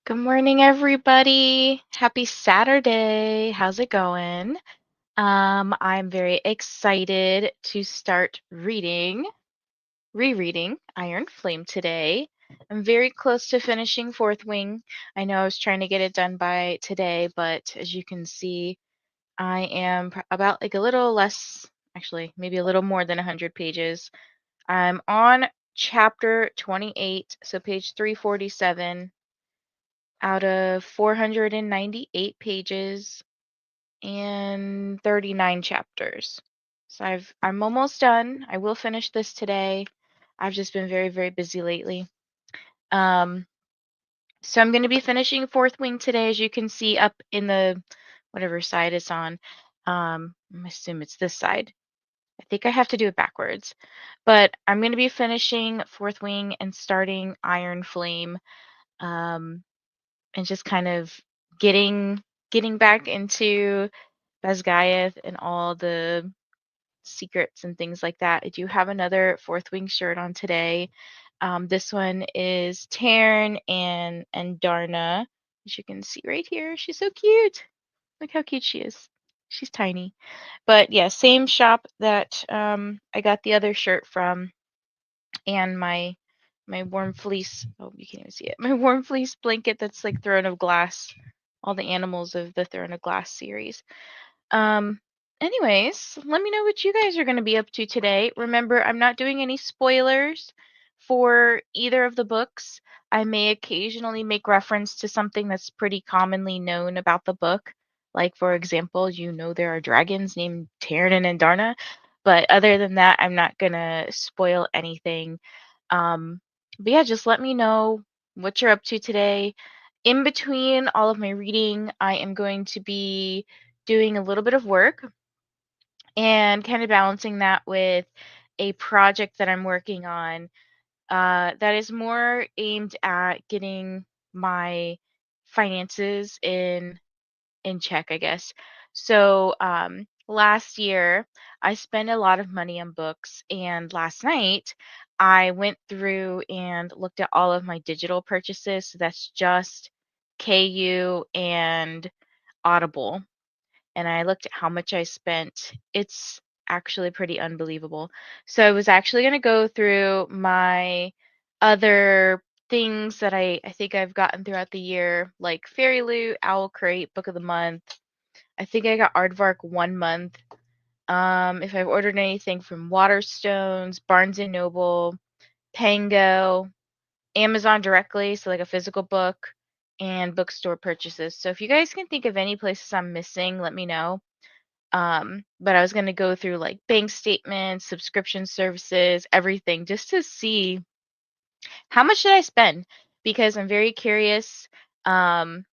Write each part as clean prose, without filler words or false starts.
Good morning, everybody. Happy Saturday. How's it going? I'm very excited to start rereading Iron Flame today. I'm very close to finishing Fourth Wing. I know I was trying to get it done by today, but as you can see, I am about like a little less, actually, maybe a little more than 100 pages. I'm on chapter 28, so page 347 out of 498 pages and 39 chapters. So I'm almost done. I will finish this today. I've just been very, very busy lately. Um, so I'm going to be finishing Fourth Wing today, as you can see up in the whatever side it's on. I assume it's this side. I think I have to do it backwards. But I'm going to be finishing Fourth Wing and starting Iron Flame. And just kind of getting getting back into Basgiath and all the secrets and things like that. I do have another Fourth Wing shirt on today. This one is Taryn and Darna, as you can see right here. She's so cute. Look how cute she is. She's tiny. But yeah, same shop that I got the other shirt from, and my warm fleece. Oh, you can't even see it. My warm fleece blanket that's like Throne of Glass, all the animals of the Throne of Glass series. Um, Anyways, let me know what you guys are going to be up to today. Remember, I'm not doing any spoilers for either of the books. I may occasionally make reference to something that's pretty commonly known about the book. Like, for example, there are dragons named Taryn and Darna. But other than that, I'm not going to spoil anything. But yeah, just let me know what you're up to today. In between all of my reading, I am going to be doing a little bit of work and kind of balancing that with a project that I'm working on that is more aimed at getting my finances in check, I guess. So last year, I spent a lot of money on books, and last night I went through and looked at all of my digital purchases. So that's just KU and Audible, and I looked at how much I spent. It's actually pretty unbelievable. So I was actually going to go through my other things that I think I've gotten throughout the year, like Fairy Loot, Owl Crate, Book of the Month. I think I got Aardvark 1 month. If I've ordered anything from Waterstones, Barnes and Noble, Pango, Amazon directly, so like a physical book, and bookstore purchases. So if you guys can think of any places I'm missing, let me know. But I was going to go through like bank statements, subscription services, everything, just to see how much did I spend, because I'm very curious. Um,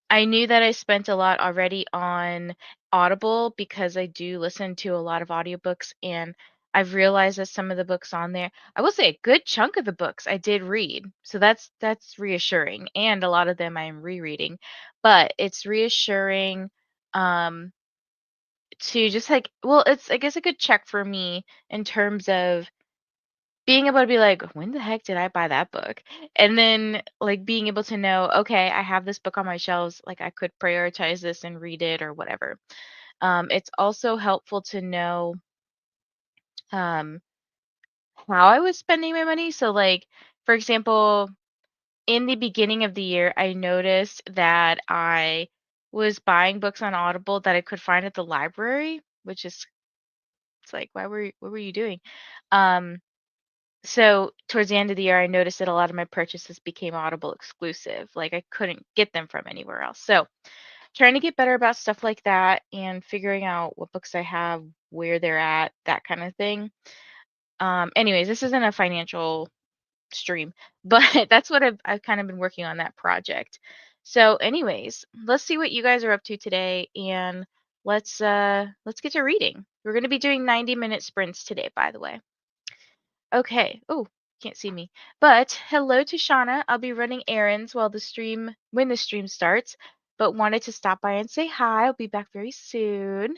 I knew that I spent a lot already on Audible because I do listen to a lot of audiobooks, and I've realized that some of the books on there, I will say a good chunk of the books I did read. So that's reassuring, and a lot of them I'm rereading. But it's reassuring um to just like, well, it's, I guess, a good check for me in terms of being able to be like, when the heck did I buy that book? And then like being able to know, okay, I have this book on my shelves, like I could prioritize this and read it or whatever. It's also helpful to know um how I was spending my money. So like, for example, in the beginning of the year, I noticed that I was buying books on Audible that I could find at the library, which is, it's like, what were you doing? Um, so towards the end of the year, I noticed that a lot of my purchases became Audible exclusive. Like I couldn't get them from anywhere else. So trying to get better about stuff like that and figuring out what books I have, where they're at, that kind of thing. Anyways, this isn't a financial stream, but that's what I've kind of been working on, that project. So anyways, let's see what you guys are up to today, and let's get to reading. We're going to be doing 90-minute sprints today, by the way. Okay. Oh, can't see me. But hello to Shauna. I'll be running errands when the stream starts, but wanted to stop by and say hi. I'll be back very soon.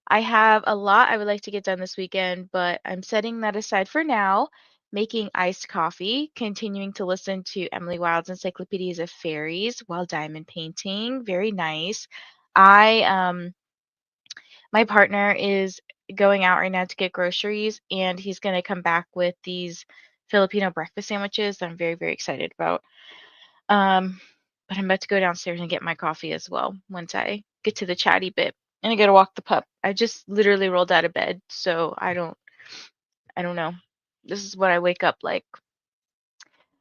I have a lot I would like to get done this weekend, but I'm setting that aside for now. making iced coffee, continuing to listen to Emily Wilde's Encyclopedias of Fairies while diamond painting. Very nice. I My partner is going out right now to get groceries, and he's going to come back with these Filipino breakfast sandwiches that I'm very, very excited about. Um, but I'm about to go downstairs and get my coffee as well once I get to the chatty bit. And I gotta walk the pup. I just literally rolled out of bed, so I don't know. This is what I wake up like.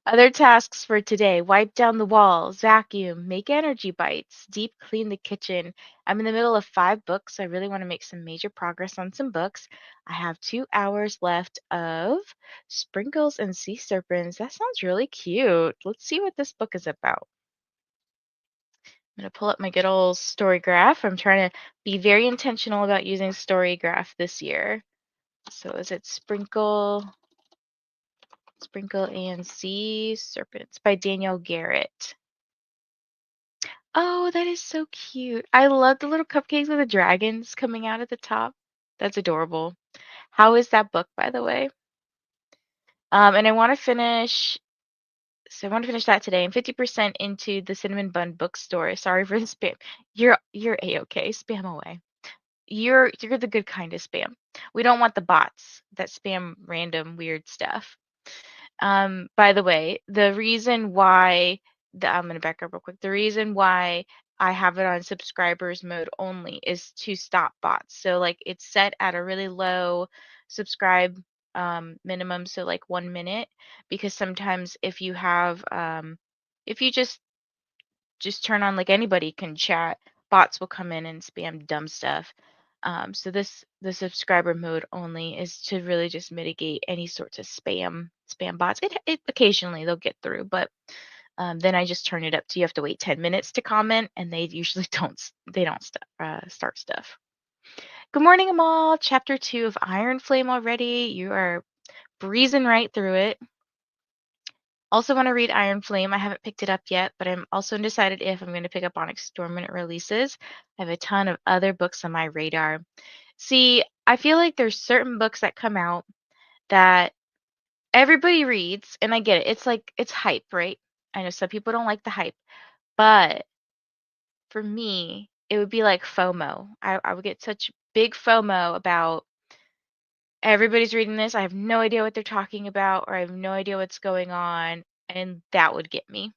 Other tasks for today: wipe down the walls, vacuum, make energy bites, deep clean the kitchen. I'm in the middle of 5 books. So I really want to make some major progress on some books. I have 2 hours left of Sprinkles and Sea Serpents. That sounds really cute. Let's see what this book is about. I'm going to pull up my good old story graph. I'm trying to be very intentional about using story graph this year. So is it Sprinkle and Sea Serpents by Danielle Garrett. Oh, that is so cute. I love the little cupcakes with the dragons coming out at the top. That's adorable. How is that book, by the way? And I want to finish. So I want to finish that today. I'm 50% into the Cinnamon Bun bookstore. Sorry for the spam. You're a-okay. Spam away. You're the good kind of spam. We don't want the bots that spam random weird stuff. By the way, the reason why I'm gonna back up real quick. The reason why I have it on subscribers mode only is to stop bots. So like it's set at a really low subscribe minimum, so like 1 minute, because sometimes if you have if you just turn on like anybody can chat, bots will come in and spam dumb stuff. So the subscriber mode only is to really just mitigate any sorts of spam bots. It occasionally they'll get through, but then I just turn it up to you have to wait 10 minutes to comment, and they usually don't start stuff. Good morning, Amal. Chapter 2 of Iron Flame already. You are breezing right through it. Also want to read Iron Flame. I haven't picked it up yet, but I'm also undecided if I'm going to pick up Onyx Storm when it releases. I have a ton of other books on my radar. See, I feel like there's certain books that come out that everybody reads, and I get it. It's like it's hype, right? I know some people don't like the hype, but for me, it would be like FOMO. I would get such big FOMO about everybody's reading this. I have no idea what they're talking about, or I have no idea what's going on, and that would get me.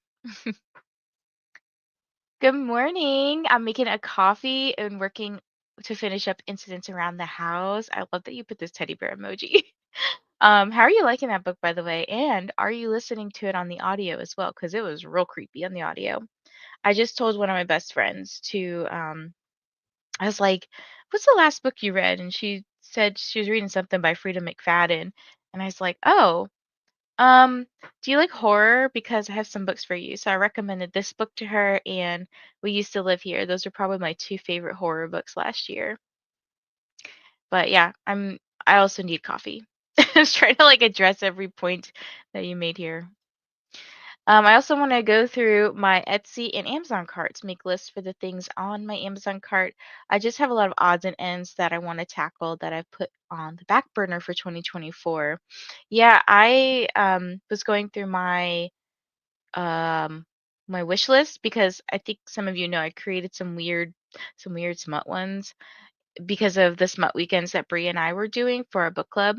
Good morning. I'm making a coffee and working to finish up incidents around the house. I love that you put this teddy bear emoji. How are you liking that book, by the way? And are you listening to it on the audio as well? Because it was real creepy on the audio. I just told one of my best friends to, I was like, what's the last book you read? And she said she was reading something by Frida McFadden. And I was like, oh, um, do you like horror? Because I have some books for you. So I recommended this book to her and We Used to Live Here. Those are probably my two favorite horror books last year. But yeah, I also need coffee. I was trying to like address every point that you made here. I also want to go through my Etsy and Amazon carts, make lists for the things on my Amazon cart. I just have a lot of odds and ends that I want to tackle that I've put on the back burner for 2024. Yeah, I was going through um my wish list because I think some of you know I created some weird smut ones because of the smut weekends that Bree and I were doing for our book club.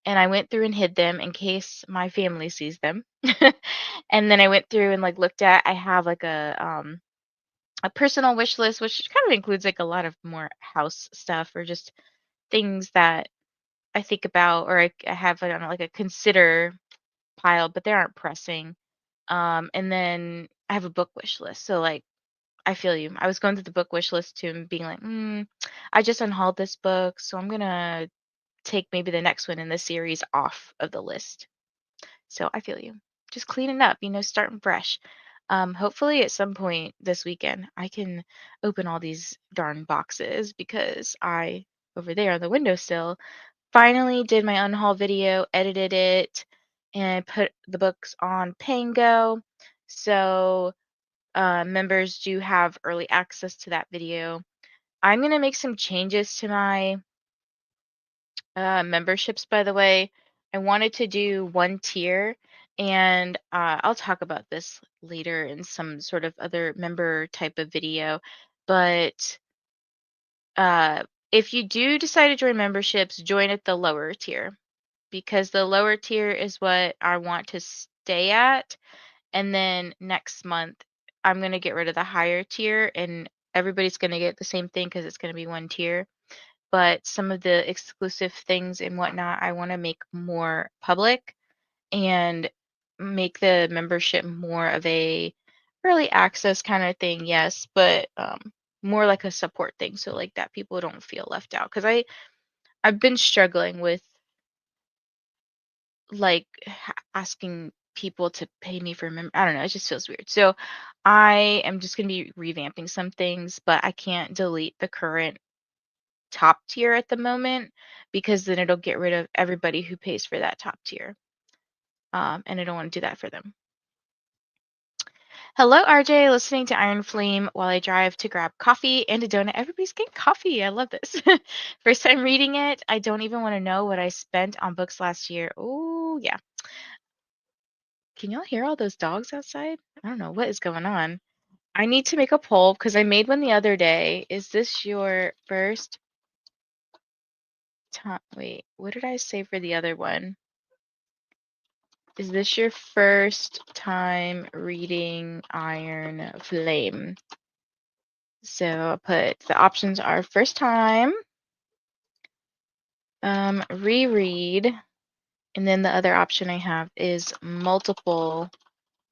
And I went through and hid them in case my family sees them. And then I went through and like looked at I have like a personal wish list, which kind of includes like a lot of more house stuff or just things that I think about or I have it on like a consider pile, but they aren't pressing. And then I have a book wish list. So like I feel you. I was going through the book wish list too and being like, I just unhauled this book, so I'm gonna take maybe the next one in the series off of the list. So I feel you. Just cleaning up, starting fresh. Hopefully at some point this weekend I can open all these darn boxes because I over there on the windowsill finally did my unhaul video, edited it, and put the books on Pango. So members do have early access to that video. I'm going to make some changes to my memberships, by the way. I wanted to do one tier, and I'll talk about this later in some sort of other member type of video. But uh, if you do decide to join memberships, join at the lower tier because the lower tier is what I want to stay at. And then next month, I'm going to get rid of the higher tier and everybody's going to get the same thing because it's going to be one tier. But some of the exclusive things and whatnot, I want to make more public and make the membership more of a early access kind of thing, yes, but more like a support thing. So like that people don't feel left out. Because I've been struggling with like asking people to pay me for I don't know, it just feels weird. So I am just going to be revamping some things, but I can't delete the current top tier at the moment because then it'll get rid of everybody who pays for that top tier. And I don't want to do that for them. Hello, RJ, listening to Iron Flame while I drive to grab coffee and a donut. Everybody's getting coffee. I love this. First time reading it. I don't even want to know what I spent on books last year. Oh, yeah. Can y'all hear all those dogs outside? I don't know what is going on. I need to make a poll because I made one the other day. Is this your first time? Wait, what did I say for the other one? Is this your first time reading Iron Flame? So I'll put the options are first time, reread, and then the other option I have is multiple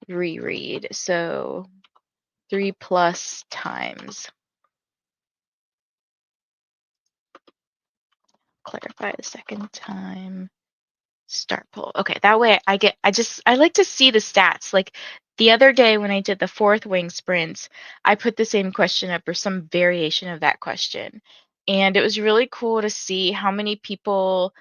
reread. So 3+ times. Clarify the second time. Start poll. Okay, that way I like to see the stats. Like the other day when I did the fourth wing sprints, I put the same question up or some variation of that question. And it was really cool to see how many people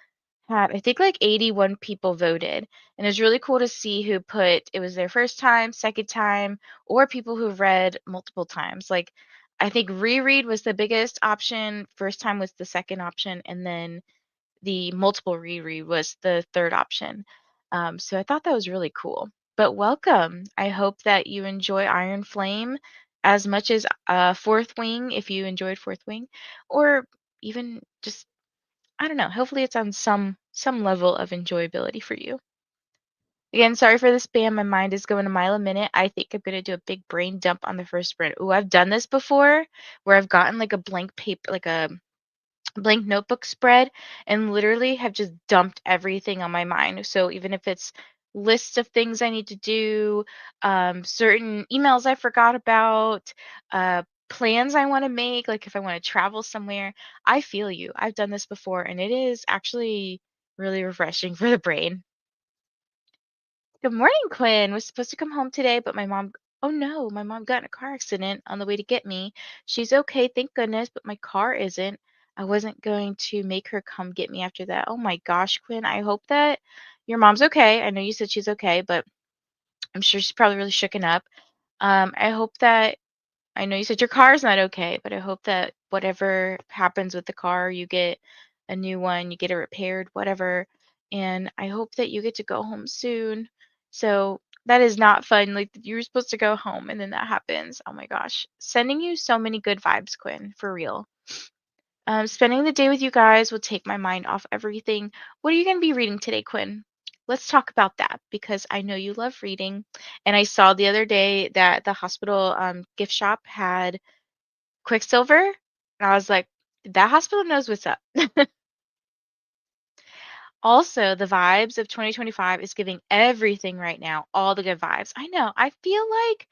had, I think like 81 people voted. And it was really cool to see who put it was their first time, second time, or people who've read multiple times. Like I think reread was the biggest option, first time was the second option, and then the multiple reread was the third option. So I thought that was really cool. But welcome. I hope that you enjoy Iron Flame as much as Fourth Wing, if you enjoyed Fourth Wing, or even just I don't know. Hopefully, it's on some level of enjoyability for you. Again, sorry for the spam. My mind is going a mile a minute. I think I'm gonna do a big brain dump on the first sprint. Ooh, I've done this before, where I've gotten like a blank paper, like a blank notebook spread and literally have just dumped everything on my mind. So even if it's lists of things I need to do, certain emails I forgot about, plans I want to make, like if I want to travel somewhere, I feel you. I've done this before and it is actually really refreshing for the brain. Good morning, Quinn. Was supposed to come home today, but oh no, my mom got in a car accident on the way to get me. She's okay, thank goodness, but my car isn't. I wasn't going to make her come get me after that. Oh my gosh, Quinn, I hope that your mom's okay. I know you said she's okay, but I'm sure she's probably really shooken up. I hope that I know you said your car's not okay, but I hope that whatever happens with the car, you get a new one, you get it repaired, whatever. And I hope that you get to go home soon. So that is not fun. Like you were supposed to go home and then that happens. Oh my gosh. Sending you so many good vibes, Quinn, for real. Spending the day with you guys will take my mind off everything. What are you going to be reading today, Quinn? Let's talk about that because I know you love reading. And I saw the other day that the hospital gift shop had Quicksilver. And I was like, that hospital knows what's up. Also, the vibes of 2025 is giving everything right now, all the good vibes. I know. I feel like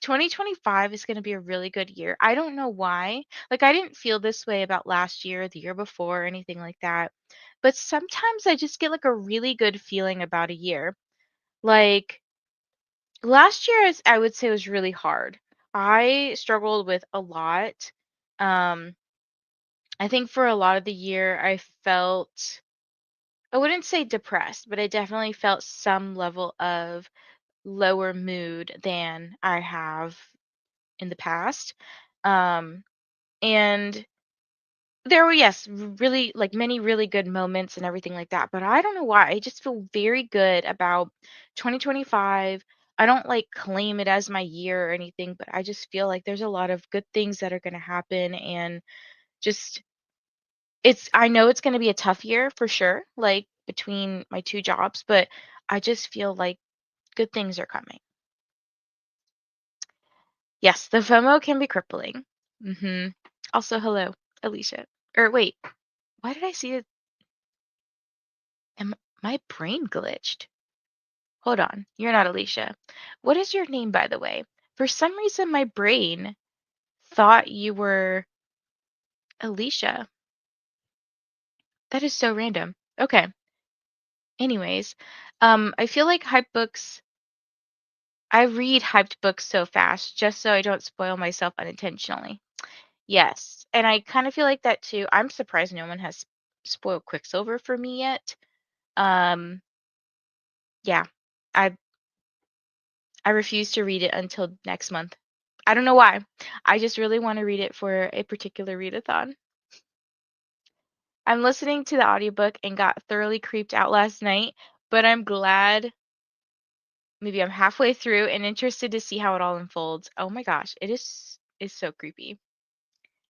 2025 is going to be a really good year. I don't know why. Like, I didn't feel this way about last year, the year before, or anything like that. But sometimes I just get like a really good feeling about a year. Like, last year, I would say was really hard. I struggled with a lot. Um, I think for a lot of the year, I wouldn't say depressed, but I definitely felt some level of lower mood than I have in the past. Um, and There were, yes, really, like, many really good moments and everything like that, but I don't know why, I just feel very good about 2025. I don't, like, claim it as my year or anything, but I just feel like there's a lot of good things that are gonna happen, and just I know it's gonna be a tough year for sure, like, between my 2 jobs, but I just feel like good things are coming. Yes, the FOMO can be crippling. Mhm. Also, hello, Alicia. Or wait, why did I see it? Am my brain glitched? Hold on, you're not Alicia. What is your name, by the way? For some reason, my brain thought you were Alicia. That is so random. Okay. Anyways, I feel like hype books. I read hyped books so fast just so I don't spoil myself unintentionally. Yes, and I kind of feel like that too. I'm surprised no one has spoiled Quicksilver for me yet. Um, yeah, I I refuse to read it until next month. I don't know why. I just really want to read it for a particular readathon. I'm listening to the audiobook and got thoroughly creeped out last night, but I'm glad maybe I'm halfway through and interested to see how it all unfolds. Oh my gosh, it is so creepy.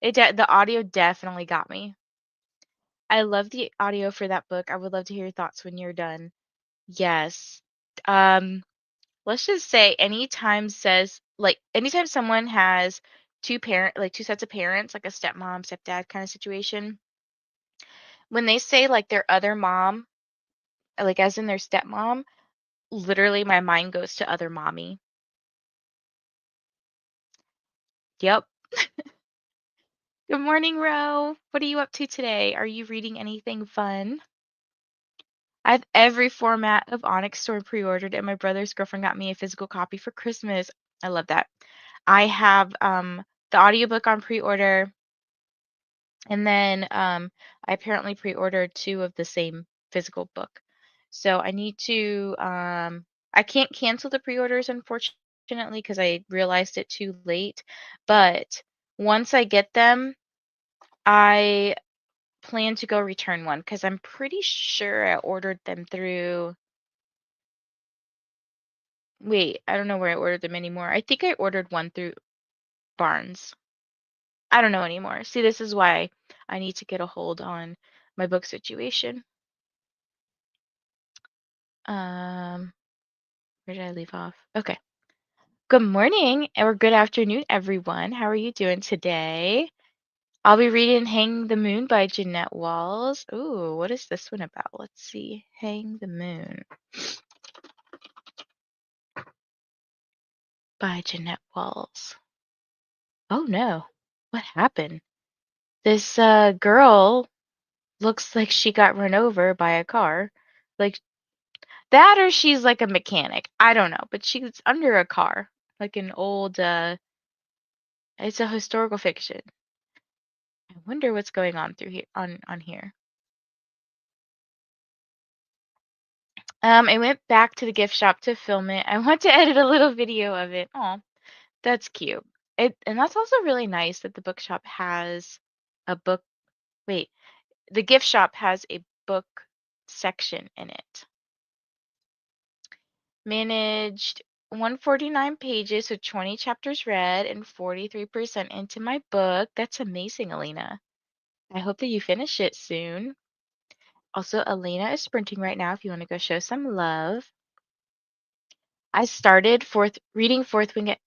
The audio definitely got me. I love the audio for that book. I would love to hear your thoughts when you're done. Yes. Um, let's just say anytime someone has two sets of parents, like a stepmom, stepdad kind of situation, when they say like their other mom, like as in their stepmom, literally my mind goes to other mommy. Yep. Good morning, Ro. What are you up to today? Are you reading anything fun? I have every format of Onyx Storm pre-ordered, and my brother's girlfriend got me a physical copy for Christmas. I love that. I have the audiobook on pre-order, and then I apparently pre-ordered two of the same physical book. So I need to I can't cancel the pre-orders unfortunately because I realized it too late. But once I get them, I plan to go return one because I'm pretty sure I ordered them through. Wait, I don't know where I ordered them anymore. I think I ordered one through Barnes. I don't know anymore. See, this is why I need to get a hold on my book situation. Um, where did I leave off? Okay. Good morning or good afternoon, everyone. How are you doing today? I'll be reading Hang the Moon by Jeanette Walls. Ooh, what is this one about? Let's see. Hang the Moon by Jeanette Walls. Oh no. What happened? This girl looks like she got run over by a car. Like that or she's like a mechanic. I don't know, but she's under a car. Like an old it's a historical fiction. I wonder what's going on through here on here. I went back to the gift shop to film it. I want to edit a little video of it. Oh, that's cute. And that's also really nice that the bookshop has a book. Wait, the gift shop has a book section in it. Managed 149 pages, so 20 chapters read and 43% into my book. That's amazing, Elena. I hope that you finish it soon. Also, Elena is sprinting right now if you want to go show some love. I started Fourth Wing. I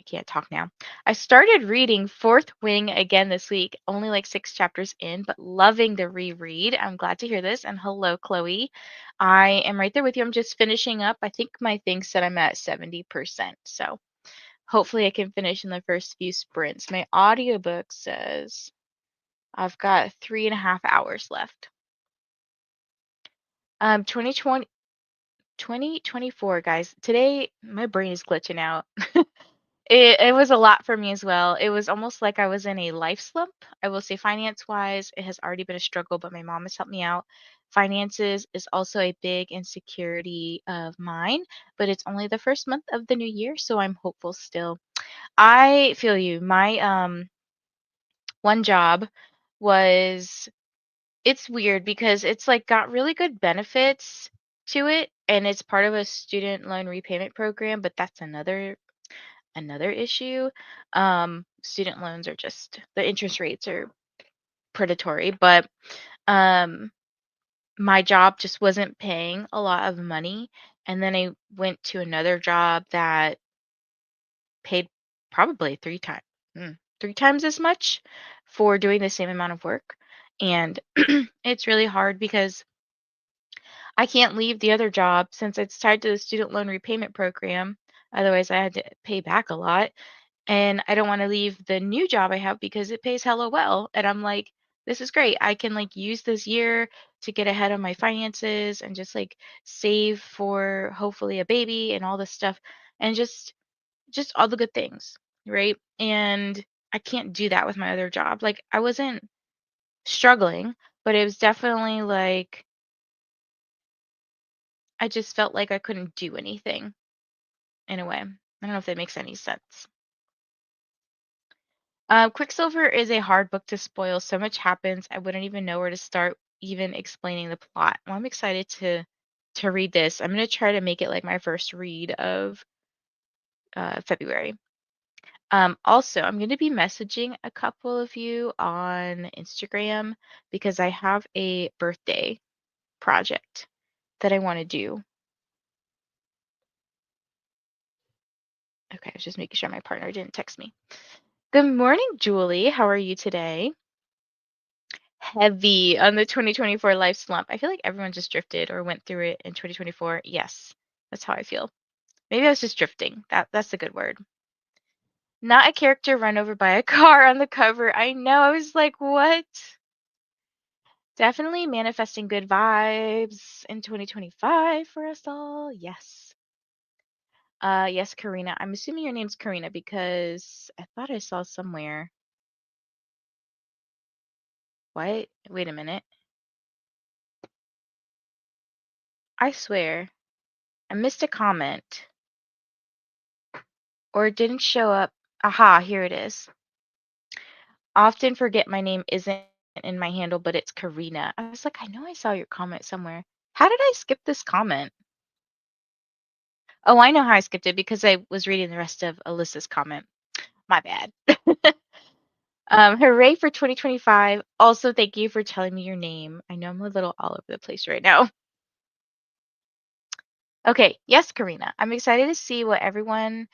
can't talk now. I started reading Fourth Wing again this week, only like 6 chapters in, but loving the reread. I'm glad to hear this. And hello, Chloe. I am right there with you. I'm just finishing up. I think my thing said I'm at 70%. So hopefully I can finish in the first few sprints. My audiobook says I've got 3.5 hours left. 2020, 2024, guys. Today, my brain is glitching out. It was a lot for me as well. It was almost like I was in a life slump. I will say finance-wise, it has already been a struggle, but my mom has helped me out. Finances is also a big insecurity of mine, but it's only the first month of the new year, so I'm hopeful still. I feel you. My one job, was it's weird because it's like got really good benefits to it and it's part of a student loan repayment program, but that's another issue. Student loans are just the interest rates are predatory, but um my job just wasn't paying a lot of money. And then I went to another job that paid probably three times as much for doing the same amount of work. And it's really hard because I can't leave the other job since it's tied to the student loan repayment program. Otherwise, I had to pay back a lot. And I don't want to leave the new job I have because it pays hella well. And I'm like, this is great. I can like use this year to get ahead of my finances and just like save for hopefully a baby and all this stuff and just all the good things, right? And I can't do that with my other job. Like I wasn't struggling, but it was definitely like I just felt like I couldn't do anything in a way. I don't know if that makes any sense. Quicksilver is a hard book to spoil. So much happens. I wouldn't even know where to start, even explaining the plot. Well, I'm excited to read this. I'm gonna try to make it like my first read of February. Also, I'm going to be messaging a couple of you on Instagram because I have a birthday project that I want to do. Okay, I was just making sure my partner didn't text me. Good morning, Julie. How are you today? Heavy on the 2024 life slump. I feel like everyone just drifted or went through it in 2024. Yes, that's how I feel. Maybe I was just drifting. That's a good word. Not a character run over by a car on the cover. I know. I was like, what? Definitely manifesting good vibes in 2025 for us all. Yes. Yes, Karina. I'm assuming your name's Karina because I thought I saw somewhere. What? Wait a minute. I swear. I missed a comment or it didn't show up. Aha, here it is. Often forget my name isn't in my handle, but it's Karina. I was like, I know I saw your comment somewhere. How did I skip this comment? Oh, I know how I skipped it because I was reading the rest of Alyssa's comment. My bad. Hooray for 2025. Also, thank you for telling me your name. I know I'm a little all over the place right now. Okay, yes, Karina. I'm excited to see what everyone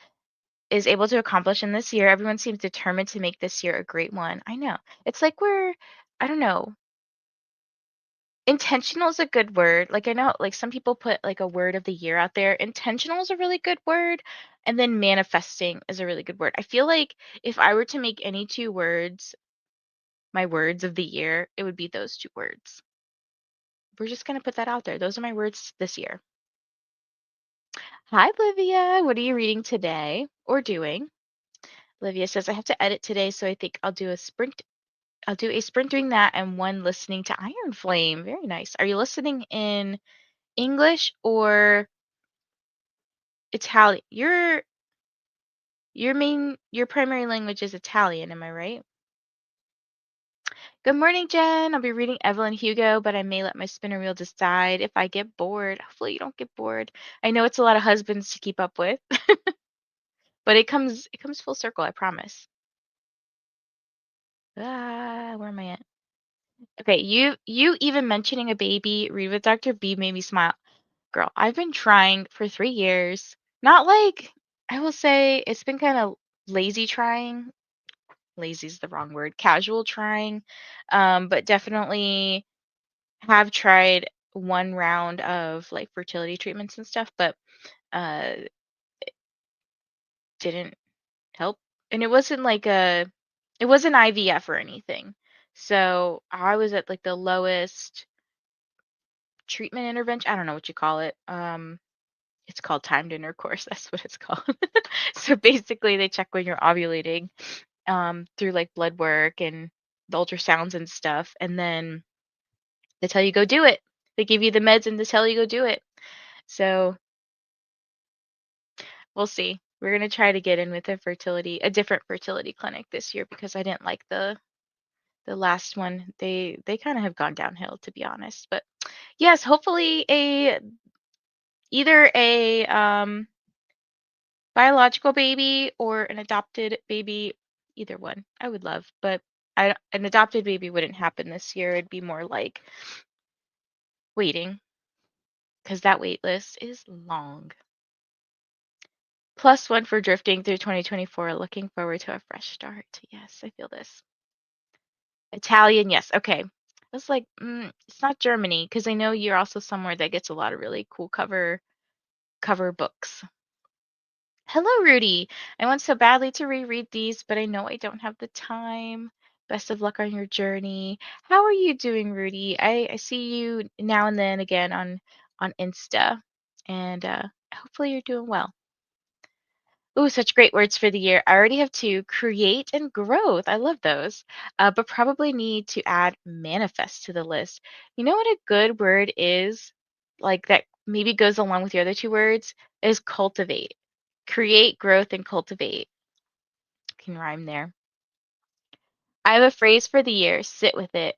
is able to accomplish in this year. Everyone seems determined to make this year a great one. I know. It's like I don't know, intentional is a good word. Like I know like some people put like a word of the year out there. Intentional is a really good word. And then manifesting is a really good word. I feel like if I were to make any two words my words of the year, it would be those two words. We're just going to put that out there. Those are my words this year. Hi, Livia. What are you reading today or doing? Livia says, I have to edit today, so I think I'll do a sprint. I'll do a sprint doing that and one listening to Iron Flame. Very nice. Are you listening in English or Italian? Your primary language is Italian, am I right? Good morning, Jen. I'll be reading Evelyn Hugo, but I may let my spinner wheel decide if I get bored. Hopefully you don't get bored. I know it's a lot of husbands to keep up with, but it comes full circle, I promise. Where am I at? Okay, you even mentioning a baby, read with Dr. B made me smile. Girl, I've been trying for 3 years. Not like I will say it's been kind of lazy trying. Lazy is the wrong word. Casual trying. But definitely have tried one round of like fertility treatments and stuff, but uh didn't help. And it wasn't IVF or anything. So I was at like the lowest treatment intervention. I don't know what you call it. It's called timed intercourse. That's what it's called. So basically they check when you're ovulating through like blood work and the ultrasounds and stuff, and then they tell you go do it. They give you the meds and they tell you go do it. So we'll see. We're gonna try to get in with a different fertility clinic this year because I didn't like The last one, they kind of have gone downhill, to be honest. But yes, hopefully a either a biological baby or an adopted baby, either one. I would love, but an adopted baby wouldn't happen this year. It'd be more like waiting because that wait list is long. Plus one for drifting through 2024. Looking forward to a fresh start. Yes, I feel this. Italian, yes. Okay. I was like, it's not Germany because I know you're also somewhere that gets a lot of really cool cover books. Hello, Rudy. I want so badly to reread these, but I know I don't have the time. Best of luck on your journey. How are you doing, Rudy? I see you now and then again on Insta, and hopefully you're doing well. Ooh, such great words for the year. I already have two, create and growth. I love those. But probably need to add manifest to the list. You know what a good word is? Like that maybe goes along with your other two words is cultivate. Create, growth, and cultivate. Can rhyme there. I have a phrase for the year, sit with it.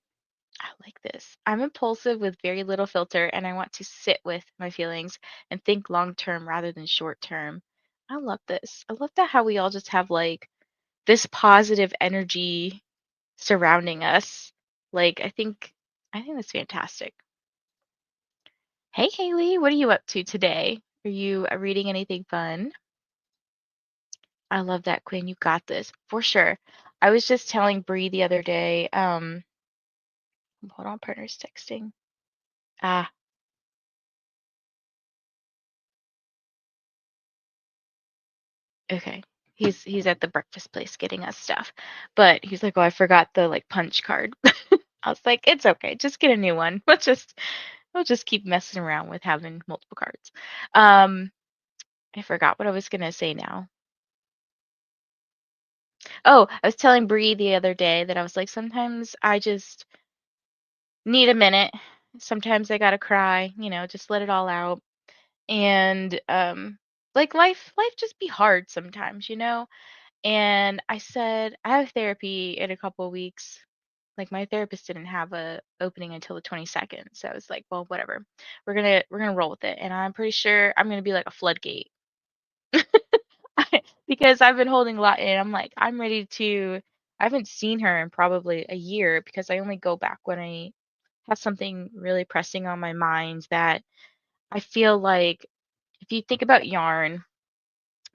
I like this. I'm impulsive with very little filter, and I want to sit with my feelings and think long term rather than short term. I love this. I love that how we all just have like this positive energy surrounding us. Like I think that's fantastic. Hey Haley, what are you up to today? Are you reading anything fun? I love that, Quinn. You got this for sure. I was just telling Bree the other day. Hold on, partner's texting. Ah, okay. He's at the breakfast place getting us stuff, but he's like, "Oh, I forgot the like punch card." I was like, "It's okay. Just get a new one. We'll just keep messing around with having multiple cards." Um, I forgot what I was gonna say now. Oh, I was telling Bree the other day that I was like, sometimes I just need a minute. Sometimes I gotta cry, just let it all out. And like life just be hard sometimes. And I said I have therapy in a couple of weeks. Like my therapist didn't have a opening until the 22nd. So I was like, well, whatever. We're gonna roll with it. And I'm pretty sure I'm gonna be like a floodgate. Because I've been holding a lot in. I'm like, I'm ready to I haven't seen her in probably a year because I only go back when I have something really pressing on my mind that I feel like if you think about yarn,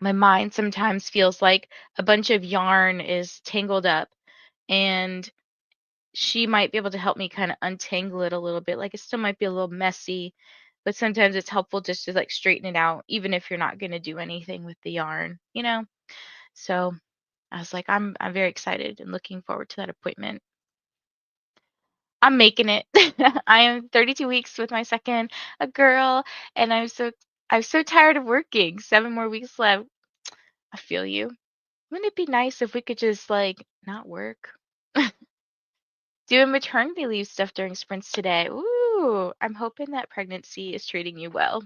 my mind sometimes feels like a bunch of yarn is tangled up and she might be able to help me kind of untangle it a little bit. Like it still might be a little messy, but sometimes it's helpful just to like straighten it out, even if you're not going to do anything with the yarn. So I was like, I'm very excited and looking forward to that appointment. I'm making it. I am 32 weeks with my second, a girl, and I'm so tired of working. 7 more weeks left. I feel you. Wouldn't it be nice if we could just like not work? Doing maternity leave stuff during sprints today. Ooh, I'm hoping that pregnancy is treating you well.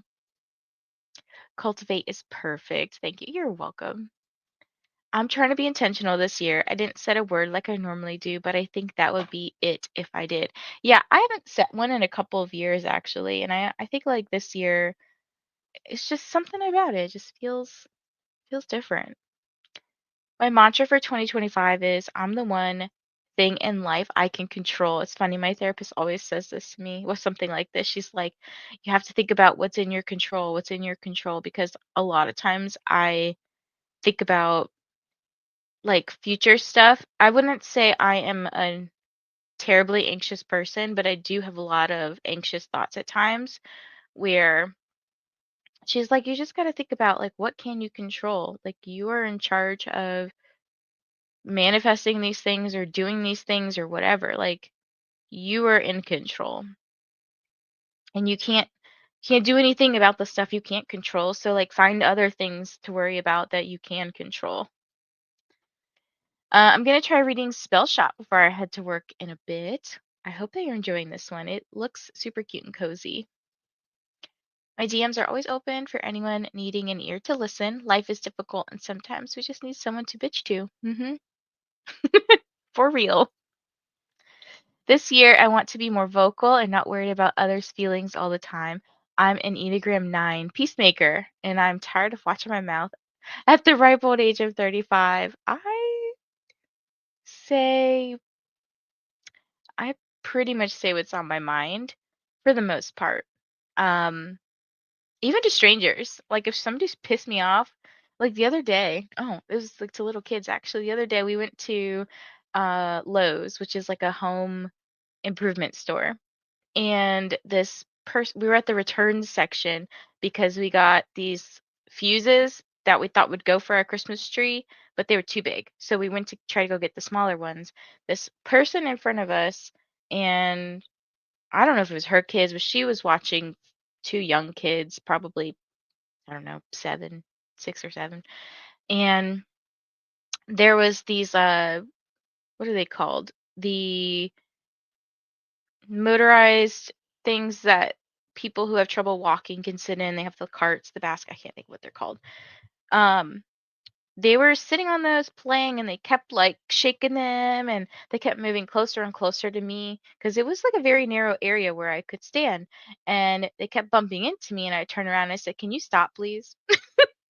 Cultivate is perfect. Thank you. You're welcome. I'm trying to be intentional this year. I didn't set a word like I normally do, but I think that would be it if I did. Yeah, I haven't set one in a couple of years actually, and I think like this year it's just something about it. It just feels different. My mantra for 2025 is I'm the one thing in life I can control. It's funny, my therapist always says this to me with something like this. She's like, you have to think about what's in your control, what's in your control, because a lot of times I think about like future stuff. I wouldn't say I am a terribly anxious person, but I do have a lot of anxious thoughts at times where she's like, you just got to think about like what can you control? Like you are in charge of manifesting these things or doing these things or whatever. Like you are in control and you can't do anything about the stuff you can't control. So like find other things to worry about that you can control. I'm gonna try reading Spell Shop before I head to work in a bit. I hope that you're enjoying this one. It looks super cute and cozy. My DMs are always open for anyone needing an ear to listen. Life is difficult, and sometimes we just need someone to bitch to. For real. This year, I want to be more vocal and not worried about others' feelings all the time. I'm an Enneagram 9 peacemaker, and I'm tired of watching my mouth at the ripe old age of 35. Say, I pretty much say what's on my mind for the most part. Um, Even to strangers. Like if somebody's pissed me off, like the other day, oh, it was like to little kids actually. The other day we went to Lowe's, which is like a home improvement store. And this person, we were at the returns section because we got these fuses that we thought would go for our Christmas tree, but they were too big. So we went to try to go get the smaller ones. This person in front of us, and I don't know if it was her kids, but she was watching two young kids, probably, I don't know, 6 or 7. And there was these, what are they called? The motorized things that people who have trouble walking can sit in. They have the carts, the basket. I can't think what they're called. Um, they were sitting on those playing, and they kept like shaking them, and they kept moving closer and closer to me because it was like a very narrow area where I could stand, and they kept bumping into me, and I turned around and I said, "Can you stop, please?"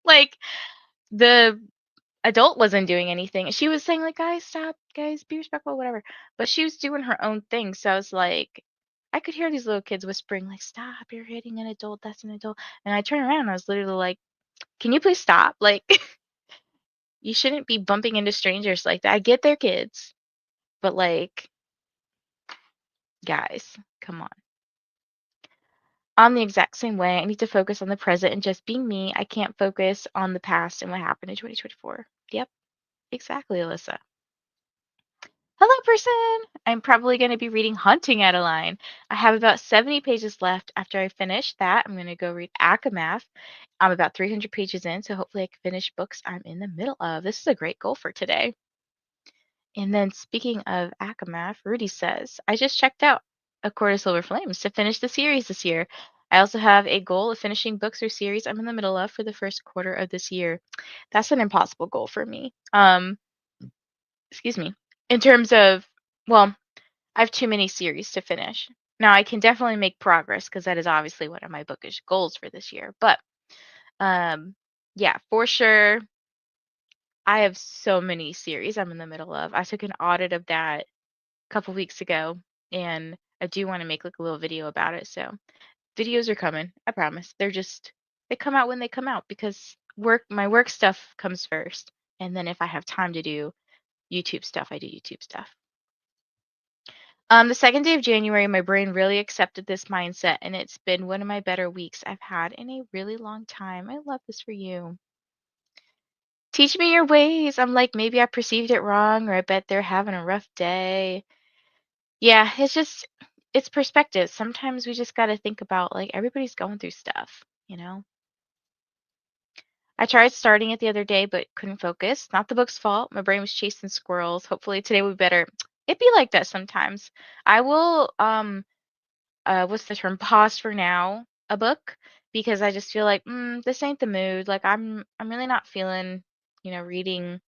Like the adult wasn't doing anything. She was saying like, "Guys, stop. Guys, be respectful, whatever." But she was doing her own thing. So I was like, I could hear these little kids whispering like, "Stop, you're hitting an adult. That's an adult." And I turned around and I was literally like, "Can you please stop? Like, you shouldn't be bumping into strangers like that. I get they're kids, but like, guys, come on." I'm the exact same way. I need to focus on the present and just being me. I can't focus on the past and what happened in 2024. Yep, exactly, Alyssa. Hello, person! I'm probably going to be reading Hunting Adeline. I have about 70 pages left. After I finish that, I'm going to go read Akamath. I'm about 300 pages in, so hopefully I can finish books I'm in the middle of. This is a great goal for today. And then speaking of Akamath, Rudy says, I just checked out A Court of Silver Flames to finish the series this year. I also have a goal of finishing books or series I'm in the middle of for the first quarter of this year. That's an impossible goal for me. Excuse me. In terms of, well, I have too many series to finish. Now, I can definitely make progress because that is obviously one of my bookish goals for this year. But um, yeah, for sure, I have so many series I'm in the middle of. I took an audit of that a couple weeks ago, and I do want to make like a little video about it. So videos are coming, I promise. They come out when they come out because my work stuff comes first. And then if I have time to do YouTube stuff, I do YouTube stuff. The second day of January, my brain really accepted this mindset, and it's been one of my better weeks I've had in a really long time. I love this for you. Teach me your ways. I'm like, maybe I perceived it wrong, or I bet they're having a rough day. Yeah, it's perspective. Sometimes we just got to think about like everybody's going through stuff. I tried starting it the other day, but couldn't focus. Not the book's fault. My brain was chasing squirrels. Hopefully today will be better. It be like that sometimes. I will what's the term, pause for now a book because I just feel like this ain't the mood. Like I'm really not feeling, reading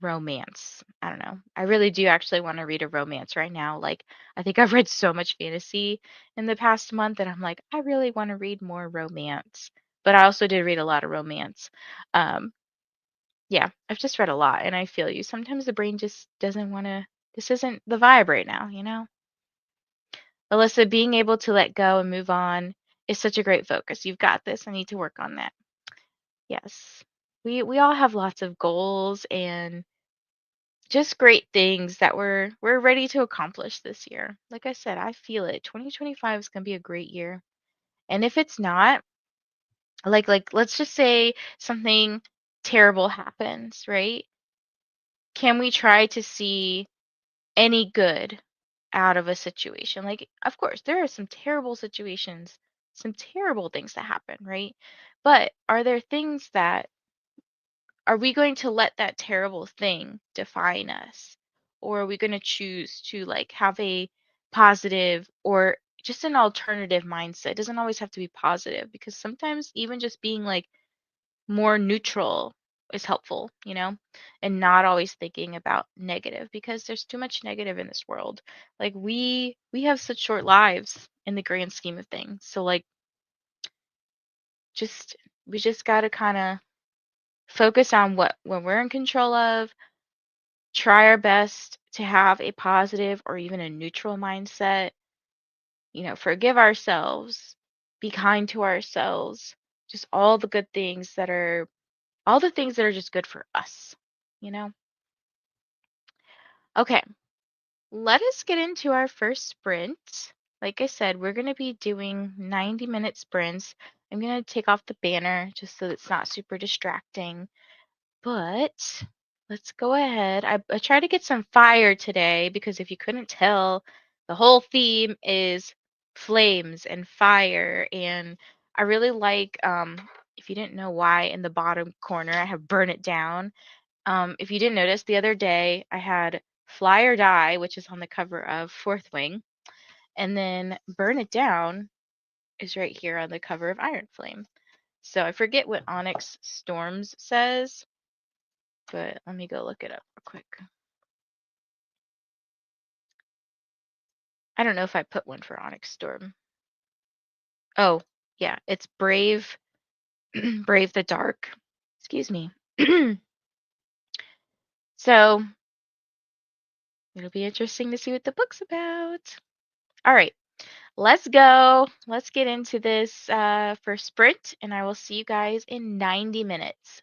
romance. I don't know. I really do actually want to read a romance right now. Like I think I've read so much fantasy in the past month that I'm like I really want to read more romance. But I also did read a lot of romance. Um yeah, I've just read a lot and I feel you. Sometimes the brain just doesn't want to, this isn't the vibe right now. Alyssa, being able to let go and move on is such a great focus. You've got this. I need to work on that. Yes. We all have lots of goals and just great things that we're ready to accomplish this year. Like I said, I feel it. 2025 is going to be a great year. And if it's not, like let's just say something terrible happens, right? Can we try to see any good out of a situation? Like, of course, there are some terrible situations, some terrible things that happen, right? But are there things that, are we going to let that terrible thing define us? Or are we going to choose to like have a positive or just an alternative mindset? It doesn't always have to be positive because sometimes even just being like more neutral is helpful, and not always thinking about negative because there's too much negative in this world. Like we have such short lives in the grand scheme of things. So like just we just got to kind of focus on what we're in control of, try our best to have a positive or even a neutral mindset, forgive ourselves, be kind to ourselves, just all the things that are just good for us, you know? Okay, let us get into our first sprint. Like I said, we're going to be doing 90-minute sprints. I'm going to take off the banner just so it's not super distracting. But let's go ahead. I tried to get some fire today because if you couldn't tell, the whole theme is flames and fire. And I really like, if you didn't know why, in the bottom corner, I have burn it down. If you didn't notice, the other day I had Fly or Die, which is on the cover of Fourth Wing, and then Burn It Down is right here on the cover of Iron Flame. So I forget what Onyx Storms says, but let me go look it up real quick. I don't know if I put one for Onyx Storm. Oh, yeah, it's Brave, Brave the Dark. Excuse me. So it'll be interesting to see what the book's about. All right, let's go. Let's get into this first sprint, and I will see you guys in 90 minutes.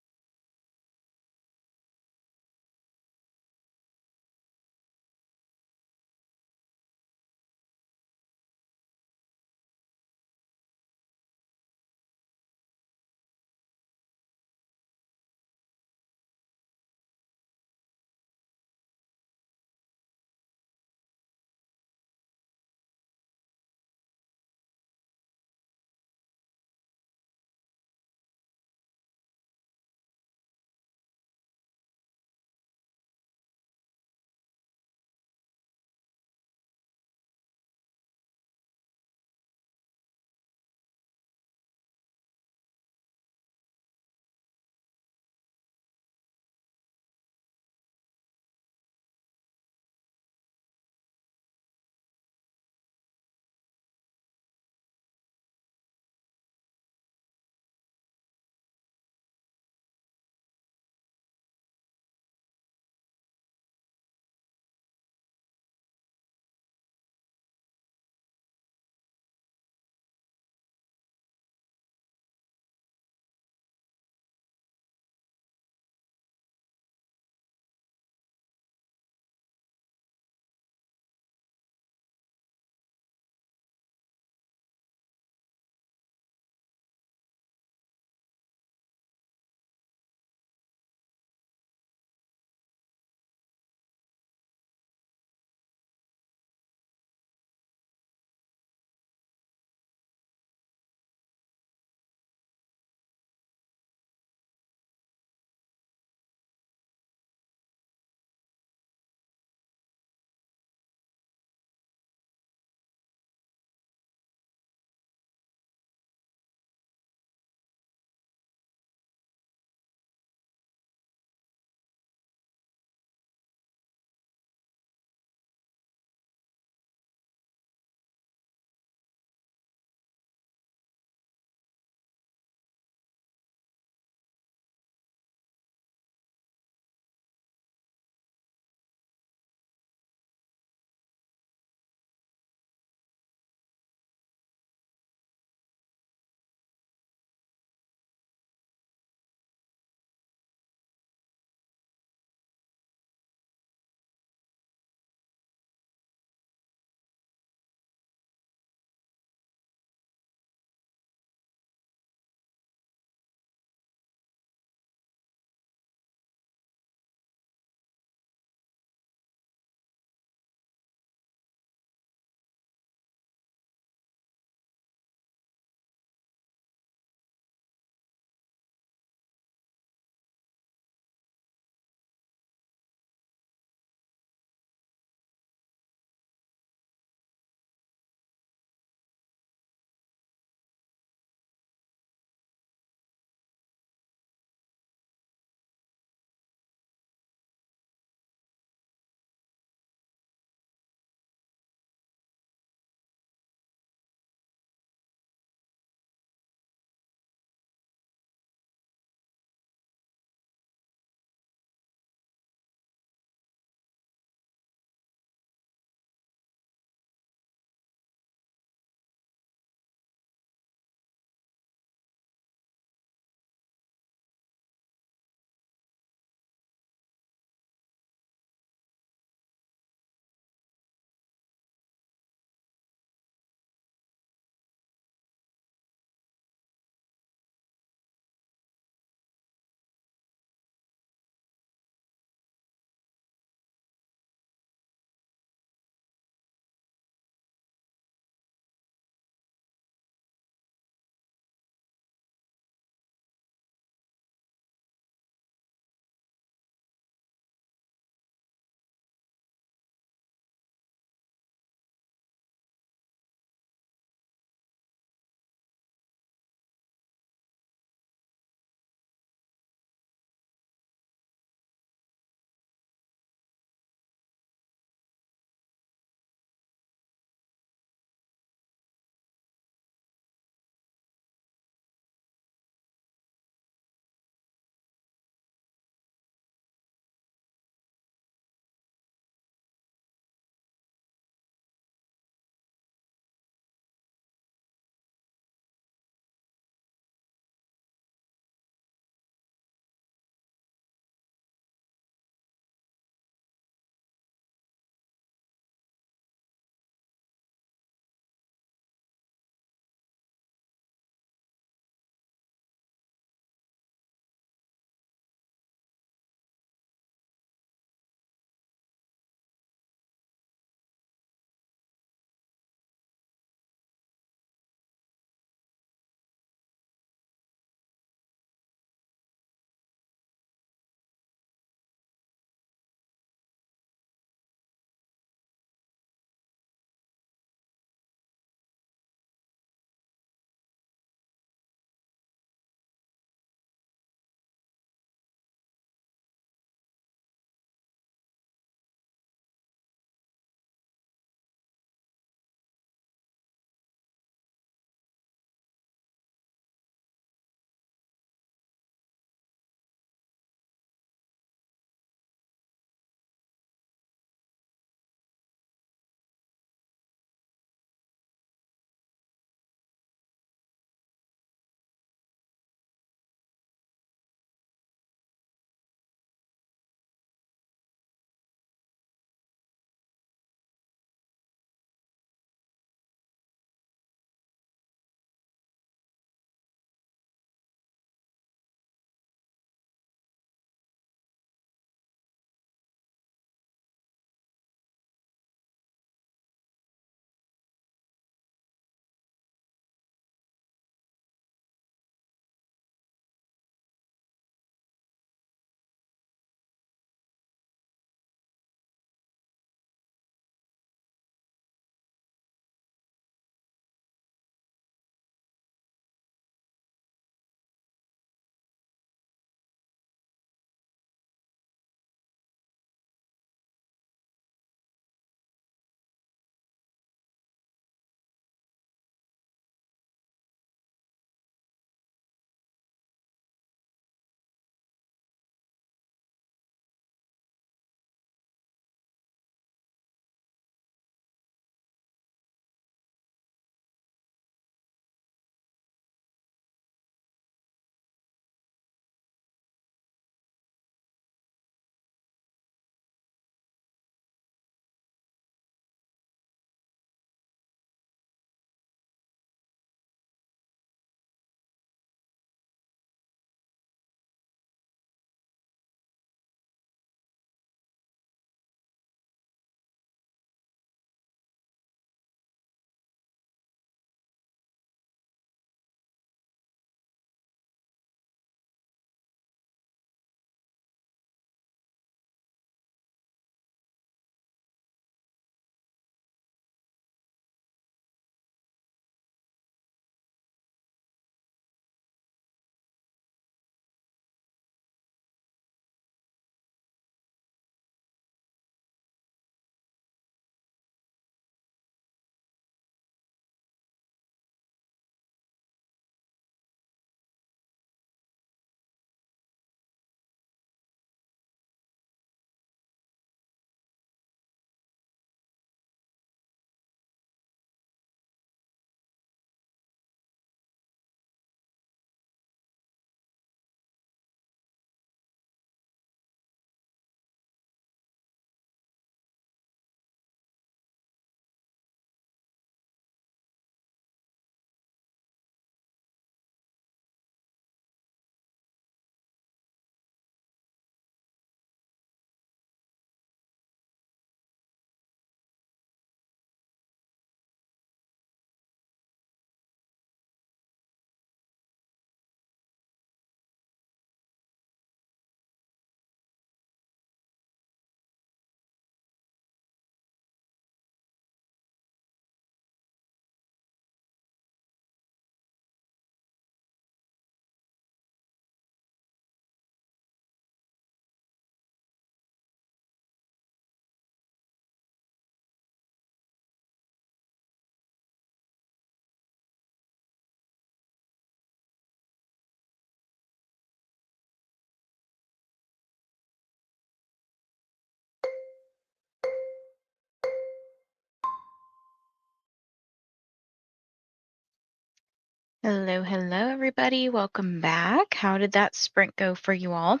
Hello, hello, everybody. Welcome back. How did that sprint go for you all?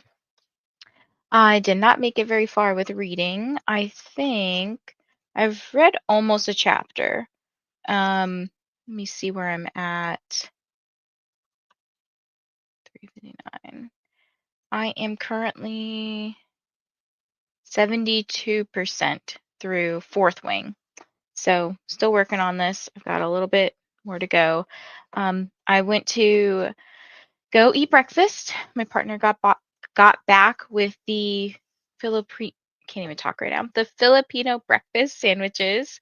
I did not make it very far with reading. I think I've read almost a chapter. Let me see where I'm at. 359. I am currently 72% through Fourth Wing. So still working on this. I've got a little bit more to go. I went to go eat breakfast. My partner got back with the Filipino can't even talk right now. The Filipino breakfast sandwiches.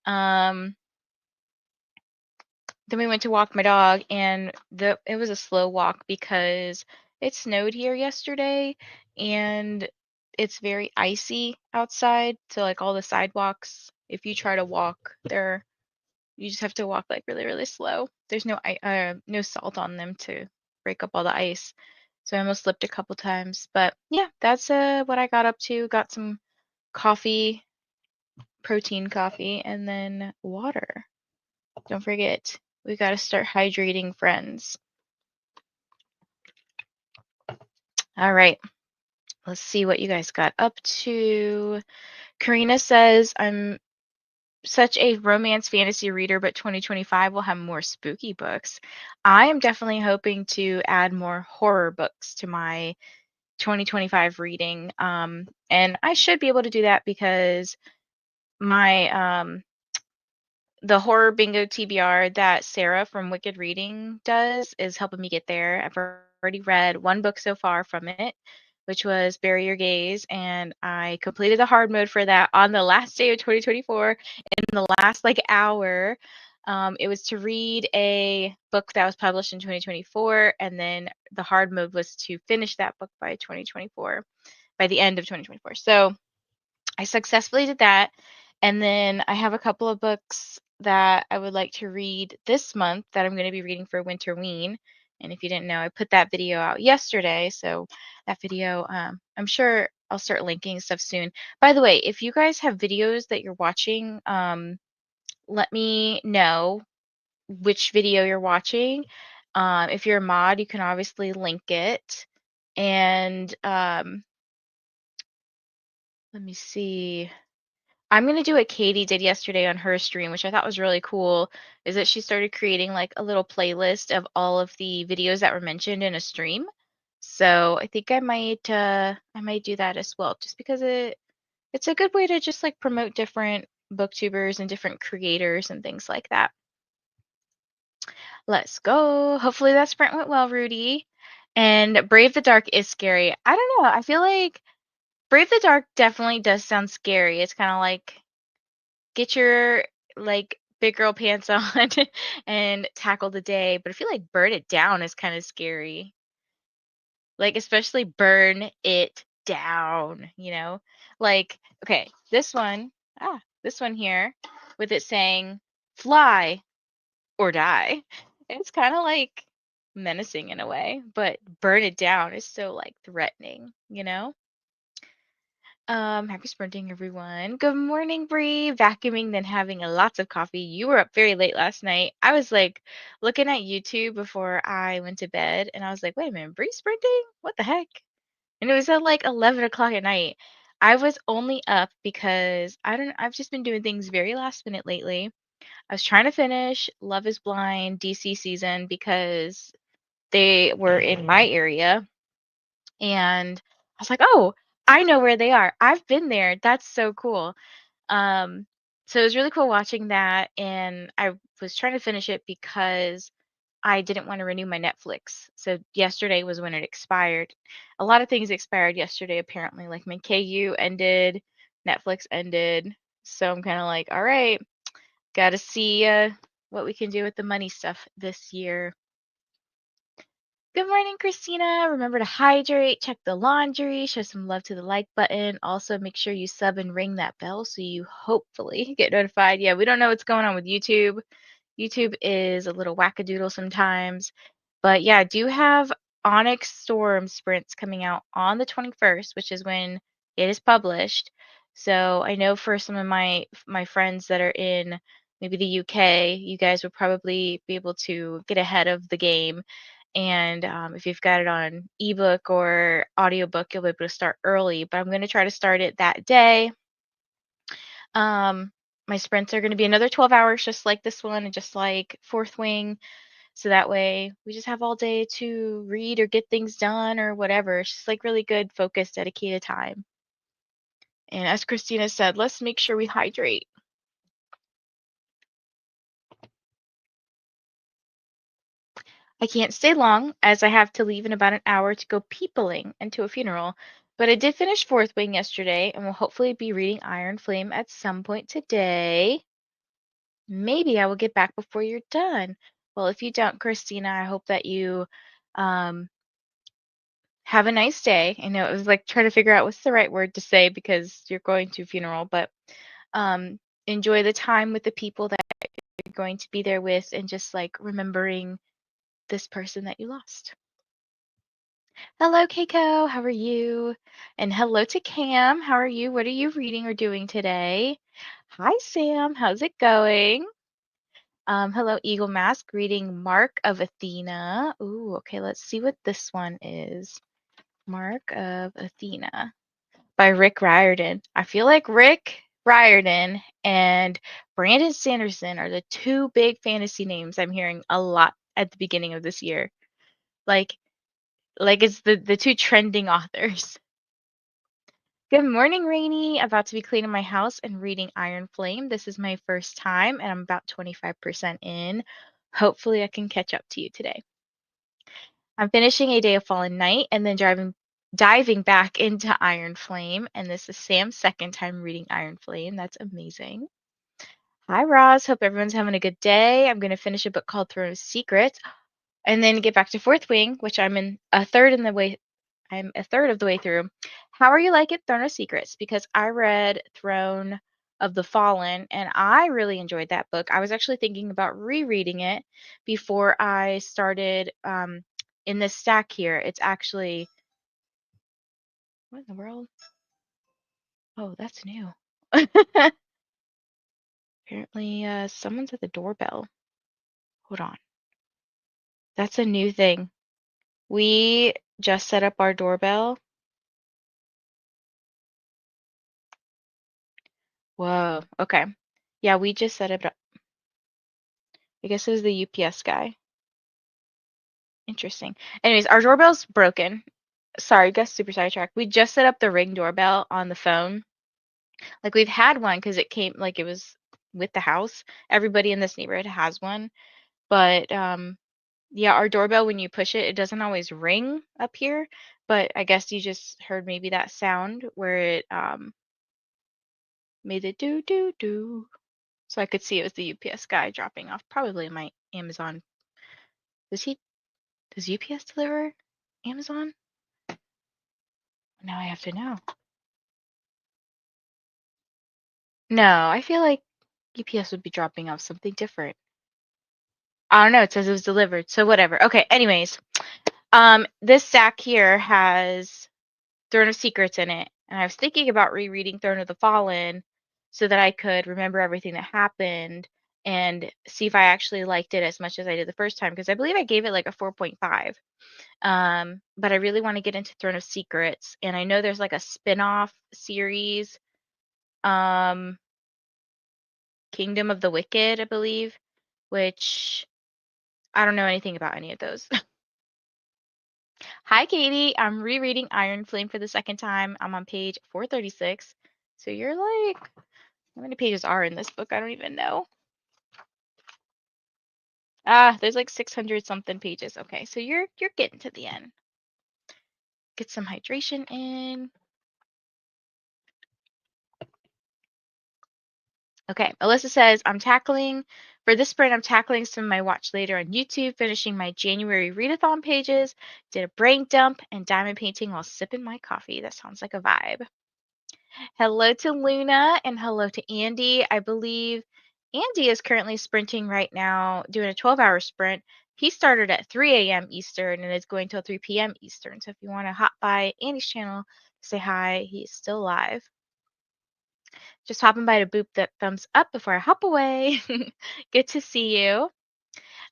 Um, then we went to walk my dog, and it was a slow walk because it snowed here yesterday, and it's very icy outside. So like all the sidewalks, if you try to walk, you just have to walk like really, really slow. There's no salt on them to break up all the ice. So I almost slipped a couple times. But yeah, that's what I got up to. Got some coffee, protein coffee, and then water. Don't forget, we got to start hydrating, friends. All right, let's see what you guys got up to. Karina says, I'm such a romance fantasy reader, but 2025 will have more spooky books. I am definitely hoping to add more horror books to my 2025 reading. And I should be able to do that because my the horror bingo TBR that Sarah from Wicked Reading does is helping me get there. I've already read one book so far from it, which was Bury Your Gaze, and I completed the hard mode for that on the last day of 2024 in the last like hour. It was to read a book that was published in 2024, and then the hard mode was to finish that book by 2024, by the end of 2024. So I successfully did that. And then I have a couple of books that I would like to read this month that I'm going to be reading for Winterween. And if you didn't know, I put that video out yesterday. So that video, I'm sure I'll start linking stuff soon. By the way, if you guys have videos that you're watching, let me know which video you're watching. If you're a mod, you can obviously link it. And let me see. I'm gonna do what Katie did yesterday on her stream, which I thought was really cool, is that she started creating like a little playlist of all of the videos that were mentioned in a stream. So I think I might do that as well, just because it's a good way to just like promote different booktubers and different creators and things like that. Let's go. Hopefully that sprint went well, Rudy. And Brave the Dark is scary. I don't know. I feel like Brave the Dark definitely does sound scary. It's kind of like get your like big girl pants on and tackle the day. But I feel like burn it down is kind of scary. Like especially burn it down, you know? Like, okay, this one here with it saying fly or die. It's kind of like menacing in a way, but burn it down is so like threatening, you know? Happy sprinting, everyone. Good morning, Bree. Vacuuming, then having a lots of coffee. You were up very late last night. I was like looking at YouTube before I went to bed, and I was like, wait a minute, Bree sprinting? What the heck? And it was at like 11 o'clock at night. I was only up because I've just been doing things very last minute lately. I was trying to finish Love is Blind DC season because they were in my area and I was like, "Oh, I know where they are. I've been there. That's so cool." Um, so it was really cool watching that, and I was trying to finish it because I didn't want to renew my Netflix. So yesterday was when it expired. A lot of things expired yesterday, apparently. Like my KU ended, Netflix ended. So I'm kind of like, all right, got to see what we can do with the money stuff this year. Good morning, Christina. Remember to hydrate, check the laundry, show some love to the like button. Also, make sure you sub and ring that bell so you hopefully get notified. Yeah, we don't know what's going on with YouTube. YouTube is a little wackadoodle sometimes. But yeah, I do have Onyx Storm sprints coming out on the 21st, which is when it is published. So I know for some of my friends that are in maybe the UK, you guys would probably be able to get ahead of the game. And if you've got it on ebook or audiobook, you'll be able to start early. But I'm going to try to start it that day. My sprints are going to be another 12 hours, just like this one, and just like Fourth Wing. So that way we just have all day to read or get things done or whatever. It's just like really good, focused, dedicated time. And as Christina said, let's make sure we hydrate. I can't stay long as I have to leave in about an hour to go peopling into a funeral. But I did finish Fourth Wing yesterday and will hopefully be reading Iron Flame at some point today. Maybe I will get back before you're done. Well, if you don't, Christina, I hope that you um, have a nice day. I know it was like trying to figure out what's the right word to say because you're going to a funeral, but um, enjoy the time with the people that you're going to be there with and just like remembering this person that you lost. Hello, Keiko. How are you? And hello to Cam. How are you? What are you reading or doing today? Hi, Sam. How's it going? Hello, Eagle Mask. Reading Mark of Athena. Ooh, okay. Let's see what this one is. Mark of Athena by Rick Riordan. I feel like Rick Riordan and Brandon Sanderson are the two big fantasy names I'm hearing a lot at the beginning of this year. Like it's the two trending authors. Good morning, Rainy. About to be cleaning my house and reading Iron Flame. This is my first time and I'm about 25% in. Hopefully I can catch up to you today. I'm finishing A Day of Fallen Night and then diving back into Iron Flame, and this is Sam's second time reading Iron Flame. That's amazing. Hi, Roz. Hope everyone's having a good day. I'm going to finish a book called Throne of Secrets and then get back to Fourth Wing, which I'm a third of the way through. How are you like it, Throne of Secrets? Because I read Throne of the Fallen and I really enjoyed that book. I was actually thinking about rereading it before I started in this stack here. It's actually, what in the world? Oh, that's new. Apparently, someone's at the doorbell. Hold on. That's a new thing. We just set up our doorbell. Whoa. Okay. Yeah, we just set it up. I guess it was the UPS guy. Interesting. Anyways, our doorbell's broken. Sorry, got super sidetracked. We just set up the Ring doorbell on the phone. Like we've had one because it came like it was with the house. Everybody in this neighborhood has one. But yeah, our doorbell, when you push it, it doesn't always ring up here. But I guess you just heard maybe that sound where it made the do do do. So I could see it was the UPS guy dropping off probably my Amazon. Does UPS deliver Amazon? Now I have to know. No, I feel like UPS would be dropping off something different. I don't know. It says it was delivered, so whatever. Okay, anyways, this stack here has Throne of Secrets in it, and I was thinking about rereading Throne of the Fallen so that I could remember everything that happened and see if I actually liked it as much as I did the first time, because I believe I gave it like a 4.5. But I really want to get into Throne of Secrets, and I know there's like a spin-off series, um, Kingdom of the Wicked, I believe, which I don't know anything about any of those. Hi, Katie. I'm rereading Iron Flame for the second time. I'm on page 436. So you're like, how many pages are in this book? I don't even know. There's like 600 something pages. Okay, so you're getting to the end. Get some hydration in. Okay, Alyssa says, for this sprint, I'm tackling some of my watch later on YouTube, finishing my January readathon pages, did a brain dump, and diamond painting while sipping my coffee. That sounds like a vibe. Hello to Luna, and hello to Andy. I believe Andy is currently sprinting right now, doing a 12-hour sprint. He started at 3 a.m. Eastern and is going till 3 p.m. Eastern. So if you want to hop by Andy's channel, say hi. He's still live. Just hopping by to boop that thumbs up before I hop away. Good to see you.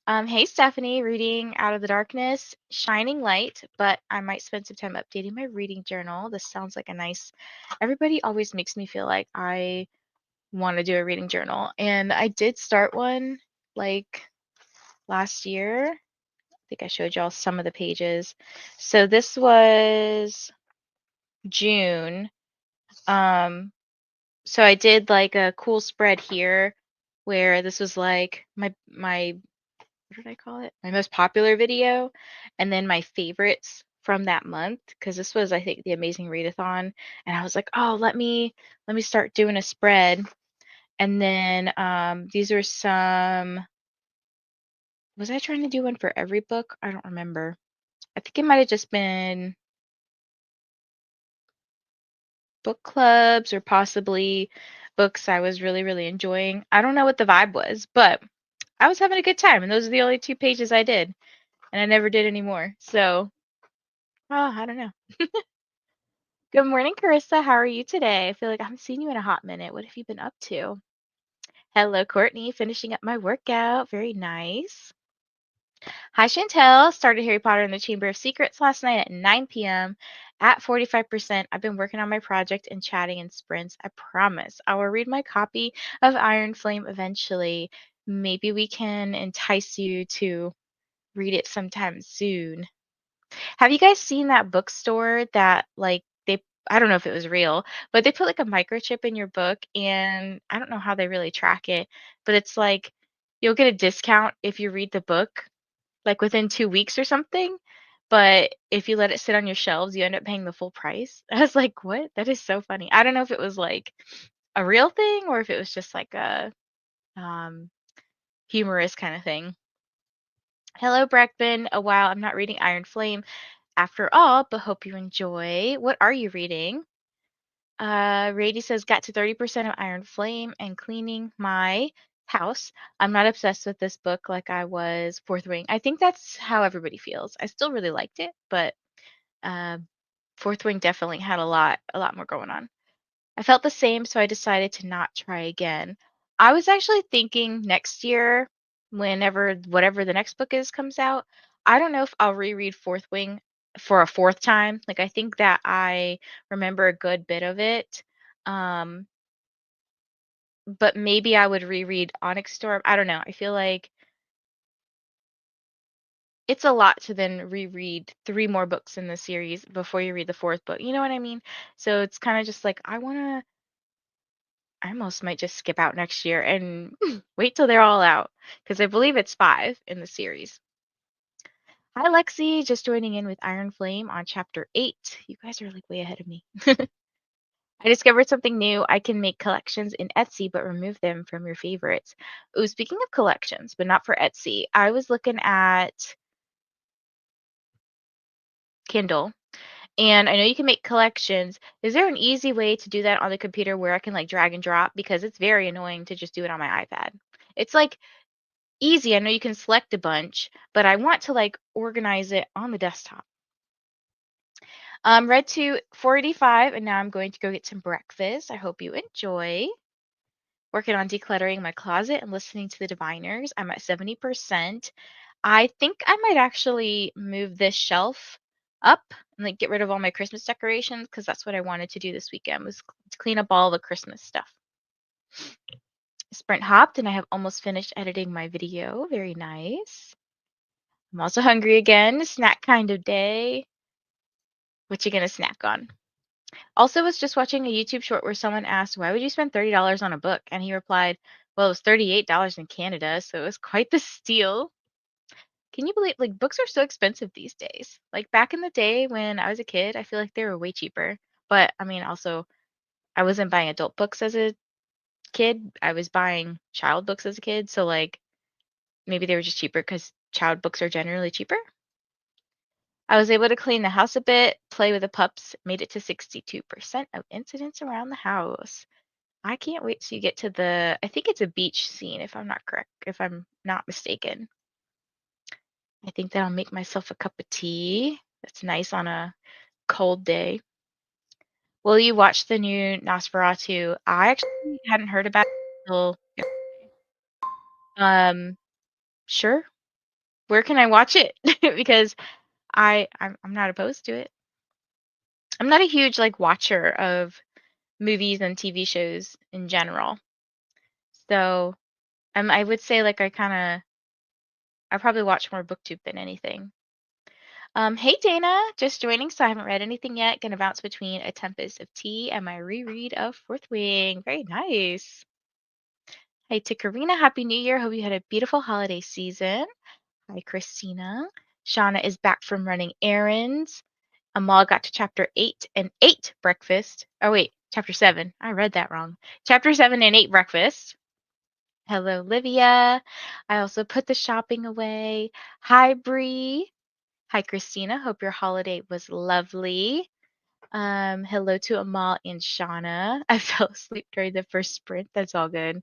Hey, Stephanie, reading Out of the Darkness, Shining Light, but I might spend some time updating my reading journal. This sounds like a nice, everybody always makes me feel like I want to do a reading journal. And I did start one like last year. I think I showed y'all some of the pages. So this was June. So I did like a cool spread here where this was like my what did I call it? My most popular video, and then my favorites from that month, because this was, I think, the Amazing Readathon, and I was like, oh, let me start doing a spread. And then these are some. Was I trying to do one for every book? I don't remember. I think it might have just been book clubs or possibly books I was really, really enjoying. I don't know what the vibe was, but I was having a good time, and those are the only 2 pages I did, and I never did any more. So, oh, I don't know. Good morning, Carissa. How are you today? I feel like I haven't seen you in a hot minute. What have you been up to? Hello, Courtney. Finishing up my workout. Very nice. Hi, Chantel. Started Harry Potter and the Chamber of Secrets last night at 9 p.m. At 45%, I've been working on my project and chatting in sprints. I promise I will read my copy of Iron Flame eventually. Maybe we can entice you to read it sometime soon. Have you guys seen that bookstore that like they I don't know if it was real, but they put like a microchip in your book and I don't know how they really track it, but it's like you'll get a discount if you read the book like within 2 weeks or something. But if you let it sit on your shelves, you end up paying the full price. I was like, what? That is so funny. I don't know if it was like a real thing or if it was just like a um humorous kind of thing. Hello, Breckman. A while I'm not reading Iron Flame after all, but hope you enjoy. What are you reading? Rady says, got to 30% of Iron Flame and cleaning my house. I'm not obsessed with this book like I was Fourth Wing. I think that's how everybody feels. I still really liked it, but uh, Fourth Wing definitely had a lot more going on. I felt the same, so I decided to not try again. I was actually thinking next year, whenever whatever the next book is comes out, I don't know if I'll reread Fourth Wing for a fourth time. Like I think that I remember a good bit of it. Um, but maybe I would reread Onyx Storm. I don't know. I feel like it's a lot to then reread 3 more books in the series before you read the fourth book. You know what I mean? So it's kind of just like I almost might just skip out next year and wait till they're all out because I believe it's 5 in the series. Hi, Lexi, just joining in with Iron Flame on chapter 8. You guys are like way ahead of me. I discovered something new. I can make collections in Etsy, but remove them from your favorites. Ooh, speaking of collections, but not for Etsy, I was looking at Kindle, and I know you can make collections. Is there an easy way to do that on the computer where I can like drag and drop? Because it's very annoying to just do it on my iPad. It's like easy. I know you can select a bunch, but I want to like organize it on the desktop. Read to 485, and now I'm going to go get some breakfast. I hope you enjoy. Working on decluttering my closet and listening to the diviners. I'm at 70%. I think I might actually move this shelf up and like get rid of all my Christmas decorations because that's what I wanted to do this weekend was to clean up all the Christmas stuff. Sprint hopped and I have almost finished editing my video. Very nice. I'm also hungry again. Snack kind of day. What you gonna snack on? Also was just watching a YouTube short where someone asked, why would you spend $30 on a book? And he replied, well, it was $38 in Canada, so it was quite the steal. Can you believe like books are so expensive these days? Like back in the day when I was a kid, I feel like they were way cheaper. But I mean, also, I wasn't buying adult books as a kid. I was buying child books as a kid. So like maybe they were just cheaper because child books are generally cheaper. I was able to clean the house a bit, play with the pups, made it to 62% of incidents around the house. I can't wait to get to I think it's a beach scene if I'm not correct, if I'm not mistaken. I think that I'll make myself a cup of tea. That's nice on a cold day. Will you watch the new Nosferatu? I actually hadn't heard about it until yesterday. Sure. Where can I watch it? Because I'm not opposed to it. I'm not a huge like watcher of movies and TV shows in general. So, I would say like I probably watch more BookTube than anything. Hey Dana, just joining, so I haven't read anything yet. Gonna bounce between A Tempest of Tea and my reread of Fourth Wing. Very nice. Hey to Karina, Happy New Year. Hope you had a beautiful holiday season. Hi Christina. Shauna is back from running errands. Amal got to chapter 8 and ate breakfast. Oh wait, chapter 7. I read that wrong. Chapter 7 and ate breakfast. Hello, Livia. I also put the shopping away. Hi, Bree. Hi, Christina. Hope your holiday was lovely. Hello to Amal and Shauna. I fell asleep during the first sprint. That's all good.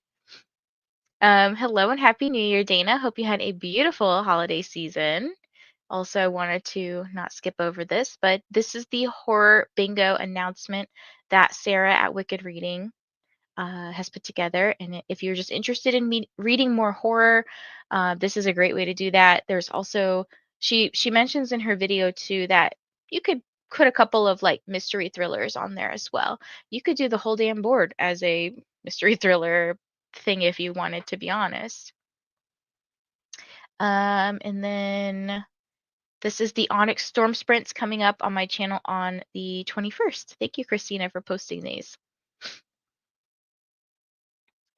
Hello and Happy New Year, Dana. Hope you had a beautiful holiday season. Also, I wanted to not skip over this, but this is the horror bingo announcement that Sarah at Wicked Reading has put together. And if you're just interested in reading more horror, this is a great way to do that. There's also she mentions in her video too that you could put a couple of like mystery thrillers on there as well. You could do the whole damn board as a mystery thriller thing if you wanted, to be honest. And then this is the Onyx Storm Sprints coming up on my channel on the 21st. Thank you, Christina, for posting these.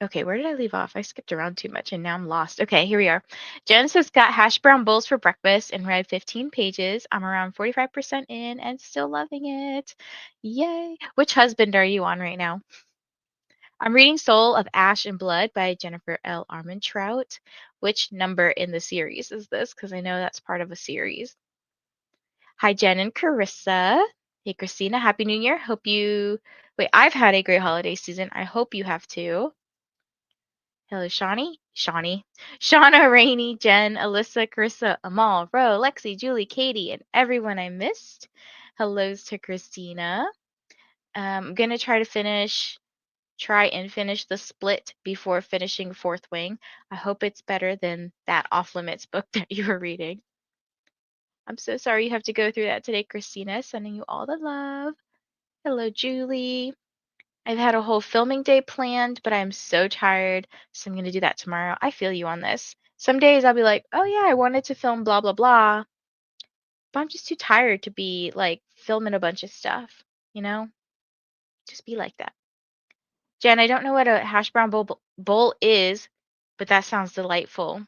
Okay, where did I leave off? I skipped around too much and now I'm lost. Okay, here we are. Jen says got hash brown bowls for breakfast and read 15 pages. I'm around 45% in and still loving it. Yay. Which husband are you on right now? I'm reading Soul of Ash and Blood by Jennifer L. Armentrout. Which number in the series is this? Because I know that's part of a series. Hi, Jen and Carissa. Hey, Christina. Happy New Year. Hope you. Wait, I've had a great holiday season. I hope you have too. Hello, Shauna, Rainey, Jen, Alyssa, Carissa, Amal, Ro, Lexi, Julie, Katie, and everyone I missed. Hellos to Christina. I'm gonna try and finish the split before finishing Fourth Wing. I hope it's better than that off limits book that you were reading. I'm so sorry you have to go through that today, Christina. Sending you all the love. Hello, Julie. I've had a whole filming day planned, but I'm so tired, so I'm gonna do that tomorrow. I feel you on this. Some days I'll be like, oh yeah, I wanted to film blah blah blah, but I'm just too tired to be like filming a bunch of stuff, you know? Just be like that. Jen, I don't know what a hash brown bowl is, but that sounds delightful.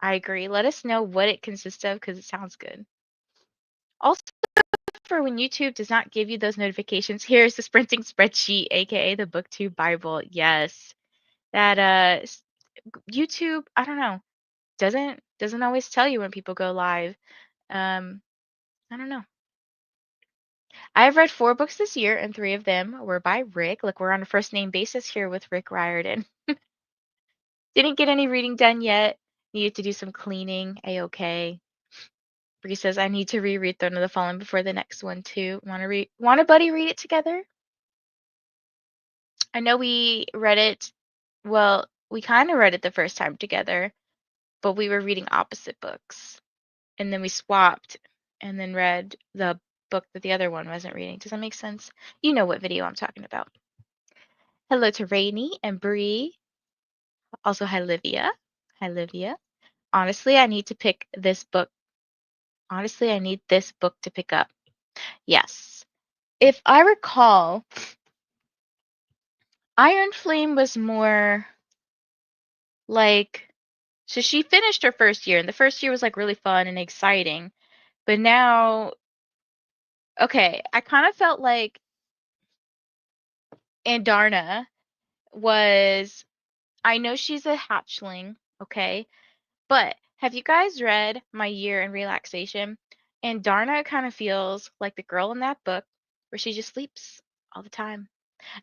I agree. Let us know what it consists of because it sounds good. Also, for when YouTube does not give you those notifications, here's the sprinting spreadsheet, aka the BookTube Bible. Yes. That YouTube, I don't know, doesn't always tell you when people go live. I don't know. I've read 4 books this year, and 3 of them were by Rick. Look, we're on a first name basis here with Rick Riordan. Didn't get any reading done yet. Needed to do some cleaning. A-okay. Bree says I need to reread Throne of the Fallen before the next one too. Want a buddy read it together? I know we read it. Well, we kind of read it the first time together, but we were reading opposite books. And then we swapped and then read the book that the other one wasn't reading. Does that make sense? You know what video I'm talking about. Hello to Rainy and Bree. Also, hi Livia. Hi Livia. Honestly, I need to pick this book. Honestly, I need this book to pick up. Yes. If I recall, Iron Flame was more like, so she finished her first year, and the first year was like really fun and exciting. But now, okay, I kind of felt like Andarna was, I know she's a hatchling, okay, but have you guys read My Year in Relaxation? And Darna kind of feels like the girl in that book where she just sleeps all the time.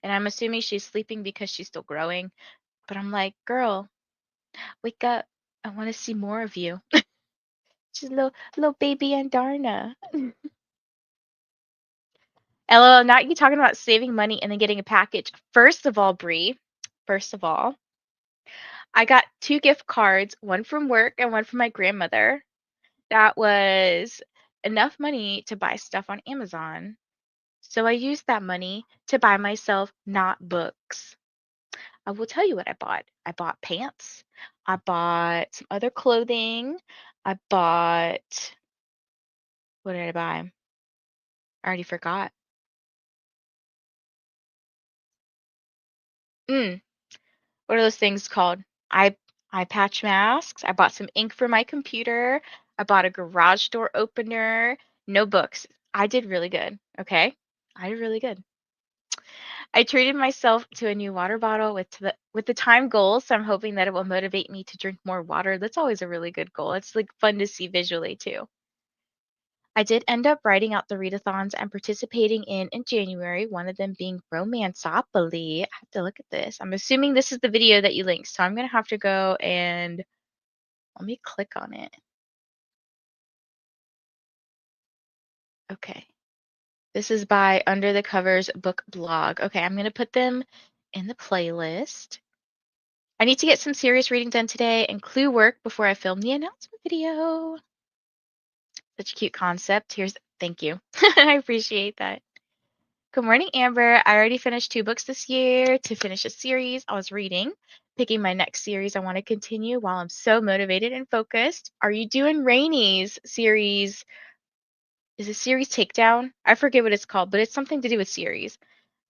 And I'm assuming she's sleeping because she's still growing. But I'm like, girl, wake up. I want to see more of you. She's little baby Andarna. LOL, not you talking about saving money and then getting a package. First of all, Bree, first of all, I got 2 gift cards, one from work and one from my grandmother. That was enough money to buy stuff on Amazon. So I used that money to buy myself not books. I will tell you what I bought. I bought pants. I bought some other clothing. I bought, what did I buy? I already forgot. Mm, what are those things called? I eye patch masks. I bought some ink for my computer. I bought a garage door opener. No books. I did really good. Okay. I did really good. I treated myself to a new water bottle with the time goal, so I'm hoping that it will motivate me to drink more water. That's always a really good goal. It's like fun to see visually too. I did end up writing out the readathons I'm participating in January, one of them being Romanceopoly. I have to look at this. I'm assuming this is the video that you linked, so I'm going to have to go and let me click on it. Okay. This is by Under the Covers Book Blog. Okay, I'm going to put them in the playlist. I need to get some serious reading done today and clue work before I film the announcement video. Such a cute concept. Thank you. I appreciate that. Good morning, Amber. I already finished 2 books this year to finish a series I was reading, picking my next series I want to continue while I'm so motivated and focused. Are you doing Rainy's series? Is it series Takedown? I forget what it's called, but it's something to do with series.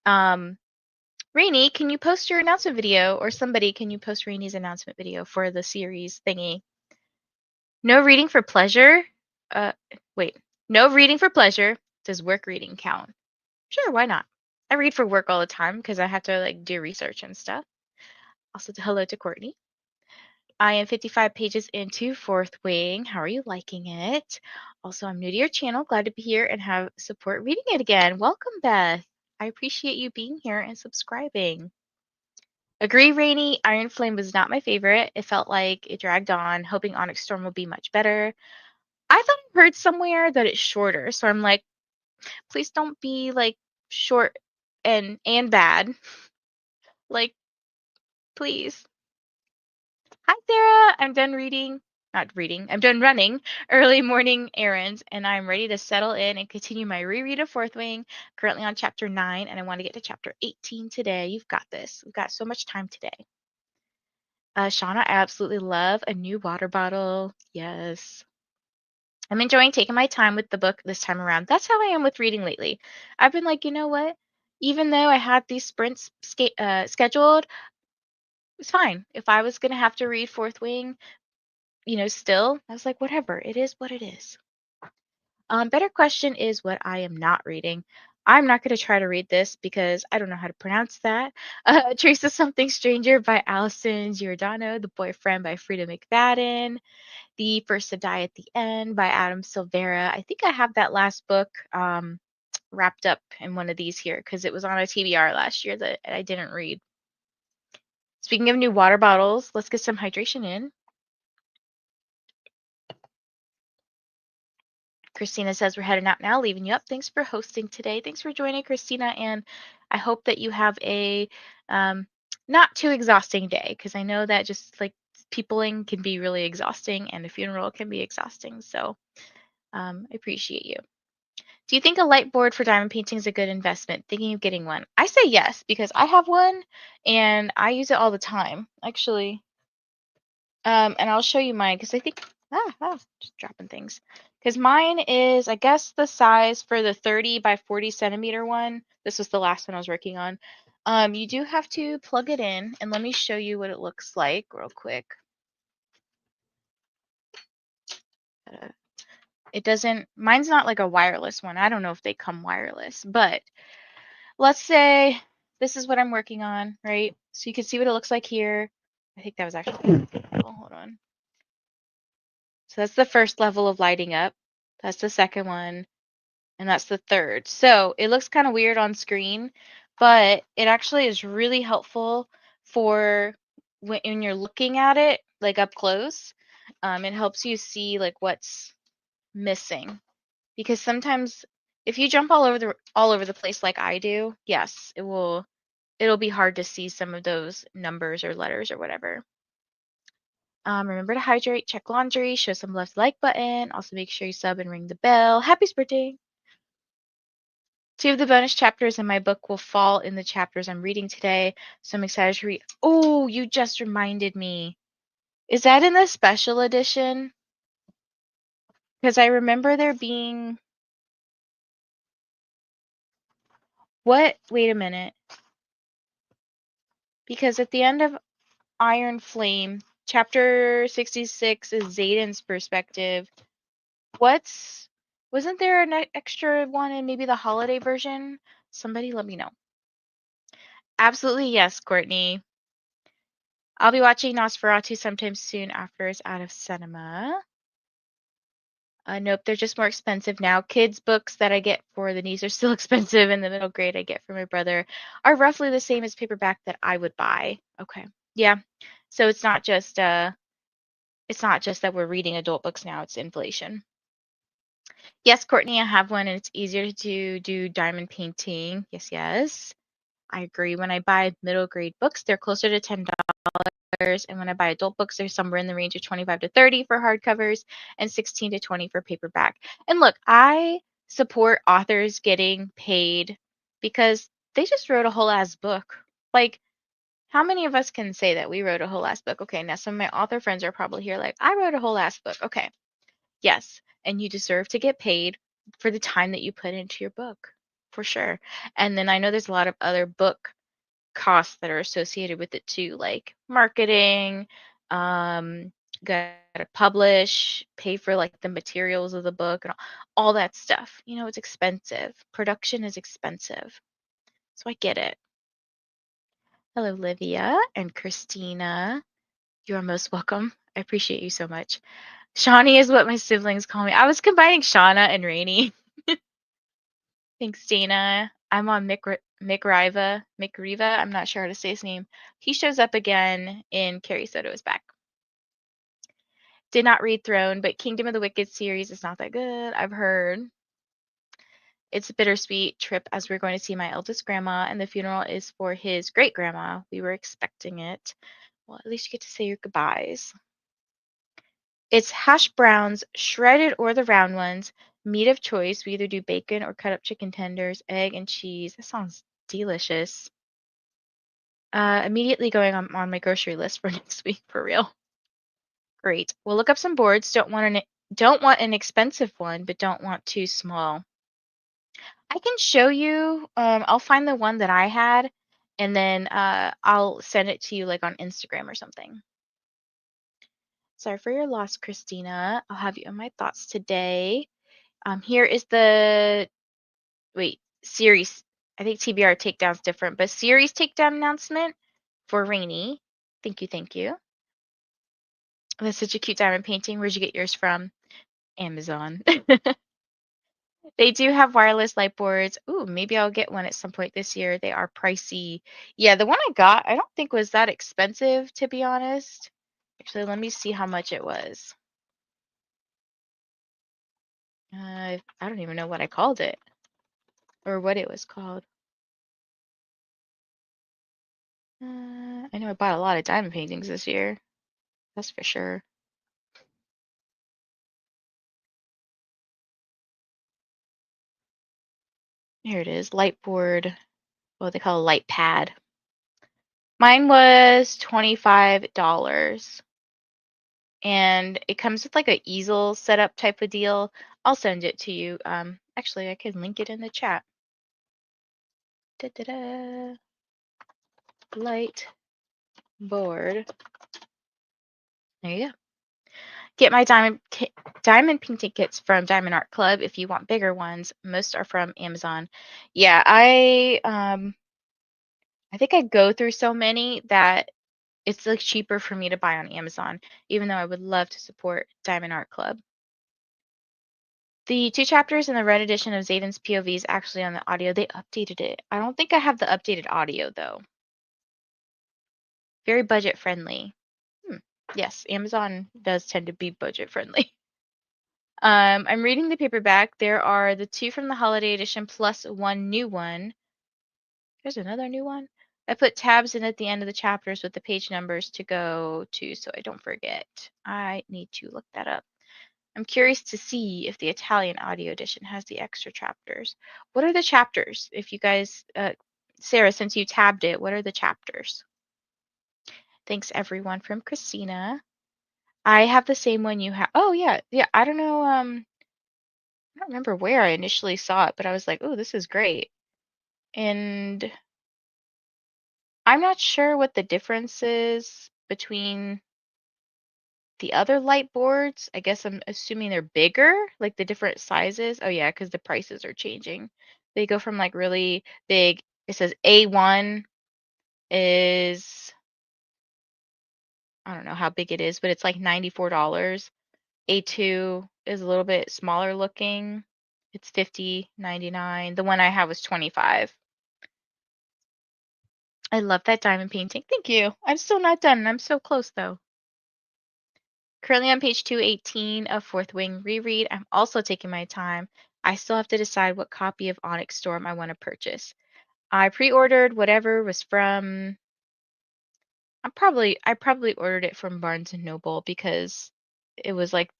Rainy, can you post your announcement video, or somebody, can you post Rainy's announcement video for the series thingy? No reading for pleasure? Uh, wait. No reading for pleasure. Does work reading count? Sure, why not? I read for work all the time because I have to like do research and stuff. Also, hello to Courtney. I am 55 pages into Fourth Wing. How are you liking it? Also, I'm new to your channel. Glad to be here and have support reading it again. Welcome, Beth. I appreciate you being here and subscribing. Agree, Rainy. Iron Flame was not my favorite. It felt like it dragged on, hoping Onyx Storm will be much better. I thought I heard somewhere that it's shorter, so I'm like, please don't be like short and bad. Like, please. Hi, Sarah. I'm done reading, not reading. I'm done running early morning errands, and I'm ready to settle in and continue my reread of Fourth Wing. Currently on chapter 9, and I want to get to chapter 18 today. You've got this. We've got so much time today. Shauna, I absolutely love a new water bottle. Yes. I'm enjoying taking my time with the book this time around. That's how I am with reading lately. I've been like, you know what? Even though I had these sprints scheduled, it's fine. If I was going to have to read Fourth Wing, still, I was like, whatever. It is what it is. Better question is what I am not reading. I'm not going to try to read this because I don't know how to pronounce that. Teresa Something Stranger by Alison Giordano, The Boyfriend by Frida McFadden, The First to Die at the End by Adam Silvera. I think I have that last book wrapped up in one of these here because it was on a TBR last year that I didn't read. Speaking of new water bottles, let's get some hydration in. Christina says we're heading out now, leaving you up. Thanks for hosting today. Thanks for joining, Christina, and I hope that you have a not too exhausting day because I know that just like peopling can be really exhausting and a funeral can be exhausting. So I appreciate you. Do you think a light board for diamond painting is a good investment? Thinking of getting one? I say yes because I have one and I use it all the time. Actually, and I'll show you mine because I think just dropping things. Because mine is, I guess, the size for the 30 by 40 centimeter one. This was the last one I was working on. You do have to plug it in, and let me show you what it looks like real quick. It doesn't, mine's not like a wireless one. I don't know if they come wireless, but let's say this is what I'm working on, right? So you can see what it looks like here. I think that was actually, oh, hold on. So that's the first level of lighting up. That's the second one. And that's the third. So it looks kind of weird on screen, but it actually is really helpful for when you're looking at it, like up close. It helps you see like what's missing because sometimes If you jump all over the place like I do, yes, it'll be hard to see some of those numbers or letters or whatever. Remember to hydrate, check laundry, show some love to the like button. Also make sure you sub and ring the bell. Happy birthday! 2 of the bonus chapters in my book will fall in the chapters I'm reading today, so I'm excited to read. Oh, you just reminded me. Is that in the special edition? Because I remember there being what? Wait a minute. Because at the end of Iron Flame, chapter 66 is Zayden's perspective. Wasn't there an extra one in maybe the holiday version? Somebody let me know. Absolutely yes, Courtney. I'll be watching Nosferatu sometime soon after it's out of cinema. Nope, they're just more expensive now. Kids' books that I get for the niece are still expensive, and the middle grade I get for my brother are roughly the same as paperback that I would buy. Okay. Yeah. So it's not just that we're reading adult books now, it's inflation. Yes, Courtney, I have one and it's easier to do diamond painting. Yes, yes. I agree. When I buy middle grade books, they're closer to $10. And when I buy adult books, they're somewhere in the range of 25 to 30 for hardcovers and 16 to 20 for paperback. And look, I support authors getting paid because they just wrote a whole ass book. Like, how many of us can say that we wrote a whole ass book? Okay, now some of my author friends are probably here like, I wrote a whole ass book. Okay, yes, and you deserve to get paid for the time that you put into your book, for sure. And then I know there's a lot of other book costs that are associated with it too, like marketing, um, gotta publish, pay for like the materials of the book and all that stuff. You know, it's expensive. Production is expensive. So I get it. Hello, Livia and Christina. You are most welcome. I appreciate you so much. Shawnee is what my siblings call me. I was combining Shauna and Rainey. Thanks, Dana. I'm on Mick Riva. I'm not sure how to say his name. He shows up again in Carrie Soto is back. Did not read Throne, but Kingdom of the Wicked series is not that good, I've heard. It's a bittersweet trip as we're going to see my eldest grandma, and the funeral is for his great grandma. We were expecting it. Well, at least you get to say your goodbyes. It's hash browns, shredded or the round ones. Meat of choice. We either do bacon or cut up chicken tenders, egg, and cheese. That sounds delicious. Immediately going on my grocery list for next week for real. Great. We'll look up some boards. Don't want an expensive one, but don't want too small. I can show you. I'll find the one that I had, and then I'll send it to you like on Instagram or something. Sorry for your loss, Christina. I'll have you in my thoughts today. Here is the series. I think TBR takedown's different, but series takedown announcement for Rainy. Thank you, thank you. That's such a cute diamond painting. Where'd you get yours from? Amazon. They do have wireless light boards. Ooh, maybe I'll get one at some point this year. They are pricey. Yeah, the one I got, I don't think was that expensive, to be honest. Actually, let me see how much it was. I don't even know what I called it or what it was called. I know I bought a lot of diamond paintings this year. That's for sure. Here it is, light board. What they call a light pad. Mine was $25. And it comes with like a easel setup type of deal. I'll send it to you. Actually, I can link it in the chat. Da-da-da. Light board. There you go. Get my diamond painting kits from Diamond Art Club if you want bigger ones. Most are from Amazon. Yeah, I think I go through so many that it's like cheaper for me to buy on Amazon, even though I would love to support Diamond Art Club. The 2 chapters in the red edition of Zayden's POV is actually on the audio. They updated it. I don't think I have the updated audio though. Very budget friendly. Yes, Amazon does tend to be budget friendly. I'm reading the paperback. There are the two from the holiday edition plus one new one. There's another new one. I put tabs in at the end of the chapters with the page numbers to go to so I don't forget. I need to look that up. I'm curious to see if the Italian audio edition has the extra chapters. What are the chapters? If you guys, Sarah, since you tabbed it, what are the chapters? Thanks everyone from Christina. I have the same one you have. Oh yeah, yeah. I don't know. I don't remember where I initially saw it, but I was like, oh, this is great. And I'm not sure what the difference is between the other light boards. I guess I'm assuming they're bigger, like the different sizes. Oh yeah, because the prices are changing. They go from like really big. It says A1 is, I don't know how big it is, but it's like $94. A2 is a little bit smaller looking. It's 50.99. The one I have was 25. I love that diamond painting. Thank you. I'm still not done. I'm so close though. Currently on page 218 of Fourth Wing Reread. I'm also taking my time. I still have to decide what copy of Onyx Storm I want to purchase. I pre-ordered whatever was from, I probably ordered it from Barnes& and Noble because it was like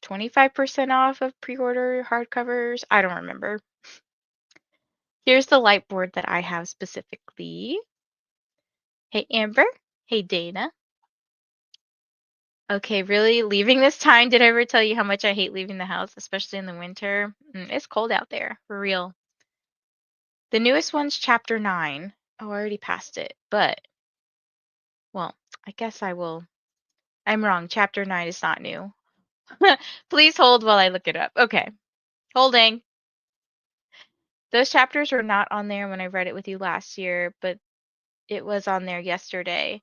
25% off of pre-order hardcovers. I don't remember. Here's the light board that I have specifically. Hey Amber. Hey Dana. Okay, really? Leaving this time? Did I ever tell you how much I hate leaving the house, especially in the winter? It's cold out there, for real. The newest one's chapter 9. Oh, I already passed it, but, well, I guess I will. I'm wrong. Chapter 9 is not new. Please hold while I look it up. Okay, holding. Those chapters were not on there when I read it with you last year, but it was on there yesterday.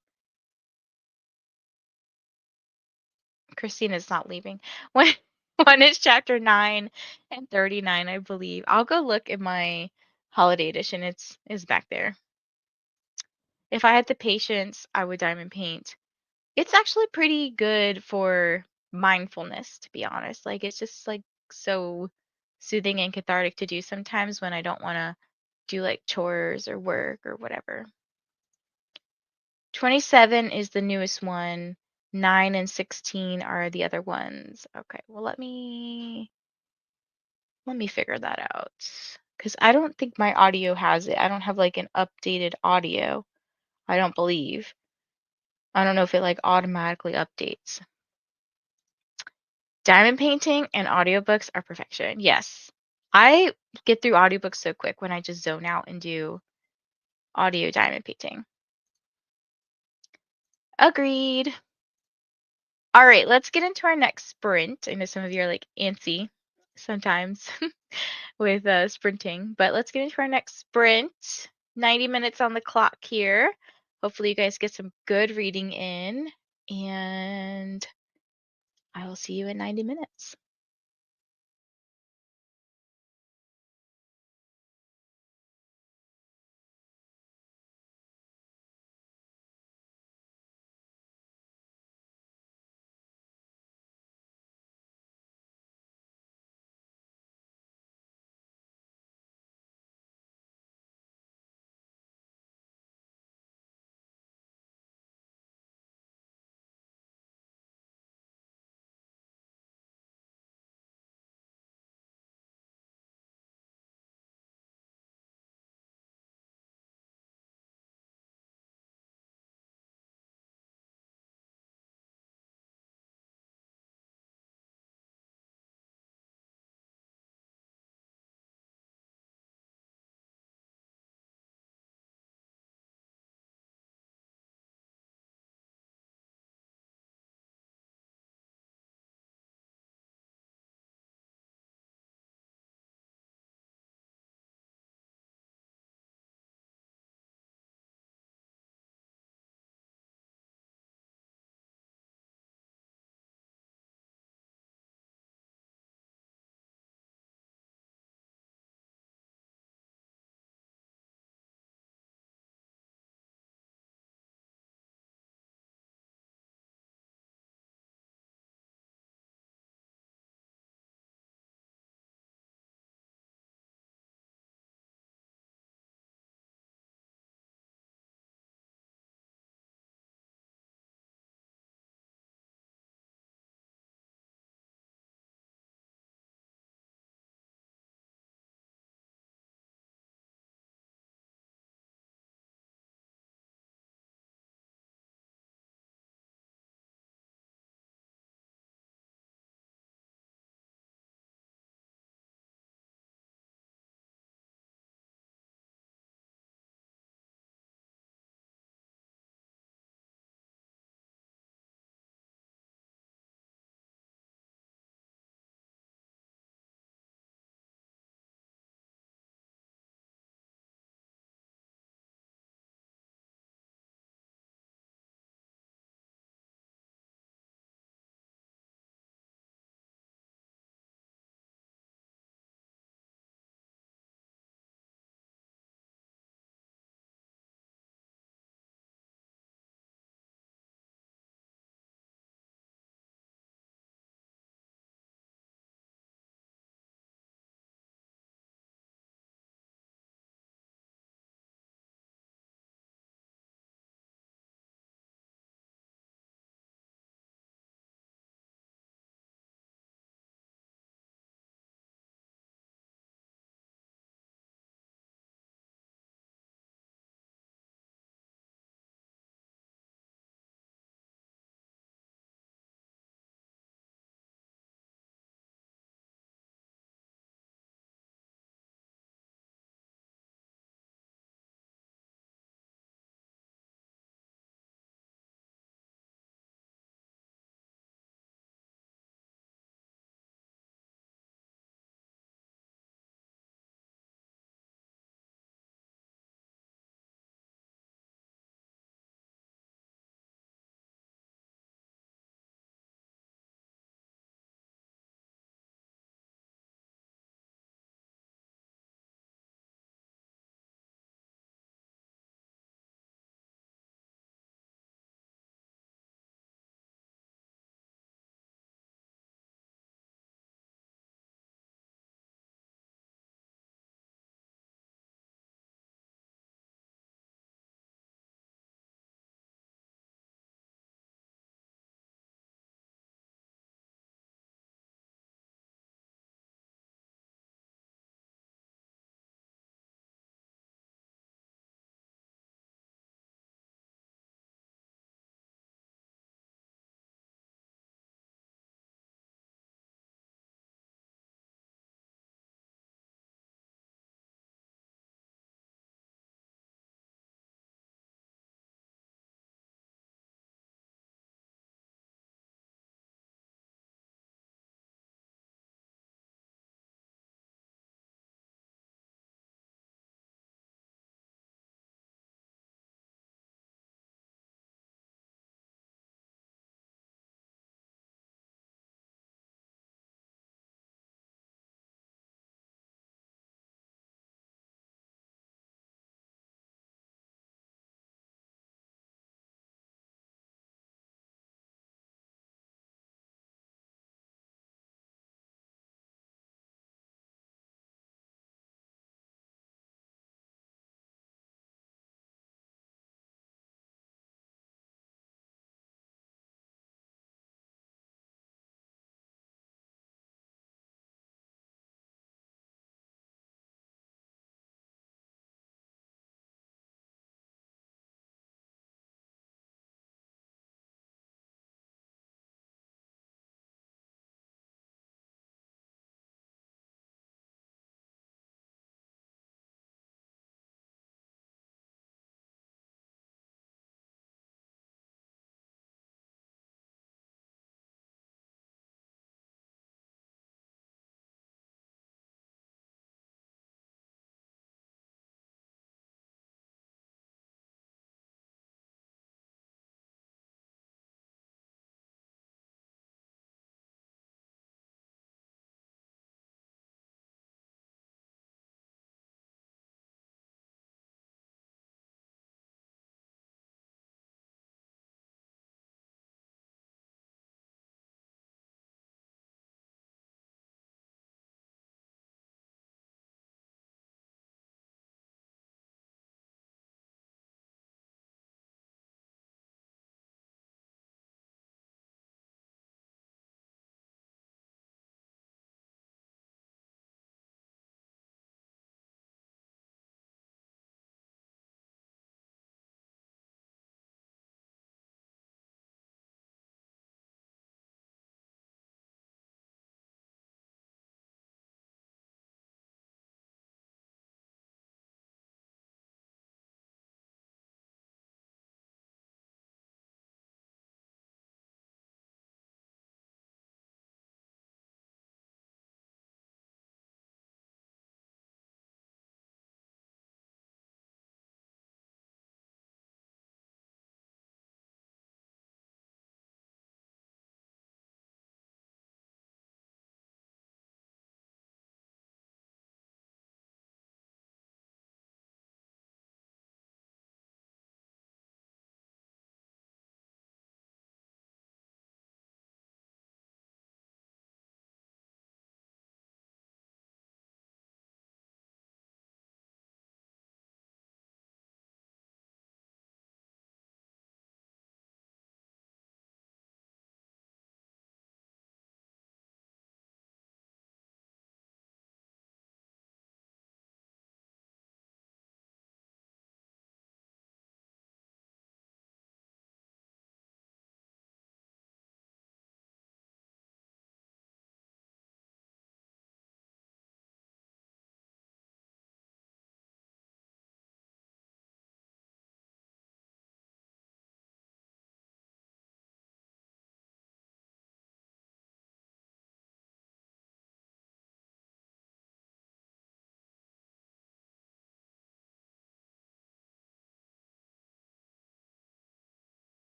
Christina's not leaving. When one is chapter 9 and 39, I believe. I'll go look in my holiday edition. It's back there. If I had the patience, I would diamond paint. It's actually pretty good for mindfulness, to be honest. Like it's just like so soothing and cathartic to do sometimes when I don't want to do like chores or work or whatever. 27 is the newest one. 9 and 16 are the other ones. Okay, well let me figure that out. Because I don't think my audio has it. I don't have like an updated audio. I don't believe. I don't know if it like automatically updates. Diamond painting and audiobooks are perfection. Yes. I get through audiobooks so quick when I just zone out and do audio diamond painting. Agreed. All right, let's get into our next sprint. I know some of you are like antsy sometimes with sprinting, but let's get into our next sprint. 90 minutes on the clock here. Hopefully you guys get some good reading in, and I will see you in 90 minutes.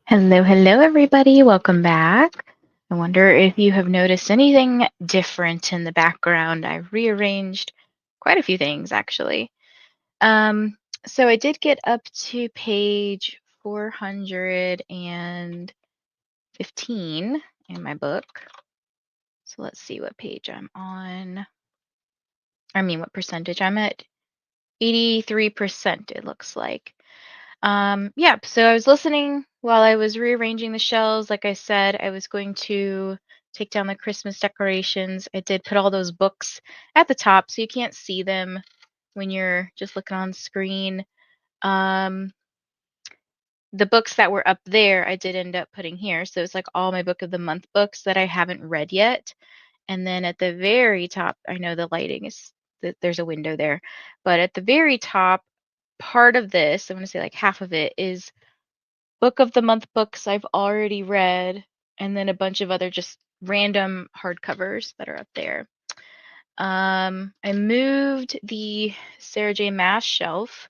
Hello, hello, everybody. Welcome back. I wonder if you have noticed anything different in the background. I've rearranged quite a few things, actually. Um, so I did get up to page 415 in my book. So let's see what page I'm on. I mean, what percentage I'm at. 83%, it looks like. Yeah, so I was listening while I was rearranging the shelves. Like I said, I was going to take down the Christmas decorations. I did put all those books at the top so you can't see them when you're just looking on screen. Um, the books that were up there, I did end up putting here. So it's like all my book of the month books that I haven't read yet. And then at the very top, I know the lighting is that there's a window there, but at the very top part of this, I'm going to say like half of it is book of the month books I've already read, and then a bunch of other just random hardcovers that are up there. I moved the Sarah J. Maas shelf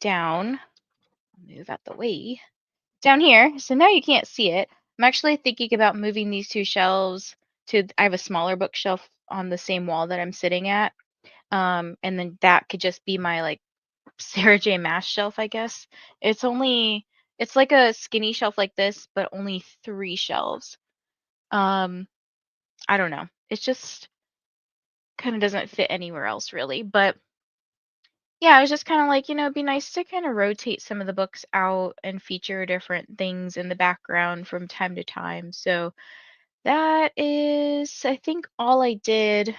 down. I'll move out the way. Down here, so now you can't see it. I'm actually thinking about moving these two shelves to, I have a smaller bookshelf on the same wall that I'm sitting at. And then that could just be my like Sarah J. Maas shelf, I guess. It's only it's like a skinny shelf like this, but only 3 shelves. Um, I don't know. It just kind of doesn't fit anywhere else really. But yeah, I was just kind of like, it'd be nice to kind of rotate some of the books out and feature different things in the background from time to time. So that is, I think, all I did.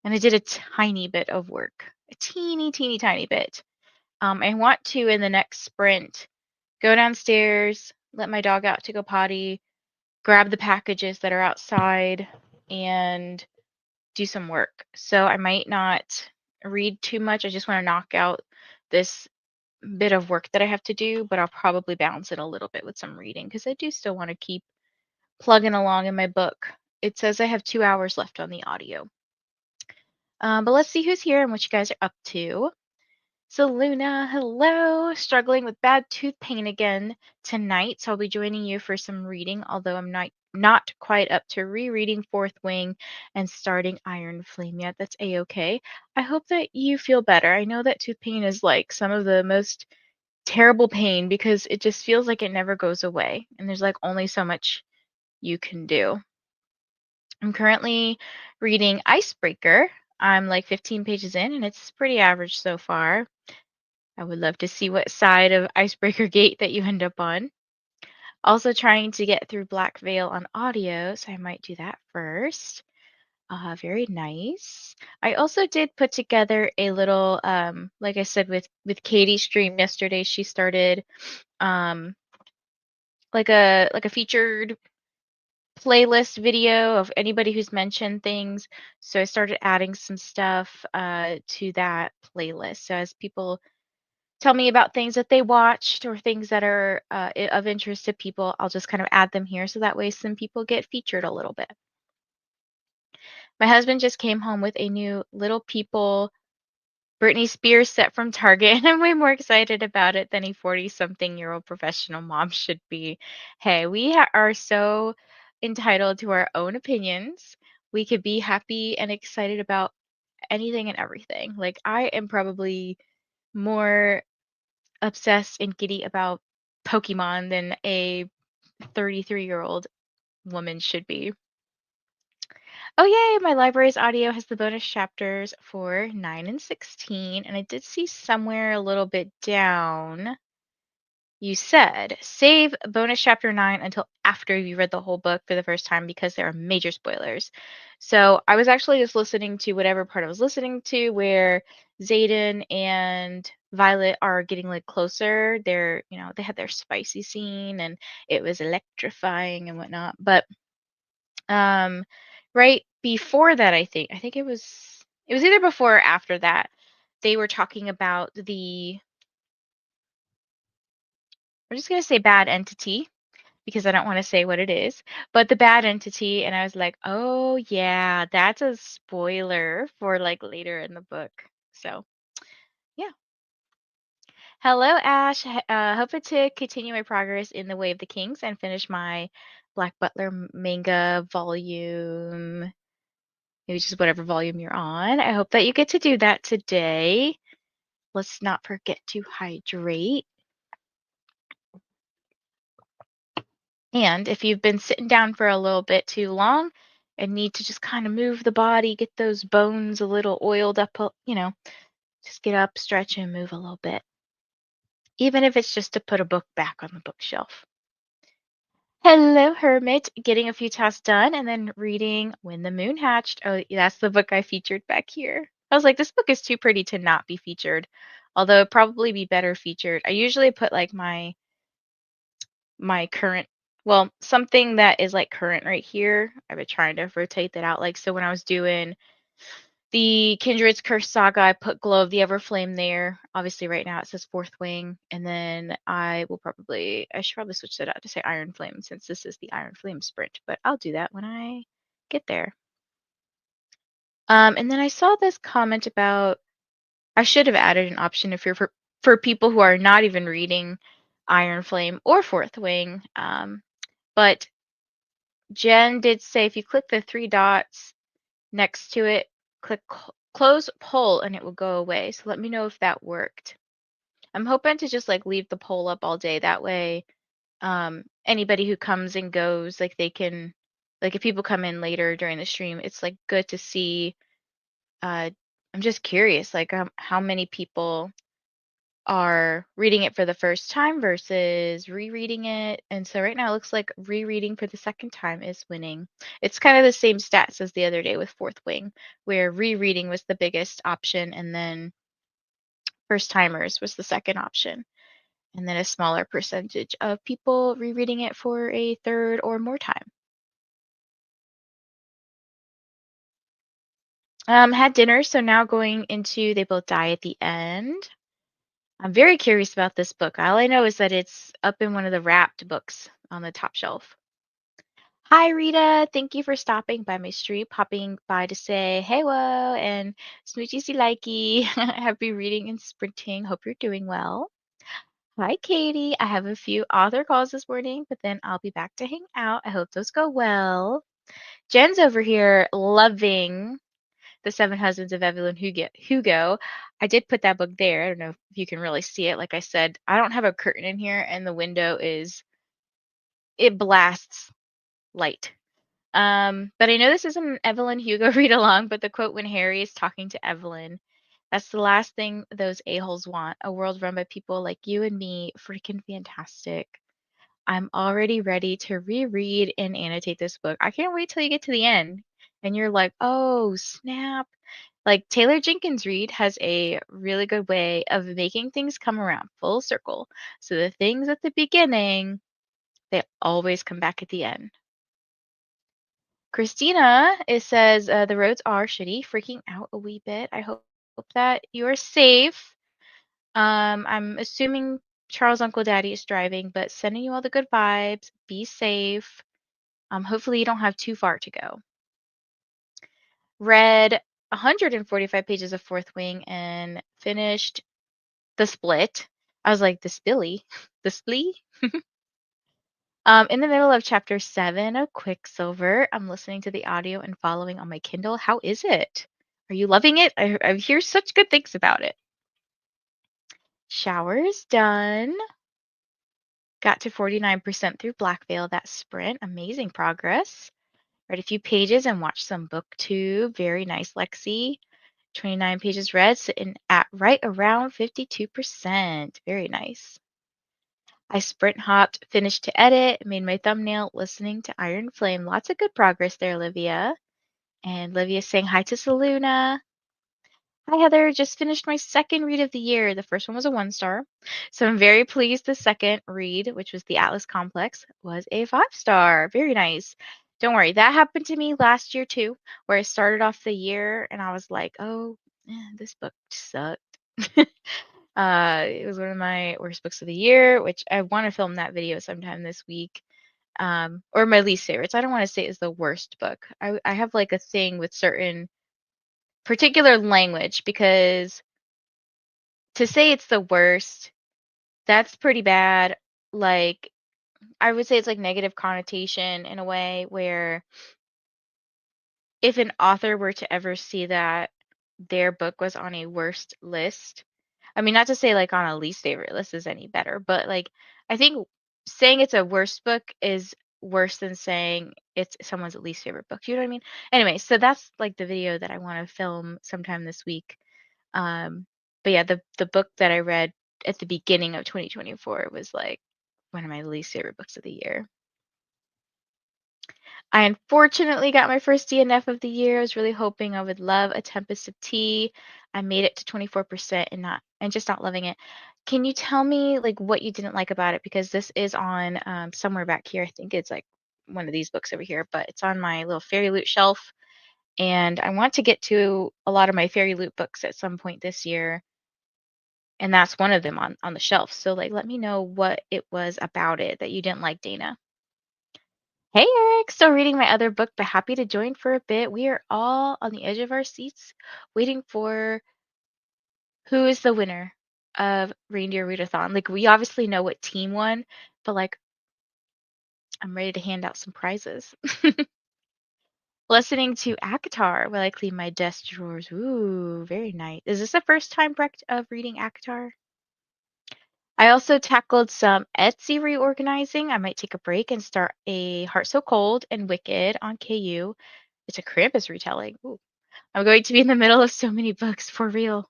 And I did a tiny bit of work, a teeny, teeny, tiny bit. I want to, in the next sprint, go downstairs, let my dog out to go potty, grab the packages that are outside, and do some work. So I might not read too much. I just want to knock out this bit of work that I have to do, but I'll probably balance it a little bit with some reading because I do still want to keep plugging along in my book. It says I have 2 hours left on the audio. But let's see who's here and what you guys are up to. So Luna, hello. Struggling with bad tooth pain again tonight, so I'll be joining you for some reading, although I'm not quite up to rereading Fourth Wing and starting Iron Flame yet. That's a-okay. I hope that you feel better. I know that tooth pain is like some of the most terrible pain because it just feels like it never goes away, and there's like only so much you can do. I'm currently reading Icebreaker. I'm like 15 pages in, and it's pretty average so far. I would love to see what side of Icebreaker Gate that you end up on. Also trying to get through Black Veil on audio, so I might do that first. Very nice. I also did put together a little, like I said, with Katie's stream yesterday. She started um, like a featured playlist video of anybody who's mentioned things. So I started adding some stuff to that playlist. So as people tell me about things that they watched or things that are of interest to people, I'll just kind of add them here so that way some people get featured a little bit. My husband just came home with a new Little People Britney Spears set from Target, and I'm way more excited about it than a 40-something-year-old professional mom should be. Hey, we are so entitled to our own opinions. We could be happy and excited about anything and everything. Like, I am probably more obsessed and giddy about Pokemon than a 33-year-old woman should be. Oh, yay! My library's audio has the bonus chapters for 9 and 16, and I did see somewhere a little bit down. You said save bonus chapter 9 until after you read the whole book for the first time because there are major spoilers. So I was actually just listening to whatever part I was listening to where Xaden and Violet are getting like closer. They had their spicy scene and it was electrifying and whatnot. But um right before that, I think it was either before or after that, they were talking about we're just gonna say bad entity because I don't want to say what it is, but the bad entity. And I was like, oh, yeah, that's a spoiler for like later in the book. So, yeah. Hello, Ash. Hoping to continue my progress in The Way of the Kings and finish my Black Butler manga volume, maybe just whatever volume you're on. I hope that you get to do that today. Let's not forget to hydrate. And if you've been sitting down for a little bit too long and need to just kind of move the body, get those bones a little oiled up, just get up, stretch, and move a little bit, even if it's just to put a book back on the bookshelf. Hello, Hermit. Getting a few tasks done and then reading When the Moon Hatched. Oh, yeah, that's the book I featured back here. I was like, this book is too pretty to not be featured, although it'd probably be better featured. I usually put like my current, well, something that is like current right here. I've been trying to rotate that out. Like, so when I was doing the Kindred's Curse Saga, I put Glow of the Everflame there. Obviously, right now it says Fourth Wing. And then I should probably switch that out to say Iron Flame since this is the Iron Flame sprint, but I'll do that when I get there. And then I saw this comment about, I should have added an option if you're for people who are not even reading Iron Flame or Fourth Wing. But Jen did say if you click the three dots next to it, click close poll and it will go away. So let me know if that worked. I'm hoping to just like leave the poll up all day. That way, anybody who comes and goes, like they can, like if people come in later during the stream, it's like good to see. I'm just curious, like how many people are reading it for the first time versus rereading it. And so right now it looks like rereading for the second time is winning. It's kind of the same stats as the other day with Fourth Wing, where rereading was the biggest option and then first timers was the second option. And then a smaller percentage of people rereading it for a third or more time. Had dinner, so now going into They Both Die at the End. I'm very curious about this book. All I know is that it's up in one of the wrapped books on the top shelf. Hi, Rita. Thank you for stopping by my stream, popping by to say hello and smoochie see likey. Happy reading and sprinting. Hope you're doing well. Hi, Katie. I have a few author calls this morning, but then I'll be back to hang out. I hope those go well. Jen's over here loving The Seven Husbands of Evelyn Hugo. I did put that book there. I don't know if you can really see it. Like I said, I don't have a curtain in here, and the window it blasts light. But I know this isn't an Evelyn Hugo read along, but the quote when Harry is talking to Evelyn, that's the last thing those a-holes want. A world run by people like you and me. Freaking fantastic. I'm already ready to reread and annotate this book. I can't wait till you get to the end. And you're like, oh, snap. Like Taylor Jenkins Reid has a really good way of making things come around full circle. So the things at the beginning, they always come back at the end. Christina, it says the roads are shitty, freaking out a wee bit. I hope that you are safe. I'm assuming Charles' Uncle Daddy is driving, but sending you all the good vibes. Be safe. Hopefully you don't have too far to go. Read 145 pages of Fourth Wing and finished The Split. I was like, the Spilly? The Splee? In the middle of chapter 7 of Quicksilver, I'm listening to the audio and following on my Kindle. How is it? Are you loving it? I hear such good things about it. Shower's done. Got to 49% through Black Veil that sprint. Amazing progress. Read a few pages and watched some booktube. Very nice, Lexi. 29 pages read, sitting at right around 52%. Very nice. I sprint hopped, finished to edit, made my thumbnail, listening to Iron Flame. Lots of good progress there, Olivia. And Olivia saying hi to Saluna. Hi, Heather. Just finished my second read of the year. The first one was a 1-star. So I'm very pleased the second read, which was The Atlas Complex, was a 5-star. Very nice. Don't worry, that happened to me last year too, where I started off the year and I was like, oh, this book sucked. It was one of my worst books of the year, which I want to film that video sometime this week. Or my least favorites. I don't want to say it's the worst book. I have like a thing with certain particular language because to say it's the worst That's pretty bad. Like, I would say it's like negative connotation in a way where if an author were to ever see that their book was on a worst list, I mean, not to say like on a least favorite list is any better, but like I think saying it's a worst book is worse than saying it's someone's least favorite book. You know what I mean? Anyway, so that's like the video that I want to film sometime this week. Um, but yeah, the book that I read at the beginning of 2024 was like one of my least favorite books of the year. I unfortunately got my first DNF of the year. I was really hoping I would love A Tempest of Tea. I made it to 24% and just not loving it. Can you tell me like what you didn't like about it? Because this is on somewhere back here. I think it's like one of these books over here, but it's on my little Fairy Loot shelf. And I want to get to a lot of my Fairy Loot books at some point this year. And that's one of them on the shelf. So like let me know what it was about it that you didn't like, Dana. Hey Eric, still reading my other book, but happy to join for a bit. We are all on the edge of our seats waiting for who is the winner of Reindeer Readathon. Like, we obviously know what team won, but like, I'm ready to hand out some prizes. Listening to Akatar while I clean my desk drawers. Ooh, very nice. Is this the first time, Brecht, of reading Akatar? I also tackled some Etsy reorganizing. I might take a break and start a Heart So Cold and Wicked on KU. It's a Krampus retelling. Ooh. I'm going to be in the middle of so many books, for real.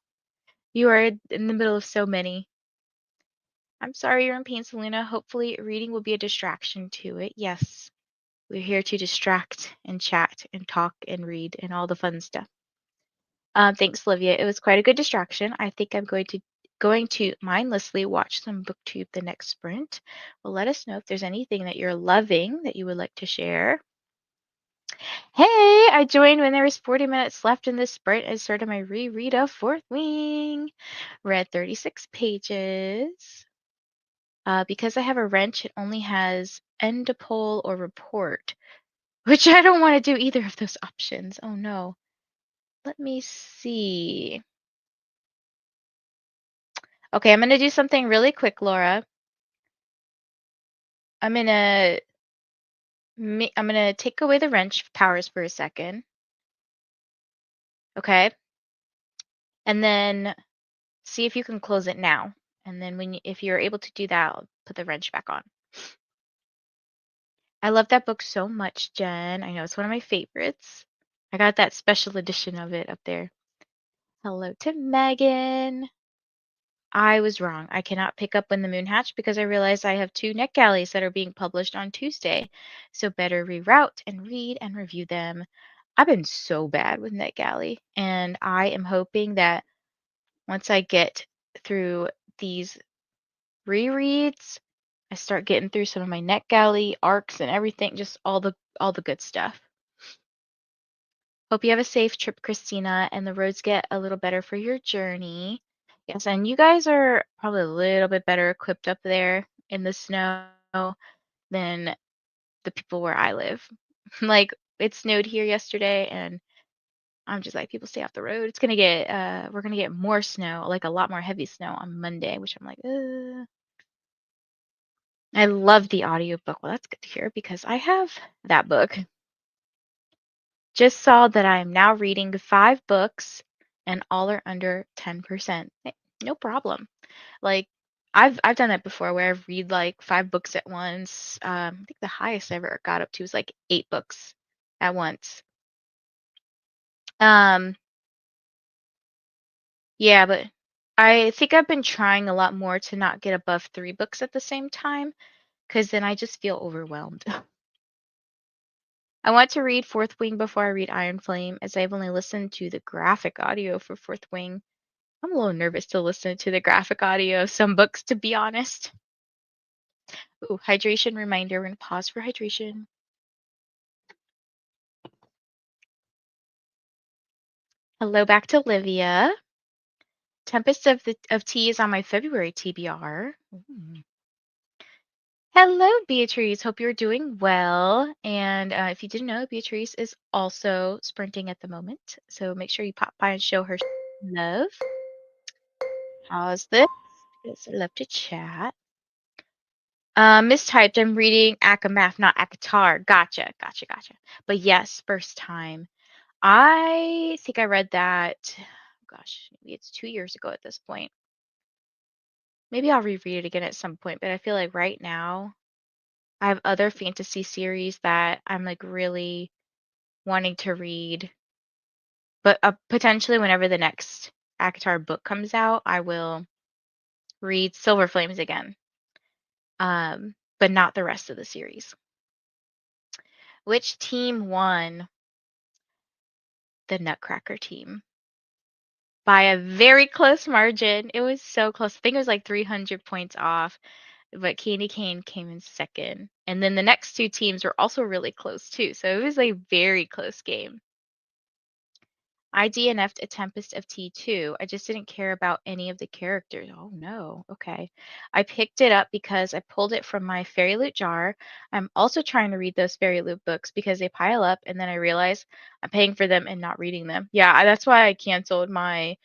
You are in the middle of so many. I'm sorry you're in pain, Selena. Hopefully, reading will be a distraction to it. Yes, we're here to distract and chat and talk and read and all the fun stuff. Thanks, Olivia. It was quite a good distraction. I think I'm going to mindlessly watch some booktube the next sprint. Well, let us know if there's anything that you're loving that you would like to share. Hey, I joined when there was 40 minutes left in this sprint and started my reread of Fourth Wing. Read 36 pages. Because I have a wrench, it only has end to pull or report, which I don't want to do either of those options. Oh no. Let me see. Okay, I'm gonna do something really quick, Laura. I'm gonna I'm gonna take away the wrench powers for a second. Okay? And then see if you can close it now. And then if you're able to do that, I'll put the wrench back on. I love that book so much, Jen. I know it's one of my favorites. I got that special edition of it up there. Hello to Megan. I was wrong. I cannot pick up When the Moon Hatched because I realized I have two net galleys that are being published on Tuesday. So better reroute and read and review them. I've been so bad with NetGalley, and I am hoping that once I get through these rereads, I start getting through some of my NetGalley arcs and everything, just all the good stuff. Hope you have a safe trip, Christina, and the roads get a little better for your journey. Yes, and you guys are probably a little bit better equipped up there in the snow than the people where I live. Like, it snowed here yesterday, and I'm just like, people stay off the road. We're gonna get more snow, like a lot more heavy snow on Monday, which I'm like, ugh. I love the audiobook. Well, that's good to hear because I have that book. Just saw that I am now reading 5 books and all are under 10%. No problem. Like I've done that before where I've read like 5 books at once. I think the highest I ever got up to was like 8 books at once. Um, yeah, but I think I've been trying a lot more to not get above 3 books at the same time because then I just feel overwhelmed. I want to read Fourth Wing before I read Iron Flame, as I've only listened to the graphic audio for Fourth Wing. I'm a little nervous to listen to the graphic audio of some books, to be honest. Ooh, hydration reminder. We're going to pause for hydration. Hello back to Livia. Tempest of Tea is on my February TBR. Ooh. Hello, Beatrice. Hope you're doing well. And if you didn't know, Beatrice is also sprinting at the moment. So make sure you pop by and show her love. How's this? Yes, I love to chat. Mistyped. I'm reading Akamath, not Akatar. Gotcha, gotcha, gotcha. But yes, first time. I think I read that, gosh, maybe it's 2 years ago at this point. Maybe I'll reread it again at some point, but I feel like right now I have other fantasy series that I'm like really wanting to read. But potentially whenever the next Akatar book comes out, I will read Silver Flames again. But not the rest of the series. Which team won? The Nutcracker team by a very close margin. It was so close. I think it was like 300 points off, but Candy Cane came in second. And then the next two teams were also really close too. So it was a very close game. I DNF'd A Tempest of T2. I just didn't care about any of the characters. Oh no. Okay. I picked it up because I pulled it from my Fairy Loot jar. I'm also trying to read those Fairy Loot books because they pile up and then I realize I'm paying for them and not reading them. Yeah, that's why I canceled my,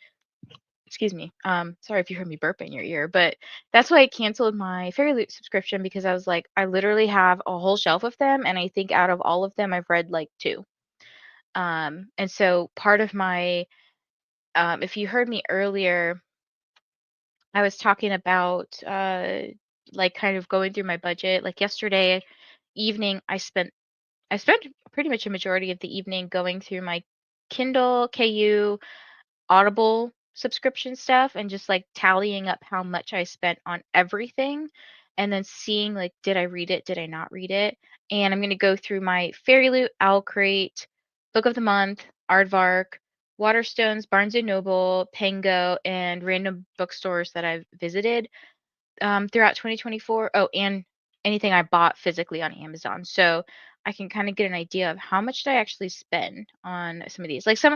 excuse me. Sorry if you heard me burp in your ear, but that's why I canceled my Fairy Loot subscription because I was like, I literally have a whole shelf of them and I think out of all of them I've read like two. And so part of my if you heard me earlier, I was talking about like kind of going through my budget. Like yesterday evening, I spent pretty much a majority of the evening going through my Kindle, KU, Audible subscription stuff and just like tallying up how much I spent on everything and then seeing like did I read it, did I not read it? And I'm going to go through my Fairy Loot, Owl Crate, Book of the Month, Aardvark, Waterstones, Barnes& and Noble, Pango, and random bookstores that I've visited throughout 2024. Oh, and anything I bought physically on Amazon. So I can kind of get an idea of how much did I actually spend on some of these. Like some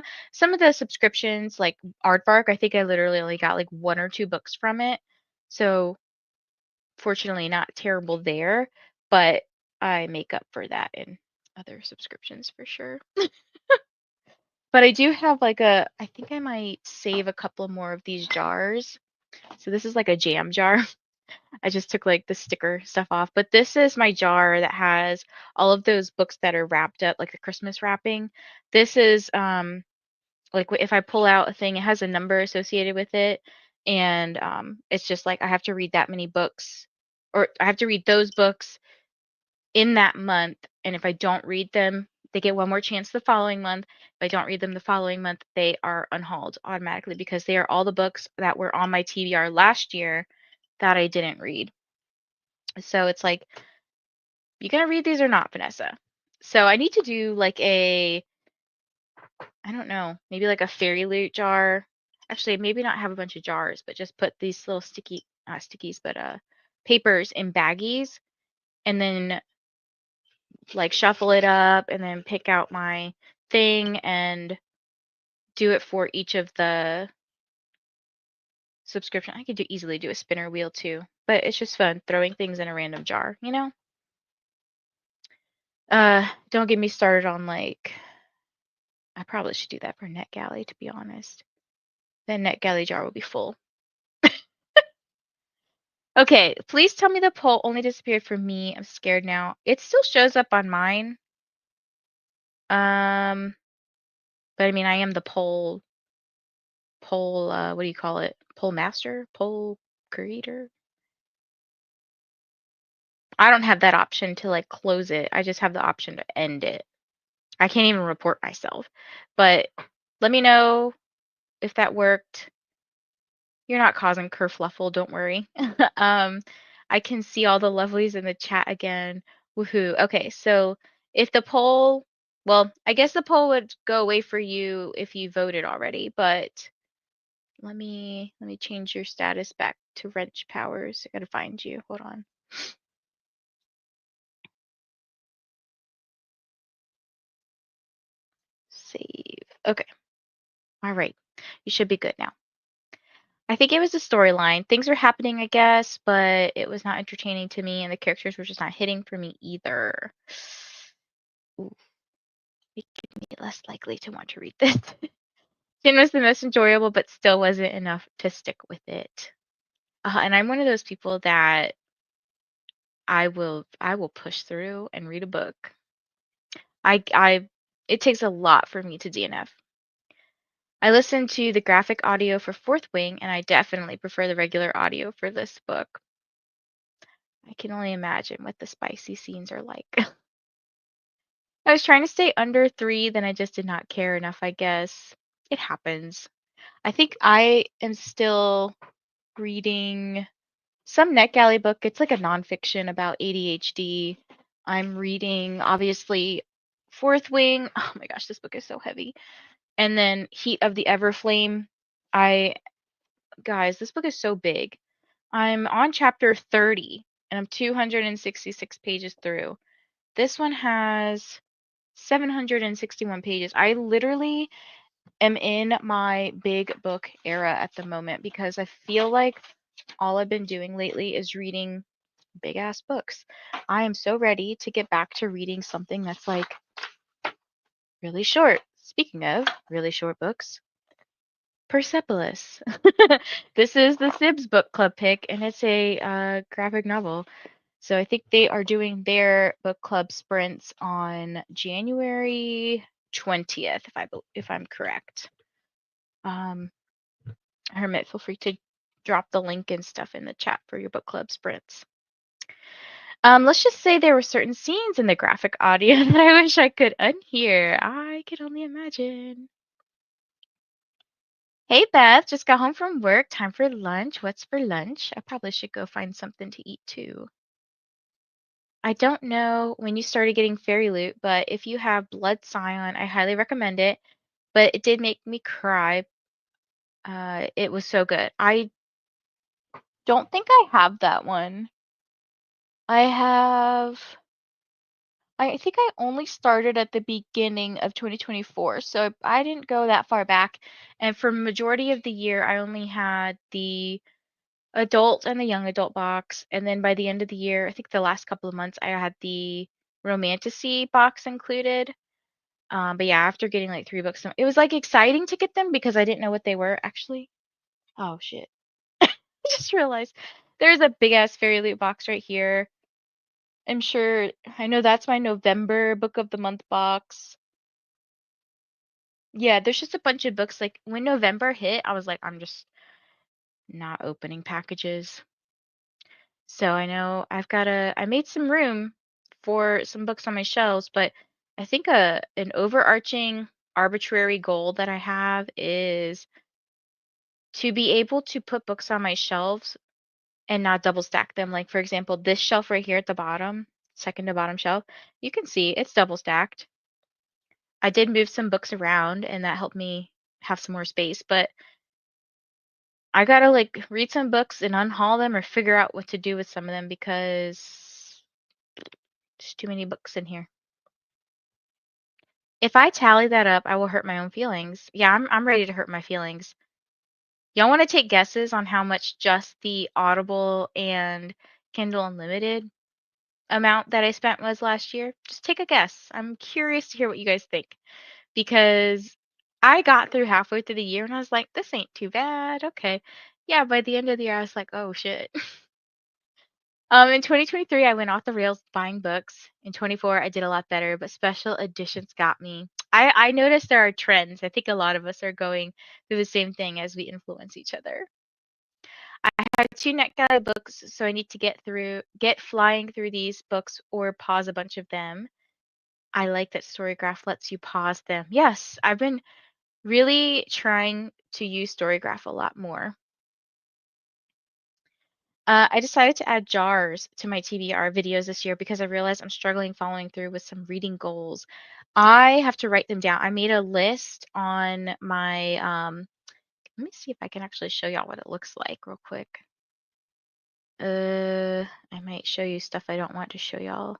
of the subscriptions, like Aardvark, I think I literally only got like one or two books from it. So fortunately not terrible there, but I make up for that in other subscriptions for sure. But I do have like I think I might save a couple more of these jars. So this is like a jam jar. I just took like the sticker stuff off, but this is my jar that has all of those books that are wrapped up like the Christmas wrapping. This is like if I pull out a thing, it has a number associated with it, and it's just like I have to read that many books, or I have to read those books in that month, and if I don't read them, they get one more chance the following month. If I don't read them the following month, they are unhauled automatically because they are all the books that were on my TBR last year that I didn't read. So it's like, you gonna read these or not, Vanessa? So I need to do like I don't know, maybe like a fairy loot jar. Actually, maybe not have a bunch of jars, but just put these little not stickies, but papers in baggies and then like shuffle it up and then pick out my thing and do it for each of the subscription. I could easily do a spinner wheel too, but it's just fun throwing things in a random jar, you know? Don't get me started on like I probably should do that for NetGalley, to be honest. Then NetGalley jar will be full. Okay, please tell me the poll only disappeared for me. I'm scared now. It still shows up on mine. Um, but I mean, I am the poll, what do you call it? Poll master? Poll creator? I don't have that option to like close it. I just have the option to end it. I can't even report myself. But let me know if that worked. You're not causing kerfluffle, don't worry. um, I can see all the lovelies in the chat again. Woohoo. Okay, so if the poll, well, I guess the poll would go away for you if you voted already, but let me change your status back to wrench powers. I gotta find you. Hold on. Save. Okay. All right. You should be good now. I think it was the storyline. Things were happening, I guess, but it was not entertaining to me, and the characters were just not hitting for me either. Ooh, making me less likely to want to read this. Jin was the most enjoyable, but still wasn't enough to stick with it. And I'm one of those people that I will push through and read a book. It takes a lot for me to DNF. I listened to the graphic audio for Fourth Wing, and I definitely prefer the regular audio for this book. I can only imagine what the spicy scenes are like. I was trying to stay under 3, then I just did not care enough, I guess. It happens. I think I am still reading some NetGalley book. It's like a nonfiction about ADHD. I'm reading, obviously, Fourth Wing. Oh my gosh, this book is so heavy. And then Heat of the Everflame. I, guys, this book is so big. I'm on chapter 30 and I'm 266 pages through. This one has 761 pages. I literally am in my big book era at the moment because I feel like all I've been doing lately is reading big ass books. I am so ready to get back to reading something that's like really short. Speaking of really short books, Persepolis. This is the Sibs book club pick, and it's a graphic novel. So I think they are doing their book club sprints on January 20th, if I'm correct. Hermit, feel free to drop the link and stuff in the chat for your book club sprints. Let's just say there were certain scenes in the graphic audio that I wish I could unhear. I can only imagine. Hey Beth, just got home from work. Time for lunch. What's for lunch? I probably should go find something to eat too. I don't know when you started getting fairy loot, but if you have Blood Scion, I highly recommend it. But it did make me cry. It was so good. I don't think I have that one. I have. I think I only started at the beginning of 2024, so I didn't go that far back. And for majority of the year, I only had the adult and the young adult box. And then by the end of the year, I think the last couple of months, I had the romantasy box included. But yeah, after getting like 3 books, it was like exciting to get them because I didn't know what they were actually. Oh shit. I just realized there's a big ass fairy loot box right here. I'm sure I know that's my November book of the month box. Yeah, there's just a bunch of books. Like when November hit, I was like, I'm just not opening packages. So I know I made some room for some books on my shelves, but I think an overarching arbitrary goal that I have is to be able to put books on my shelves and not double stack them. Like for example, this shelf right here at the bottom, second to bottom shelf, you can see it's double stacked. I did move some books around and that helped me have some more space, but I gotta like read some books and unhaul them or figure out what to do with some of them because there's too many books in here. If I tally that up, I will hurt my own feelings. Yeah, I'm ready to hurt my feelings. Y'all want to take guesses on how much just the Audible and Kindle Unlimited amount that I spent was last year? Just take a guess. I'm curious to hear what you guys think because I got through halfway through the year and I was like, this ain't too bad. Okay. Yeah, by the end of the year, I was like, oh shit. In 2023, I went off the rails buying books. In 24, I did a lot better, but special editions got me. I noticed there are trends. I think a lot of us are going through the same thing as we influence each other. I have 2 NetGalley books, so I need to get flying through these books or pause a bunch of them. I like that Storygraph lets you pause them. Yes, I've been really trying to use Storygraph a lot more. I decided to add jars to my TBR videos this year because I realized I'm struggling following through with some reading goals. I have to write them down. I made a list on my, let me see if I can actually show y'all what it looks like real quick. I might show you stuff I don't want to show y'all.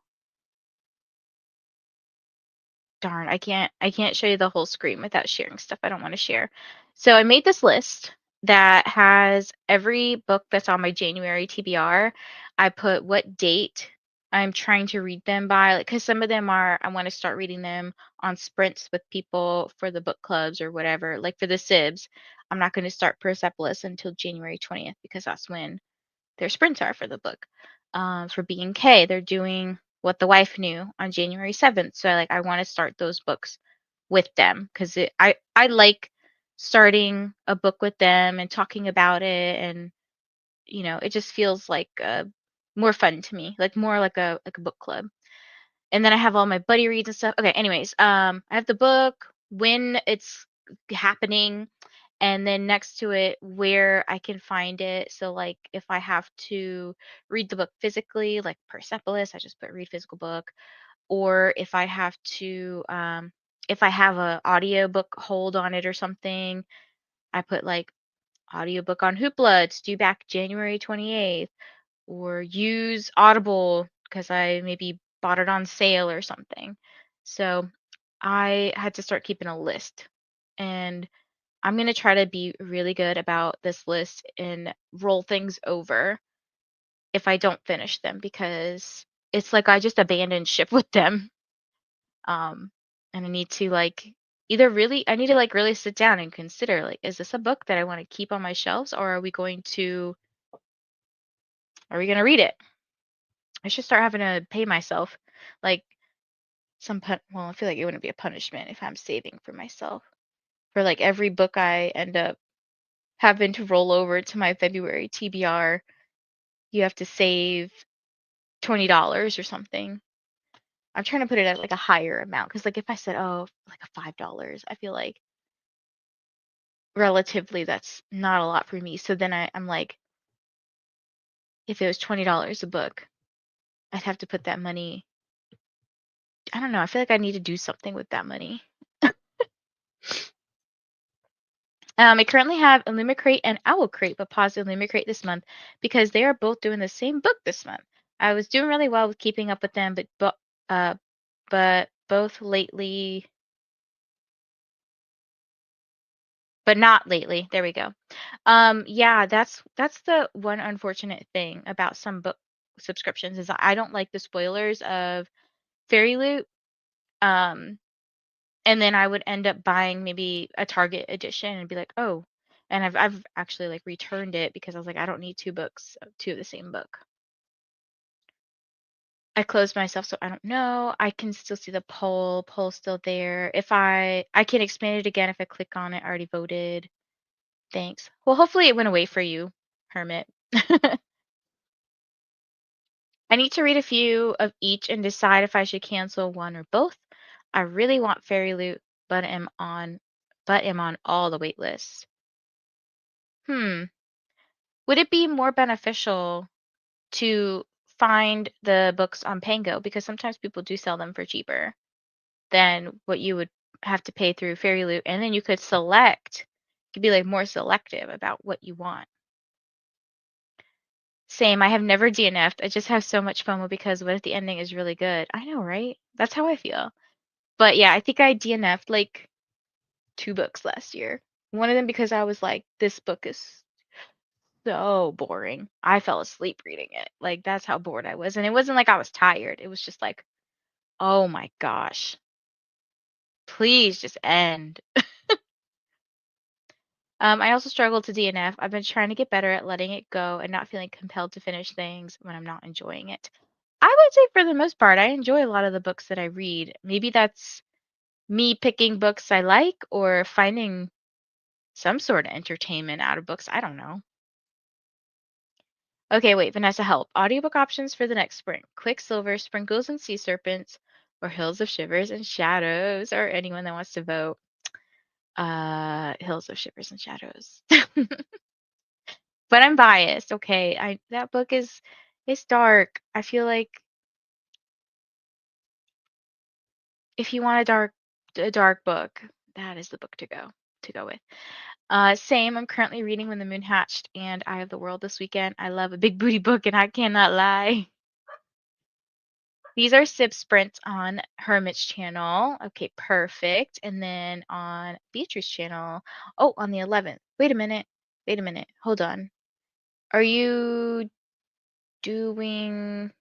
Darn, I can't show you the whole screen without sharing stuff I don't want to share. So I made this list that has every book that's on my January TBR. I put what date I'm trying to read them by, like, because some of them are I want to start reading them on sprints with people for the book clubs or whatever. Like for the Sibs, I'm not going to start Persepolis until January 20th because that's when their sprints are for the book. For B and K, they're doing What the Wife Knew on January 7th. So I want to start those books with them because I like starting a book with them and talking about it, and it just feels like more fun to me, like more like a book club. And then I have all my buddy reads and stuff. Okay, anyways, I have the book, when it's happening, and then next to it where I can find it. So like if I have to read the book physically, like Persepolis, I just put read physical book. Or if I have a audiobook hold on it or something, I put like audiobook on Hoopla. It's due back January 28th. Or use Audible because I maybe bought it on sale or something. So I had to start keeping a list. And I'm going to try to be really good about this list and roll things over if I don't finish them, because it's like I just abandoned ship with them. Um, and I need to I need to like really sit down and consider, like, is this a book that I want to keep on my shelves, or are we going to read it? I should start having to pay myself like well, I feel like it wouldn't be a punishment if I'm saving for myself. For like every book I end up having to roll over to my February TBR, you have to save $20 or something. I'm trying to put it at like a higher amount because like if I said, oh, like a $5, I feel like relatively that's not a lot for me. So then I'm like, if it was $20 a book, I'd have to put that money. I don't know. I feel like I need to do something with that money. I currently have Illumicrate and Owlcrate, but paused Illumicrate this month because they are both doing the same book this month. I was doing really well with keeping up with them, uh, but both lately, but not lately. There we go. Yeah, that's the one unfortunate thing about some book subscriptions is I don't like the spoilers of Fairy Loot. Um, and then I would end up buying maybe a Target edition and be like, oh, and I've actually like returned it because I was like, I don't need two of the same book. I closed myself, so I don't know. I can still see the poll's still there. If I can expand it again if I click on it. I already voted. Thanks. Well, hopefully it went away for you, Hermit. I need to read a few of each and decide if I should cancel one or both. I really want Fairy Loot, but am on all the wait lists. Hmm. Would it be more beneficial to find the books on Pango, because sometimes people do sell them for cheaper than what you would have to pay through Fairy Loot, and then you could be like more selective about what you want. Same, I have never DNF'd. I just have so much FOMO because what if the ending is really good? I know, right? That's how I feel. But yeah, I think I DNF'd like two books last year. One of them because I was like, this book is so boring. I fell asleep reading it. Like that's how bored I was. And it wasn't like I was tired. It was just like, oh my gosh, please just end. I also struggle to DNF. I've been trying to get better at letting it go and not feeling compelled to finish things when I'm not enjoying it. I would say for the most part, I enjoy a lot of the books that I read. Maybe that's me picking books I like or finding some sort of entertainment out of books. I don't know. Okay, wait, Vanessa, help. Audiobook options for the next spring. Quicksilver, Sprinkles and Sea Serpents, or Hills of Shivers and Shadows, or anyone that wants to vote. Hills of Shivers and Shadows. But I'm biased. Okay, I that book is it's dark. I feel like if you want a dark book, that is the book to go with. Same. I'm currently reading When the Moon Hatched and Eye of the World this weekend. I love a big booty book, and I cannot lie. These are sip sprints on Hermit's channel. Okay, perfect. And then on Beatrice's channel. Oh, on the 11th. Wait a minute. Wait a minute. Hold on. Are you doing?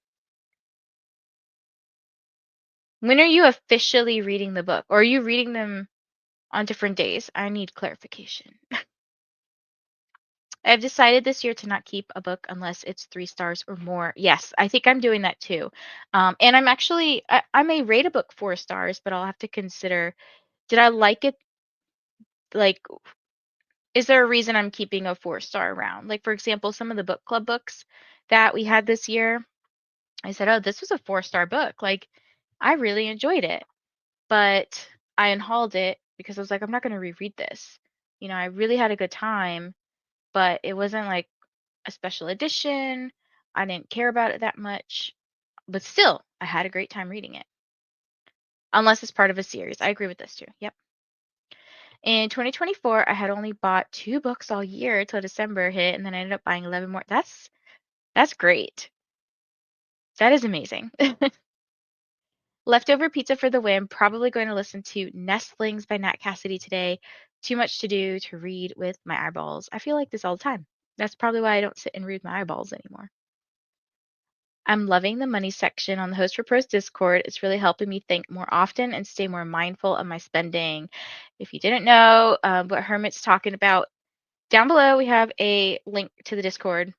When are you officially reading the book? Or are you reading them on different days? I need clarification. I've decided this year to not keep a book unless it's 3 stars or more. Yes, I think I'm doing that too. And I'm actually, I may rate a book 4 stars, but I'll have to consider, did I like it? Like, is there a reason I'm keeping a 4 star around? Like, for example, some of the book club books that we had this year, I said, oh, this was a 4 star book. Like, I really enjoyed it, but I unhauled it because I was like, I'm not going to reread this. I really had a good time, but it wasn't like a special edition. I didn't care about it that much, but still, I had a great time reading it. Unless it's part of a series. I agree with this too. Yep. In 2024, I had only bought 2 books all year till December hit, and then I ended up buying 11 more. That's great. That is amazing. Leftover pizza for the win. Probably going to listen to Nestlings by Nat Cassidy today. Too much to do to read with my eyeballs. I feel like this all the time. That's probably why I don't sit and read my eyeballs anymore. I'm loving the money section on the Host for Pros Discord. It's really helping me think more often and stay more mindful of my spending. If you didn't know what Hermit's talking about, down below we have a link to the Discord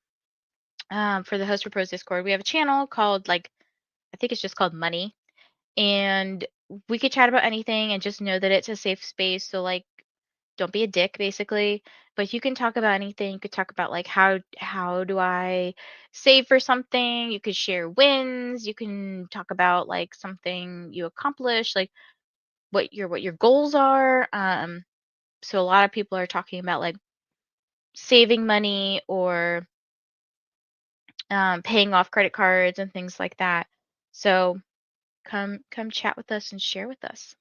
for the Host for Pros Discord. We have a channel called, I think it's just called Money. And we could chat about anything and just know that it's a safe space. So, don't be a dick, basically. But you can talk about anything. You could talk about how do I save for something. You could share wins. You can talk about something you accomplished, like what your goals are. So a lot of people are talking about saving money or paying off credit cards and things like that. So come chat with us and share with us.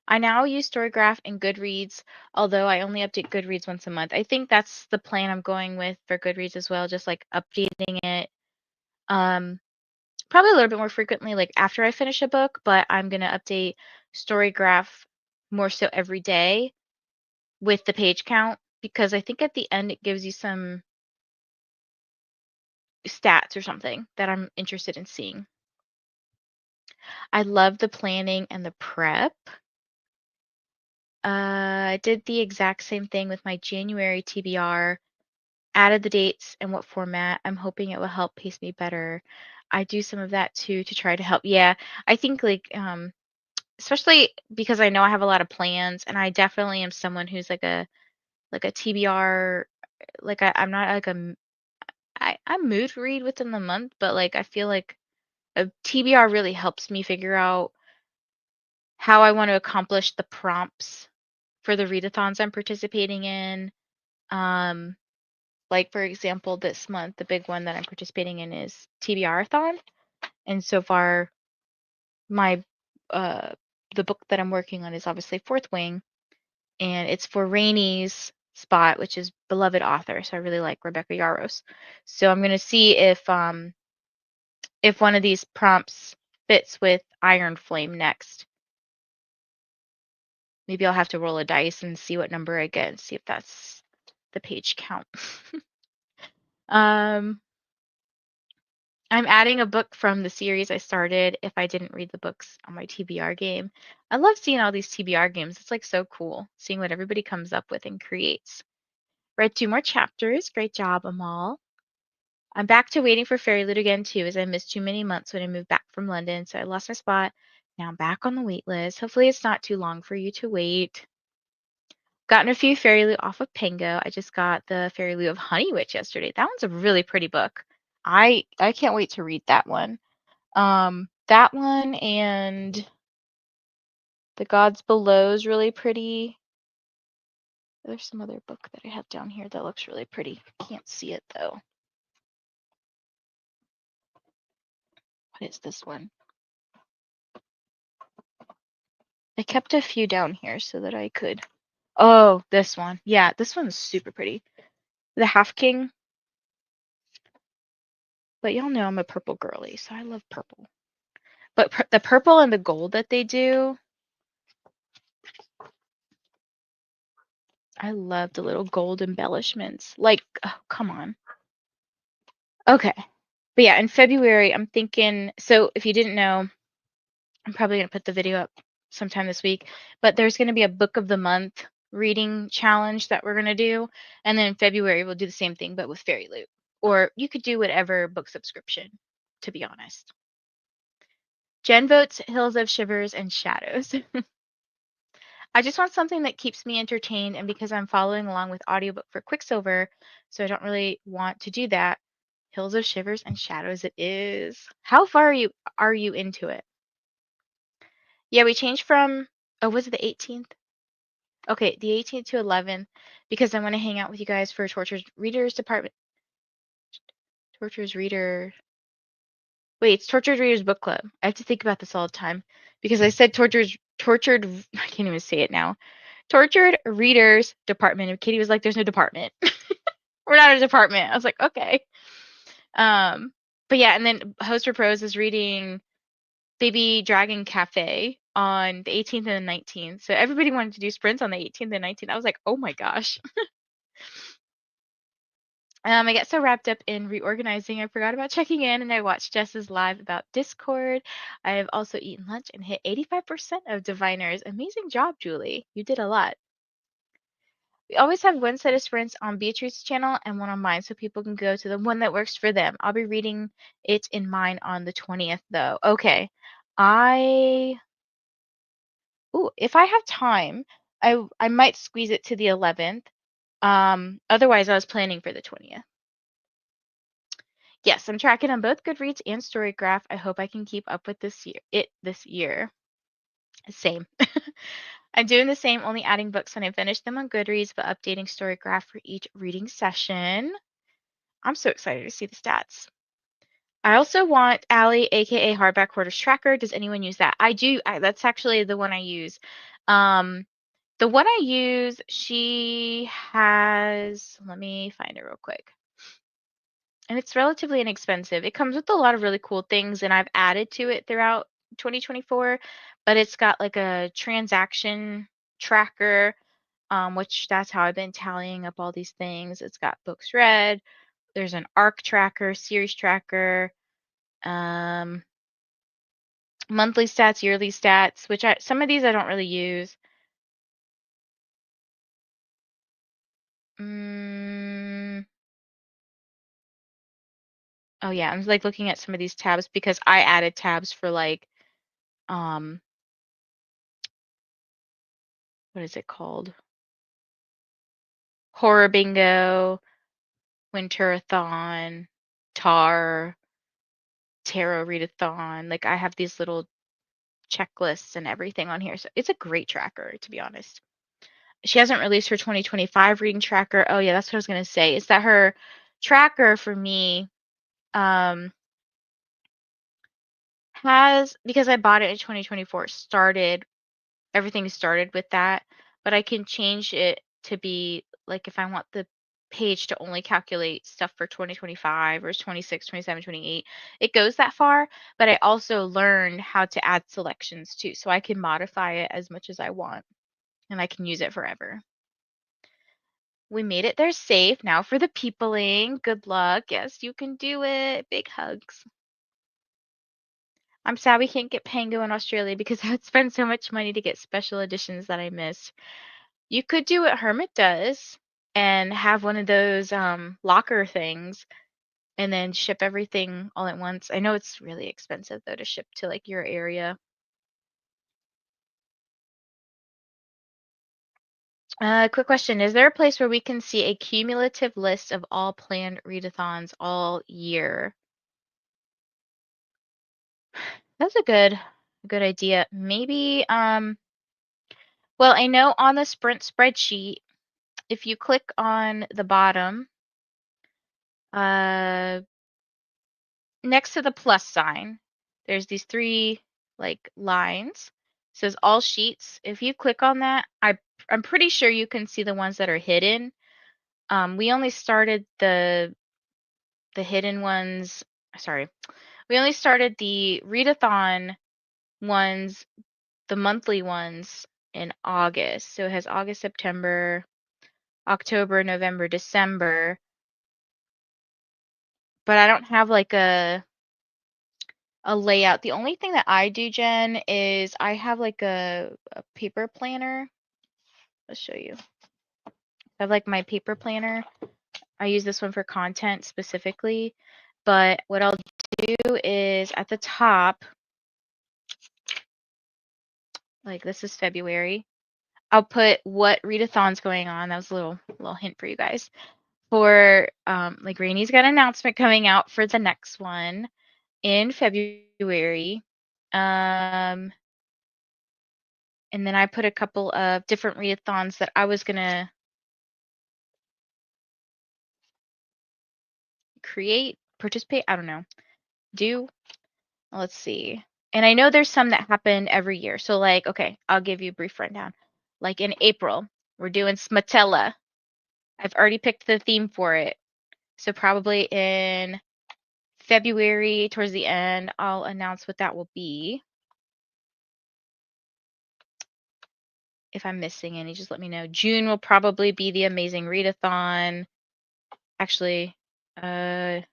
I now use Storygraph and Goodreads, although I only update Goodreads once a month. I think that's the plan I'm going with for Goodreads as well, just updating it probably a little bit more frequently, after I finish a book, but I'm going to update Storygraph more so every day with the page count because I think at the end it gives you some stats or something that I'm interested in seeing. I love the planning and the prep. I did the exact same thing with my January TBR, added the dates and what format. I'm hoping it will help pace me better. I do some of that too to try to help. Yeah, I think especially because I know I have a lot of plans and I definitely am someone who's like a TBR, I'm not I mood read within the month, but I feel like a TBR really helps me figure out how I want to accomplish the prompts for the readathons I'm participating in. Um, for example, this month, the big one that I'm participating in is TBR-a-thon. And so far, my the book that I'm working on is obviously Fourth Wing, and it's for Rainy's spot, which is beloved author. So I really like Rebecca Yarros. So I'm gonna see if one of these prompts fits with Iron Flame next. Maybe I'll have to roll a dice and see what number I get and see if that's the page count. um, I'm adding a book from the series I started if I didn't read the books on my TBR game. I love seeing all these TBR games. It's so cool seeing what everybody comes up with and creates. Read 2 more chapters. Great job, Amal. I'm back to waiting for Fairy Loot again too, as I missed too many months when I moved back from London, so I lost my spot. Now I'm back on the wait list. Hopefully it's not too long for you to wait. Gotten a few Fairy Loot off of Pango. I just got the Fairy Loot of Honey Witch yesterday. That one's a really pretty book. I can't wait to read that one. That one and The Gods Below is really pretty. There's some other book that I have down here that looks really pretty. Can't see it though. What is this one? I kept a few down here so that I could. Oh, this one. Yeah, this one's super pretty. The Half King. But y'all know I'm a purple girly, so I love purple. But the purple and the gold that they do, I love the little gold embellishments. Oh, come on. Okay. But yeah, in February, I'm thinking, so if you didn't know, I'm probably going to put the video up sometime this week, but there's going to be a book of the month reading challenge that we're going to do. And then in February, we'll do the same thing, but with Fairy Loot. Or you could do whatever book subscription, to be honest. Jen votes Hills of Shivers and Shadows. I just want something that keeps me entertained, and because I'm following along with audiobook for Quicksilver, so I don't really want to do that. Hills of Shivers and Shadows it is. How far are you into it? Yeah, we changed from was it the 18th? Okay, the 18th to 11th because I want to hang out with you guys for Tortured Readers Department. Tortured Reader. Wait, it's Tortured Readers Book Club. I have to think about this all the time because I said tortured. I can't even say it now. Tortured Readers Department. And Katie was like, "There's no department. We're not a department." I was like, "Okay." Um, but yeah, and then Host for Pros is reading Baby Dragon Cafe on the 18th and the 19th. So everybody wanted to do sprints on the 18th and 19th. I was like, "Oh my gosh." I get so wrapped up in reorganizing, I forgot about checking in, and I watched Jess's live about Discord. I have also eaten lunch and hit 85% of diviners. Amazing job, Julie. You did a lot. We always have one set of sprints on Beatrice's channel and one on mine, so people can go to the one that works for them. I'll be reading it in mine on the 20th, though. Okay. I if I have time, I might squeeze it to the 11th. Otherwise I was planning for the 20th. Yes, I'm tracking on both Goodreads and Storygraph. I hope I can keep up with this year. Same. I'm doing the same, only adding books when I finish them on Goodreads, but updating Storygraph for each reading session. I'm so excited to see the stats. I also want Allie, aka Hardback Hoarders Tracker. Does anyone use that? I do. That's actually the one I use. The one I use, she has. Let me find it real quick. And it's relatively inexpensive. It comes with a lot of really cool things, and I've added to it throughout 2024. But it's got like a transaction tracker, which that's how I've been tallying up all these things. It's got books read. There's an arc tracker, series tracker, um, monthly stats, yearly stats, which some of these I don't really use. Mm, oh yeah, I'm like looking at some of these tabs because I added tabs for like um what is it called? Horror Bingo, Winter-a-thon, Tar, Tarot Readathon. Like I have these little checklists and everything on here. So it's a great tracker, to be honest. She hasn't released her 2025 reading tracker. Oh yeah, that's what I was gonna say. Is that her tracker for me um has because I bought it in 2024, everything started with that, but I can change it to be like if I want the page to only calculate stuff for 2025 or 26, 27, 28, it goes that far, but I also learned how to add selections too, so I can modify it as much as I want and I can use it forever. We made it there safe. Now for the peopling. Good luck. Yes, you can do it. Big hugs. I'm sad we can't get Pango in Australia because I would spend so much money to get special editions that I missed. You could do what Hermit does and have one of those locker things and then ship everything all at once. I know it's really expensive though to ship to like your area. Quick question. Is there a place where we can see a cumulative list of all planned readathons all year? That's a good idea. Maybe well, I know on the Sprint spreadsheet, if you click on the bottom, uh next to the plus sign, there's these three like lines. It says all sheets. If you click on that, I'm pretty sure you can see the ones that are hidden. We only started the hidden ones. Sorry, we only started the readathon ones, the monthly ones in August. So it has August, September, October, November, December. But I don't have like a layout. The only thing that I do, Jen, is I have like a paper planner, Let's show you. I have like my paper planner. I use this one for content specifically, but what I'll do is at the top, like this is February, I'll put what readathon's going on. That was a little hint for you guys. For like Rainey's got an announcement coming out for the next one in February. And then I put a couple of different readathons that I was gonna create, participate, I don't know, do. Let's see. And I know there's some that happen every year. So like, okay, I'll give you a brief rundown. Like in April, we're doing Smatella. I've already picked the theme for it. So probably in February, towards the end, I'll announce what that will be. If I'm missing any, just let me know. June will probably be the Amazing Readathon. Actually, May,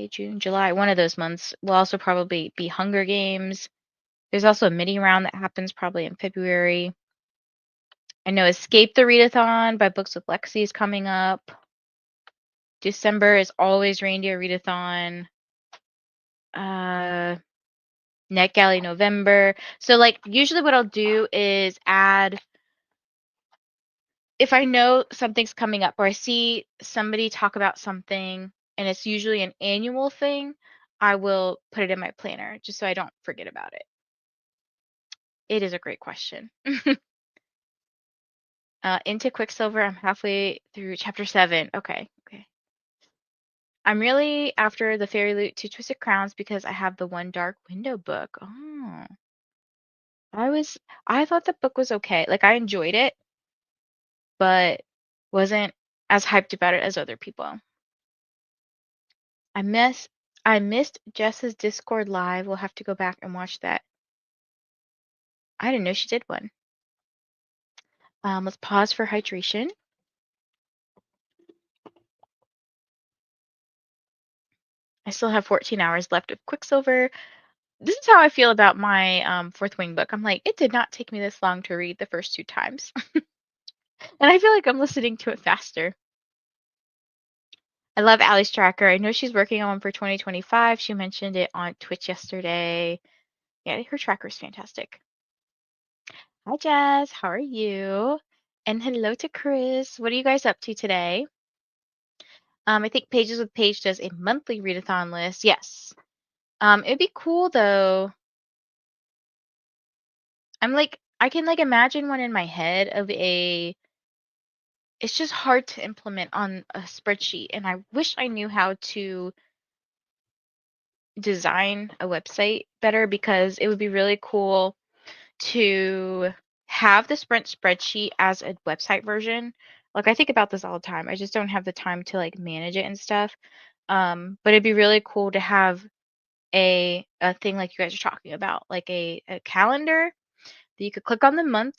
June, July, one of those months will also probably be Hunger Games. There's also a mini round that happens probably in February. I know Escape the Readathon by Books with Lexi is coming up. December is always Reindeer Readathon. NetGalley November. So like usually what I'll do is add, if I know something's coming up or I see somebody talk about something and it's usually an annual thing, I will put it in my planner just so I don't forget about it. It is a great question. Into Quicksilver, I'm halfway through chapter 7. Okay. I'm really after the Fairy Loot 2 Twisted Crowns because I have the One Dark Window book. Oh. I thought the book was okay. Like I enjoyed it, but wasn't as hyped about it as other people. I miss I missed Jess's Discord live. We'll have to go back and watch that. I didn't know she did one. Let's pause for hydration. I still have 14 hours left of Quicksilver. This is how I feel about my Fourth Wing book. I'm like, it did not take me this long to read the first 2 times. And I feel like I'm listening to it faster. I love Allie's tracker. I know she's working on one for 2025. She mentioned it on Twitch yesterday. Yeah, her tracker is fantastic. Hi, Jazz. How are you? And hello to Chris. What are you guys up to today? I think Pages with Paige does a monthly readathon list. Yes. It'd be cool though. I can like imagine one in my head of a. It's just hard to implement on a spreadsheet, and I wish I knew how to design a website better because it would be really cool to have the Sprint spreadsheet as a website version. Like I think about this all the time. I just don't have the time to like manage it and stuff. But it'd be really cool to have a thing like you guys are talking about, like a calendar that you could click on the month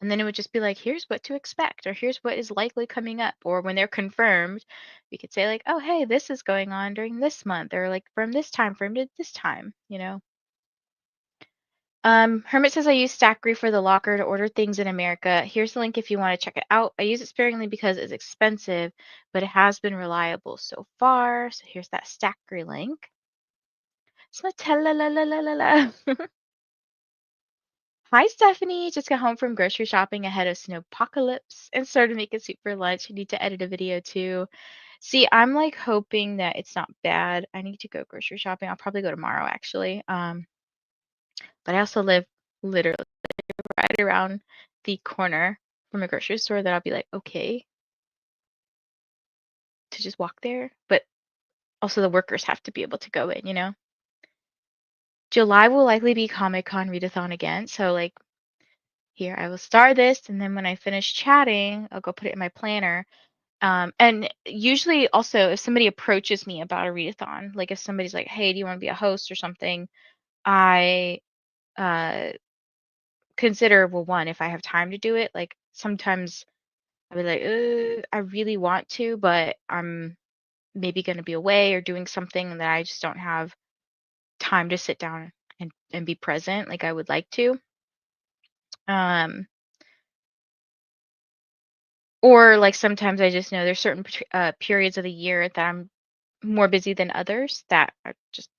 and then it would just be like, here's what to expect, or here's what is likely coming up. Or when they're confirmed, we could say like, oh hey, this is going on during this month, or like from this time frame to this time, you know. Hermit says I use Stackry for the locker to order things in America. Here's the link if you want to check it out. I use it sparingly because it's expensive, but it has been reliable so far. So here's that Stackry link. Smatella la la la la la. Hi Stephanie, just got home from grocery shopping ahead of snowpocalypse and started making soup for lunch. I need to edit a video too. See, I'm like hoping that it's not bad. I need to go grocery shopping. I'll probably go tomorrow actually. But I also live literally right around the corner from a grocery store that I'll be like, okay, to just walk there. But also the workers have to be able to go in, you know? July will likely be Comic Con readathon again. So like here, I will start this and then when I finish chatting, I'll go put it in my planner. And usually also if somebody approaches me about a readathon, like if somebody's like, hey, do you want to be a host or something? I uh consider, well, one, if I have time to do it, like sometimes I'd be like, I really want to, but I'm maybe going to be away or doing something that I just don't have time to sit down and be present like I would like to. Um, or like sometimes I just know there's certain periods of the year that I'm more busy than others that are just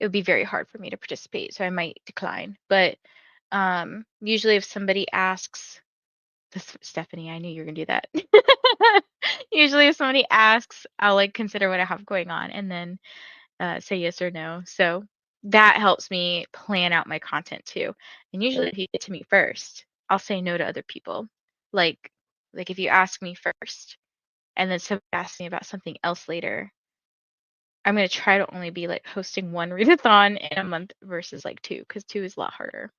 it would be very hard for me to participate, so I might decline. But usually if somebody asks this, Stephanie, I knew you were gonna do that. Usually if somebody asks, I'll like consider what I have going on and then say yes or no. So that helps me plan out my content too. And usually if you get to me first, I'll say no to other people. Like like if you ask me first and then somebody asks me about something else later, I'm gonna try to only be like hosting one readathon in a month versus like two, because two is a lot harder.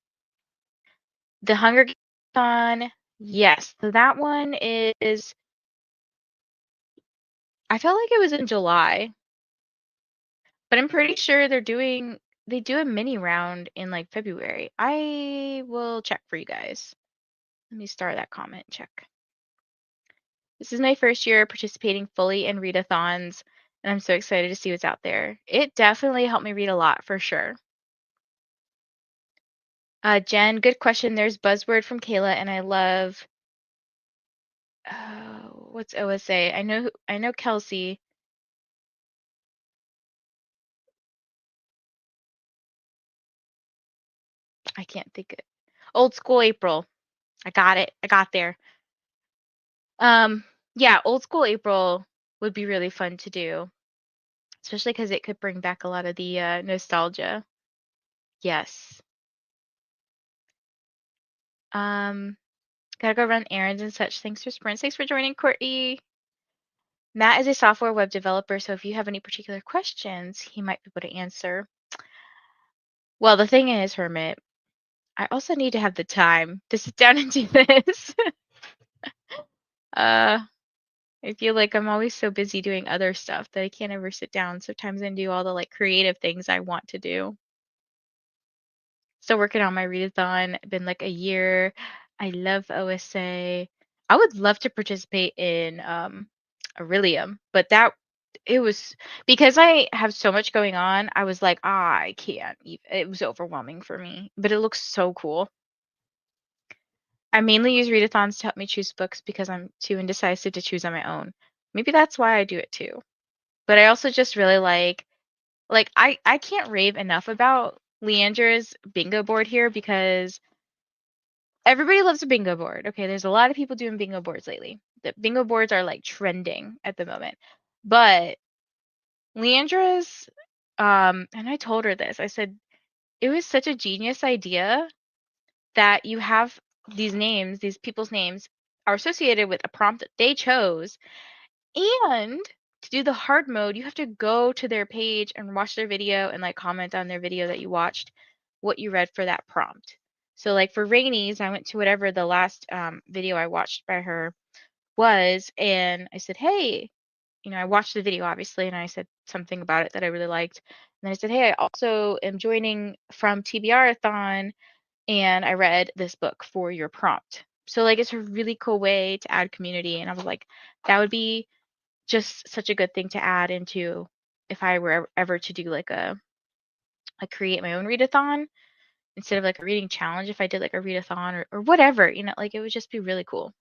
The Hunger Games, yes. So that one is I felt like it was in July, but I'm pretty sure they do a mini round in like February. I will check for you guys. Let me start that comment check. This is my first year participating fully in readathons, and I'm so excited to see what's out there. It definitely helped me read a lot for sure. Jen, good question. There's buzzword from Kayla, and I love what's OSA? I know Kelsey. I can't think it. Old School April. I got it. I got there. Um, yeah, Old School April would be really fun to do, especially because it could bring back a lot of the nostalgia. Yes. Um, Gotta go run errands and such. Thanks for sprints. Thanks for joining, Courtney. Matt is a software web developer, so if you have any particular questions, he might be able to answer. Well, the thing is, Hermit, I also need to have the time to sit down and do this. uh, I feel like I'm always so busy doing other stuff that I can't ever sit down sometimes and do all the like creative things I want to do. Still working on my readathon. Been like a year. I love OSA. I would love to participate in Aurelium, but that it was because I have so much going on. I was like, I can't. It was overwhelming for me, but it looks so cool. I mainly use readathons to help me choose books because I'm too indecisive to choose on my own. Maybe that's why I do it too. But I also just really like I can't rave enough about Leandra's bingo board here because everybody loves a bingo board. Okay, there's a lot of people doing bingo boards lately. The bingo boards are like trending at the moment. But Leandra's and I told her this. I said it was such a genius idea that you have these names, these people's names are associated with a prompt that they chose. And to do the hard mode, you have to go to their page and watch their video and like comment on their video that you watched what you read for that prompt. So like for Rainey's, I went to whatever the last video I watched by her was, and I said, hey, you know, I watched the video obviously, and I said something about it that I really liked. And then I said, hey, I also am joining from TBR-a-thon, and I read this book for your prompt. So like it's a really cool way to add community, and I was like, that would be just such a good thing to add into if I were ever to do like a create my own readathon instead of like a reading challenge. If I did like a readathon or whatever, you know, like it would just be really cool.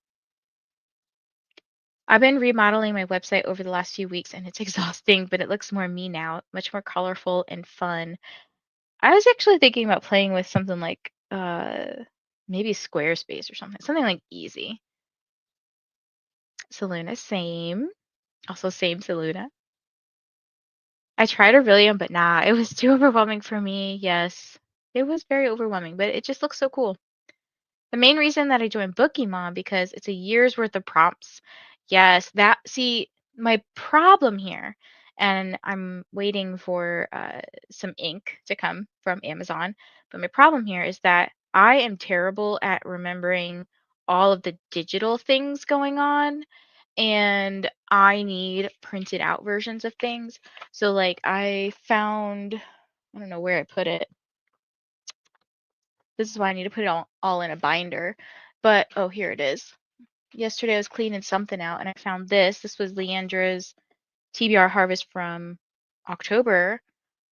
I've been remodeling my website over the last few weeks and it's exhausting, but it looks more me now, much more colorful and fun. I was actually thinking about playing with something like maybe Squarespace or something like easy. Saluna, same. Also same Saluna. I tried Aurelium, but nah, it was too overwhelming for me. Yes, it was very overwhelming, but it just looks so cool. The main reason that I joined Bookemon because it's a year's worth of prompts. Yes, that see my problem here, and I'm waiting for some ink to come from Amazon. But my problem here is that I am terrible at remembering all of the digital things going on, and I need printed out versions of things. So like I found, I don't know where I put it. This is why I need to put it all in a binder. But oh, here it is. Yesterday I was cleaning something out and I found this. This was Leandra's TBR harvest from October.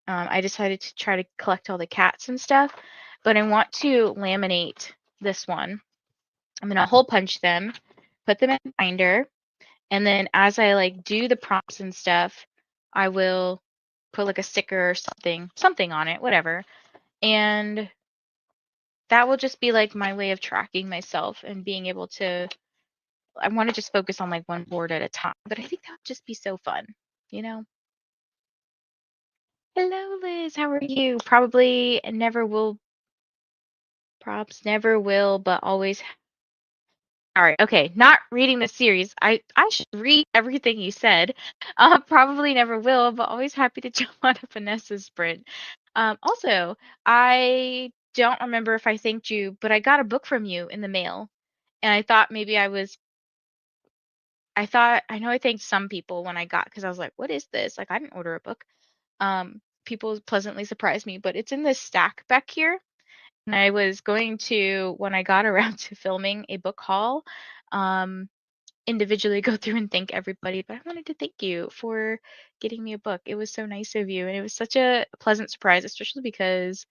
I decided to try to collect all the cats and stuff, but I want to laminate this one. I'm gonna hole punch them, put them in a binder, and then as I like do the prompts and stuff, I will put like a sticker or something on it, whatever. And that will just be like my way of tracking myself and being able to I want to just focus on like one board at a time, but I think that would just be so fun, you know? Hello, Liz. How are you? Probably never will, props never will, but always. All right. Okay. Not reading the series. I should read everything you said. Probably never will, but always happy to jump on a Vanessa sprint. Also, I don't remember if I thanked you, but I got a book from you in the mail, and I thought maybe I know I thanked some people when I got because I was like, what is this? Like I didn't order a book. People pleasantly surprised me, but it's in this stack back here. And I was going to, when I got around to filming a book haul, um, individually go through and thank everybody. But I wanted to thank you for getting me a book. It was so nice of you. And it was such a pleasant surprise, especially because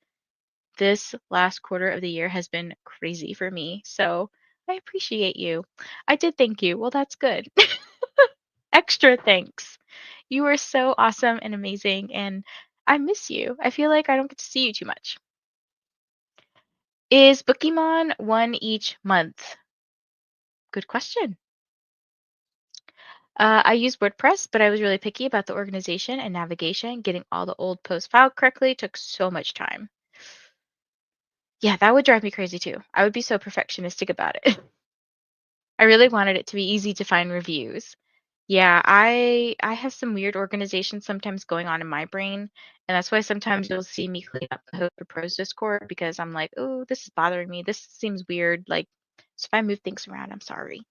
this last quarter of the year has been crazy for me. So I appreciate you. I did thank you. Well, that's good. Extra thanks. You are so awesome and amazing, and I miss you. I feel like I don't get to see you too much. Is Pokemon one each month? Good question. I use WordPress, but I was really picky about the organization and navigation. Getting all the old posts filed correctly took so much time. Yeah, that would drive me crazy too. I would be so perfectionistic about it. I really wanted it to be easy to find reviews. Yeah, I have some weird organization sometimes going on in my brain, and that's why sometimes you'll see me clean up the Hope for Pros Discord because I'm like, oh, this is bothering me. This seems weird. Like, so if I move things around, I'm sorry.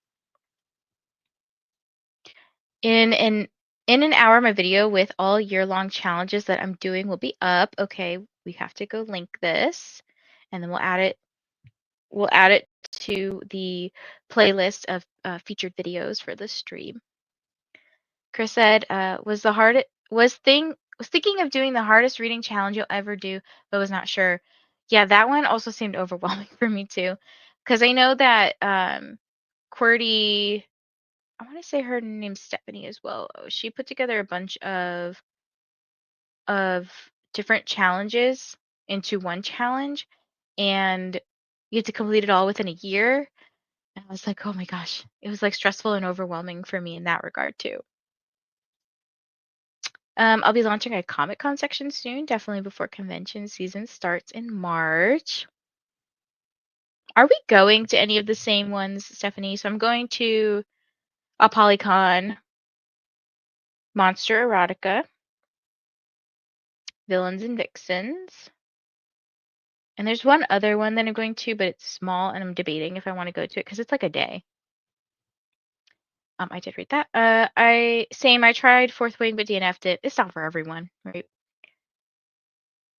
In an in an hour, my video with all year-long challenges that I'm doing will be up. Okay, we have to go link this, and then We'll add it to the playlist of featured videos for the stream. Chris said, was thinking of doing the hardest reading challenge you'll ever do, but was not sure. Yeah, that one also seemed overwhelming for me too, because I know that QWERTY, I want to say her name's Stephanie as well. She put together a bunch of different challenges into one challenge, and you have to complete it all within a year. And I was like, oh my gosh, it was like stressful and overwhelming for me in that regard too. I'll be launching a Comic Con section soon, definitely before convention season starts in March. Are we going to any of the same ones, Stephanie? So I'm going to a Polycon, Monster Erotica, Villains and Vixens, and there's one other one that I'm going to, but it's small, and I'm debating if I want to go to it because it's like a day. I did read that. I tried Fourth Wing, but DNF'd it. It's not for everyone, right?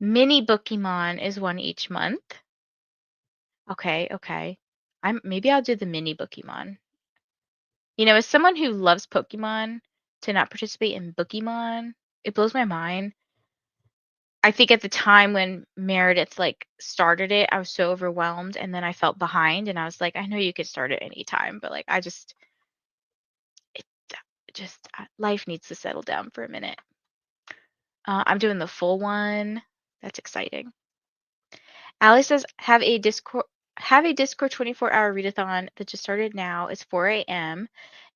Mini Pokemon is one each month. Okay, okay. Maybe I'll do the mini Pokemon. You know, as someone who loves Pokemon, to not participate in Pokemon, it blows my mind. I think at the time when Meredith like started it, I was so overwhelmed, and then I felt behind, and I was like, I know you could start it anytime, but like it life needs to settle down for a minute. I'm doing the full one. That's exciting. Allie says, have a Discord 24-hour readathon that just started now. It's 4 a.m.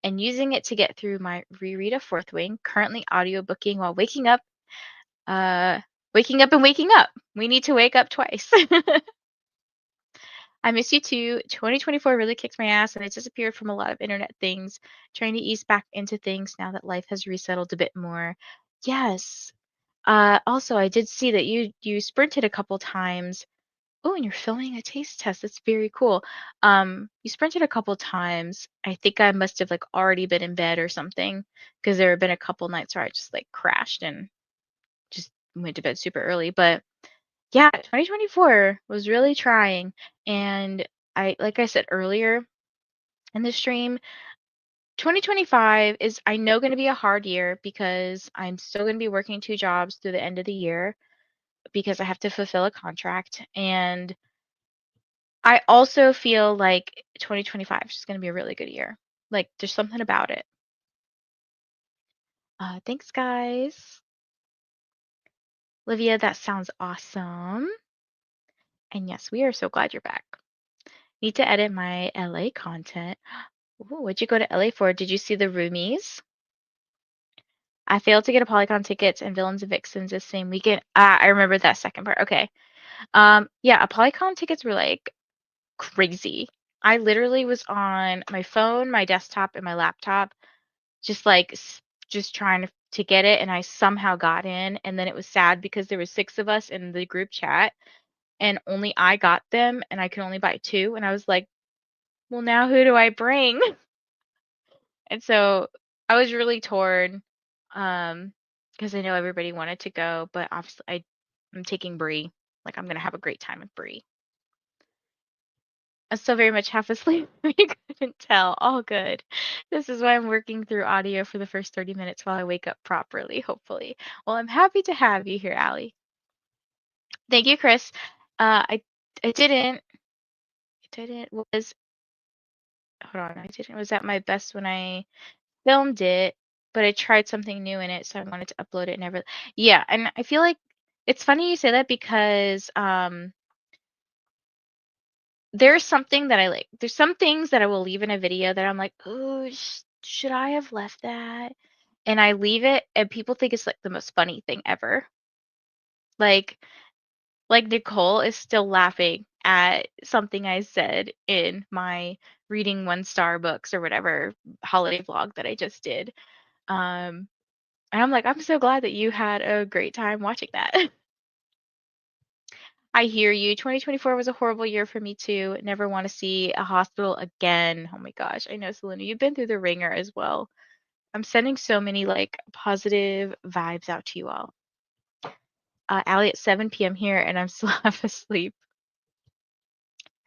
and using it to get through my reread of Fourth Wing, currently audiobooking while waking up and waking up. We need to wake up twice. I miss you too. 2024 really kicked my ass and I disappeared from a lot of internet things, trying to ease back into things now that life has resettled a bit more. Yes. Also, I did see that you sprinted a couple times. Oh, and you're filming a taste test. That's very cool. You sprinted a couple times. I think I must have like already been in bed or something because there have been a couple nights where I just like crashed and just went to bed super early. But yeah, 2024 was really trying. And like I said earlier in the stream, 2025 is, I know, going to be a hard year because I'm still going to be working two jobs through the end of the year because I have to fulfill a contract. And I also feel like 2025 is just gonna be a really good year. Like, there's something about it. Thanks, guys. Olivia, that sounds awesome. And yes, we are so glad you're back. Need to edit my LA content. Ooh, what'd you go to LA for? Did you see the roomies? I failed to get a Polycon tickets and Villains and Vixens the same weekend. Ah, I remember that second part. Okay. Yeah, a Polycon tickets were like crazy. I literally was on my phone, my desktop, and my laptop, just like just trying to get it, and I somehow got in. And then it was sad because there was 6 of us in the group chat, and only I got them, and I could only buy 2. And I was like, well, now who do I bring? And so I was really torn, because I know everybody wanted to go, but obviously I'm taking Bree. Like I'm gonna have a great time with Bree. I'm still very much half asleep. You couldn't tell. All good. This is why I'm working through audio for the first 30 minutes while I wake up properly, hopefully. Well, I'm happy to have you here, Allie. Thank you, Chris. I didn't was hold on, I didn't was at my best when I filmed it, but I tried something new in it, so I wanted to upload it. Never, yeah, and I feel like it's funny you say that because there's something that I like. There's some things that I will leave in a video that I'm like, oh, should I have left that? And I leave it, and people think it's like the most funny thing ever. Like, like Nicole is still laughing at something I said in my reading 1-star books or whatever holiday vlog that I just did. Um, And I'm like, I'm so glad that you had a great time watching that. I hear you. 2024 was a horrible year for me too. Never want to see a hospital again. Oh my gosh. I know, Selena, you've been through the ringer as well. I'm sending so many like positive vibes out to you all. Allie, at 7 p.m. here and I'm still half asleep.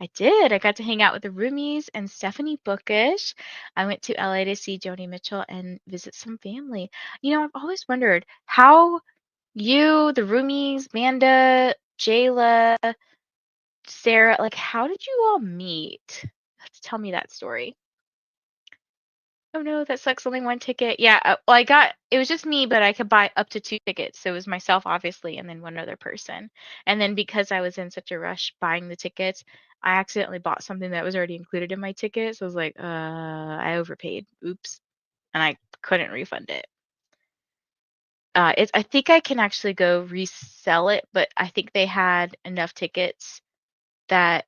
I did. I got to hang out with the roomies and Stephanie Bookish. I went to LA to see Joni Mitchell and visit some family. You know, I've always wondered how you, the roomies, Manda, Jayla, Sarah, like, how did you all meet? Let's tell me that story. Oh no, that sucks. Only 1 ticket. Yeah, well, it was just me, but I could buy up to 2 tickets. So it was myself, obviously, and then one other person. And then because I was in such a rush buying the tickets, I accidentally bought something that was already included in my ticket. So I was like, I overpaid. Oops. And I couldn't refund it. I think I can actually go resell it, but I think they had enough tickets that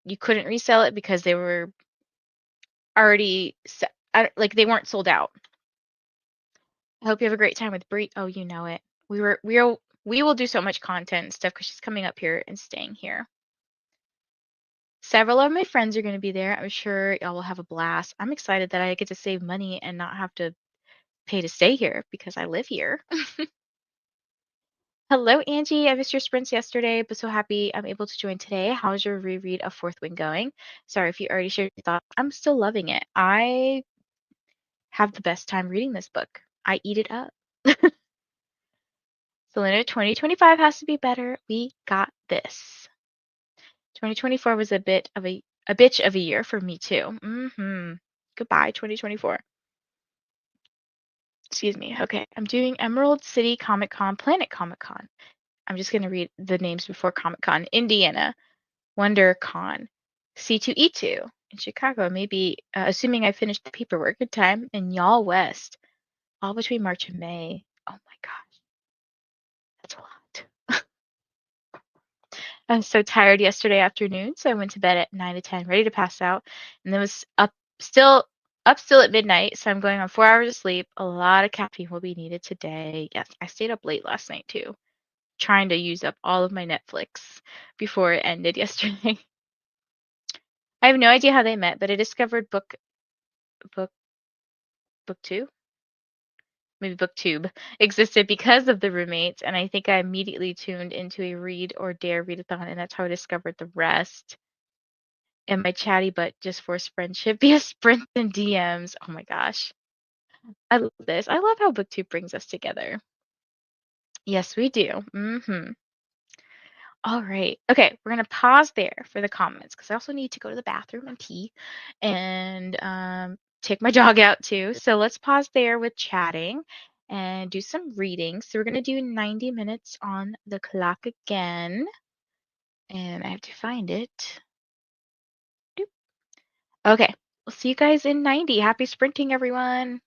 you couldn't resell it because they were already like they weren't sold out. I hope you have a great time with Brie. Oh, you know it. We will do so much content and stuff because she's coming up here and staying here. Several of my friends are going to be there. I'm sure y'all will have a blast. I'm excited that I get to save money and not have to pay to stay here because I live here. Hello, Angie. I missed your sprints yesterday, but so happy I'm able to join today. How's your reread of Fourth Wing going? Sorry if you already shared your thoughts. I'm still loving it. I have the best time reading this book. I eat it up. Selena, 2025 has to be better. We got this. 2024 was a bitch of a year for me too. Goodbye, 2024. Excuse me. Okay, I'm doing Emerald City Comic Con, Planet Comic Con. I'm just gonna read the names before Comic Con. Indiana, WonderCon, C2E2 in Chicago. Maybe assuming I finished the paperwork in time, and Y'all West, all between March and May. Oh my gosh, that's a lot. I was so tired yesterday afternoon, so I went to bed at 9 to 10, ready to pass out, and then was still still at midnight, so I'm going on 4 hours of sleep. A lot of caffeine will be needed today. Yes, I stayed up late last night too, trying to use up all of my Netflix before it ended yesterday. I have no idea how they met, but I discovered book booktube, maybe booktube existed because of the roommates, and I think I immediately tuned into a read or dare readathon, and that's how I discovered the rest. And my chatty butt just forced friendship via sprints and DMs. Oh my gosh. I love this. I love how booktube brings us together. Yes, we do. All right. Okay, we're gonna pause there for the comments because I also need to go to the bathroom and pee and take my dog out too. So let's pause there with chatting and do some reading. So we're gonna do 90 minutes on the clock again. And I have to find it. Doop. Okay, we'll see you guys in 90. Happy sprinting, everyone.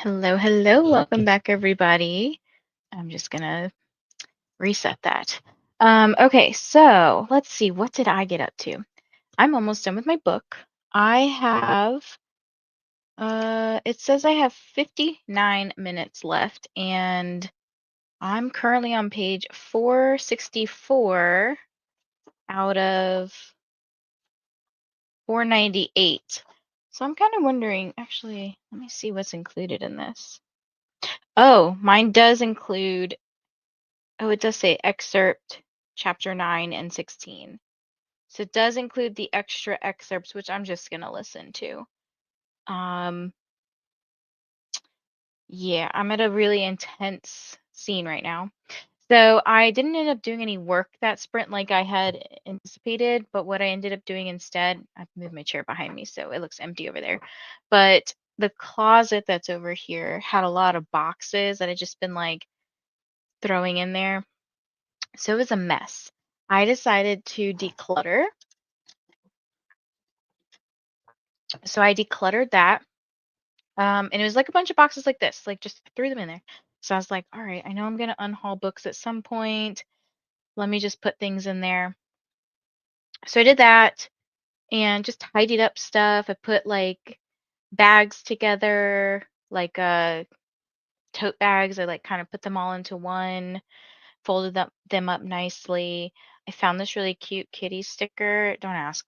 Hello, hello. Welcome back, everybody. I'm just gonna reset that. Okay, so let's see. What did I get up to? I'm almost done with my book. I have, it says I have 59 minutes left, and I'm currently on page 464 out of 498. So I'm kind of wondering, actually, let me see what's included in this. Oh, mine does include. Oh, it does say excerpt chapter 9 and 16. So it does include the extra excerpts, which I'm just gonna listen to. Um, yeah, I'm at a really intense scene right now. So I didn't end up doing any work that sprint like I had anticipated, but what I ended up doing instead, I've moved my chair behind me so it looks empty over there. But the closet that's over here had a lot of boxes that I just been like throwing in there. So it was a mess. I decided to declutter. So I decluttered that. And it was like a bunch of boxes like this, like just threw them in there. So I was like, all right, I know I'm gonna unhaul books at some point. Let me just put things in there. So I did that and just tidied up stuff. I put like bags together, like tote bags. I like kind of put them all into one, folded them up nicely. I found this really cute kitty sticker. Don't ask.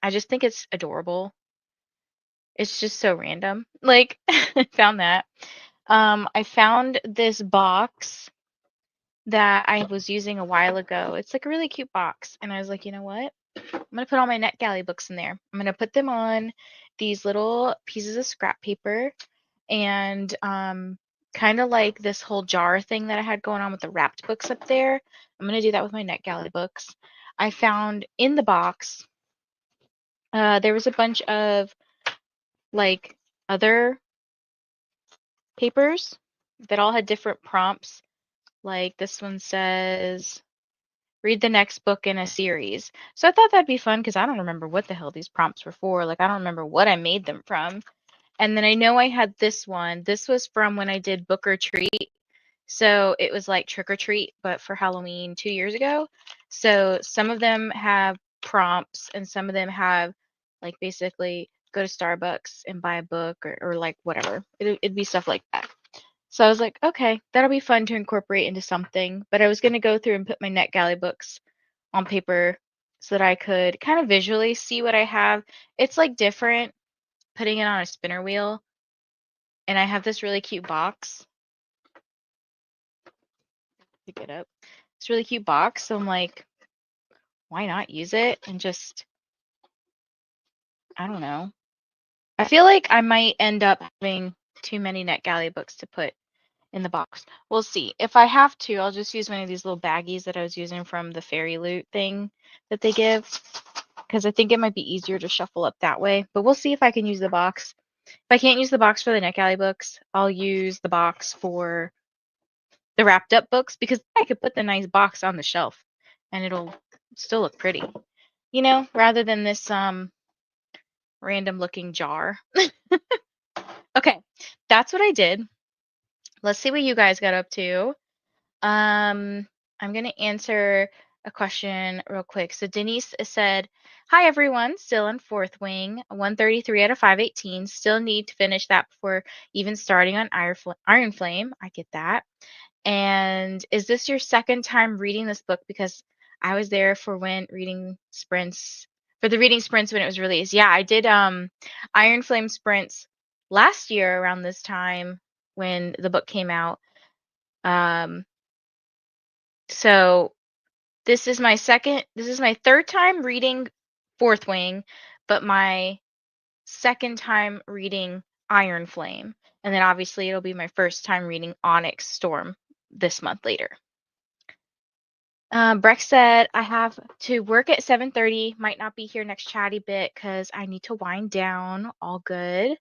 I just think it's adorable. It's just so random. Like, I found that. I found this box that I was using a while ago. It's like a really cute box. And I was like, you know what? I'm gonna put all my NetGalley books in there. I'm gonna put them on these little pieces of scrap paper and kind of like this whole jar thing that I had going on with the wrapped books up there. I'm gonna do that with my NetGalley books. I found in the box, there was a bunch of like other papers that all had different prompts. Like this one says, read the next book in a series. So I thought that'd be fun because I don't remember what the hell these prompts were for. Like I don't remember what I made them from. And then I know I had this one. This was from when I did Book or Treat. So it was like Trick or Treat, but for Halloween 2 years ago. So some of them have prompts and some of them have like basically go to Starbucks and buy a book or like whatever. It'd be stuff like that. So I was like, okay, that'll be fun to incorporate into something. But I was going to go through and put my NetGalley books on paper so that I could kind of visually see what I have. It's like different putting it on a spinner wheel. And I have this really cute box. Pick it up. It's a really cute box. So I'm like, why not use it and just, I don't know. I feel like I might end up having too many NetGalley books to put in the box. We'll see. If I have to, I'll just use one of these little baggies that I was using from the fairy loot thing that they give, because I think it might be easier to shuffle up that way. But we'll see if I can use the box. If I can't use the box for the NetGalley books, I'll use the box for the wrapped up books because I could put the nice box on the shelf and it'll still look pretty, rather than this random looking jar. Okay, that's what I did. Let's see what you guys got up to. I'm gonna answer a question real quick. So Denise said, "Hi everyone, still in fourth wing, 133 out of 518. Still need to finish that before even starting on Iron Flame. I get that. And is this your second time reading this book? Because I was there for the reading sprints when it was released. Yeah, I did Iron Flame sprints last year around this time when the book came out. Um, so this is my third time reading Fourth Wing, but my second time reading Iron Flame. And then obviously it'll be my first time reading Onyx Storm this month later. Breck said, I have to work at 7:30. Might not be here next chatty bit because I need to wind down. All good.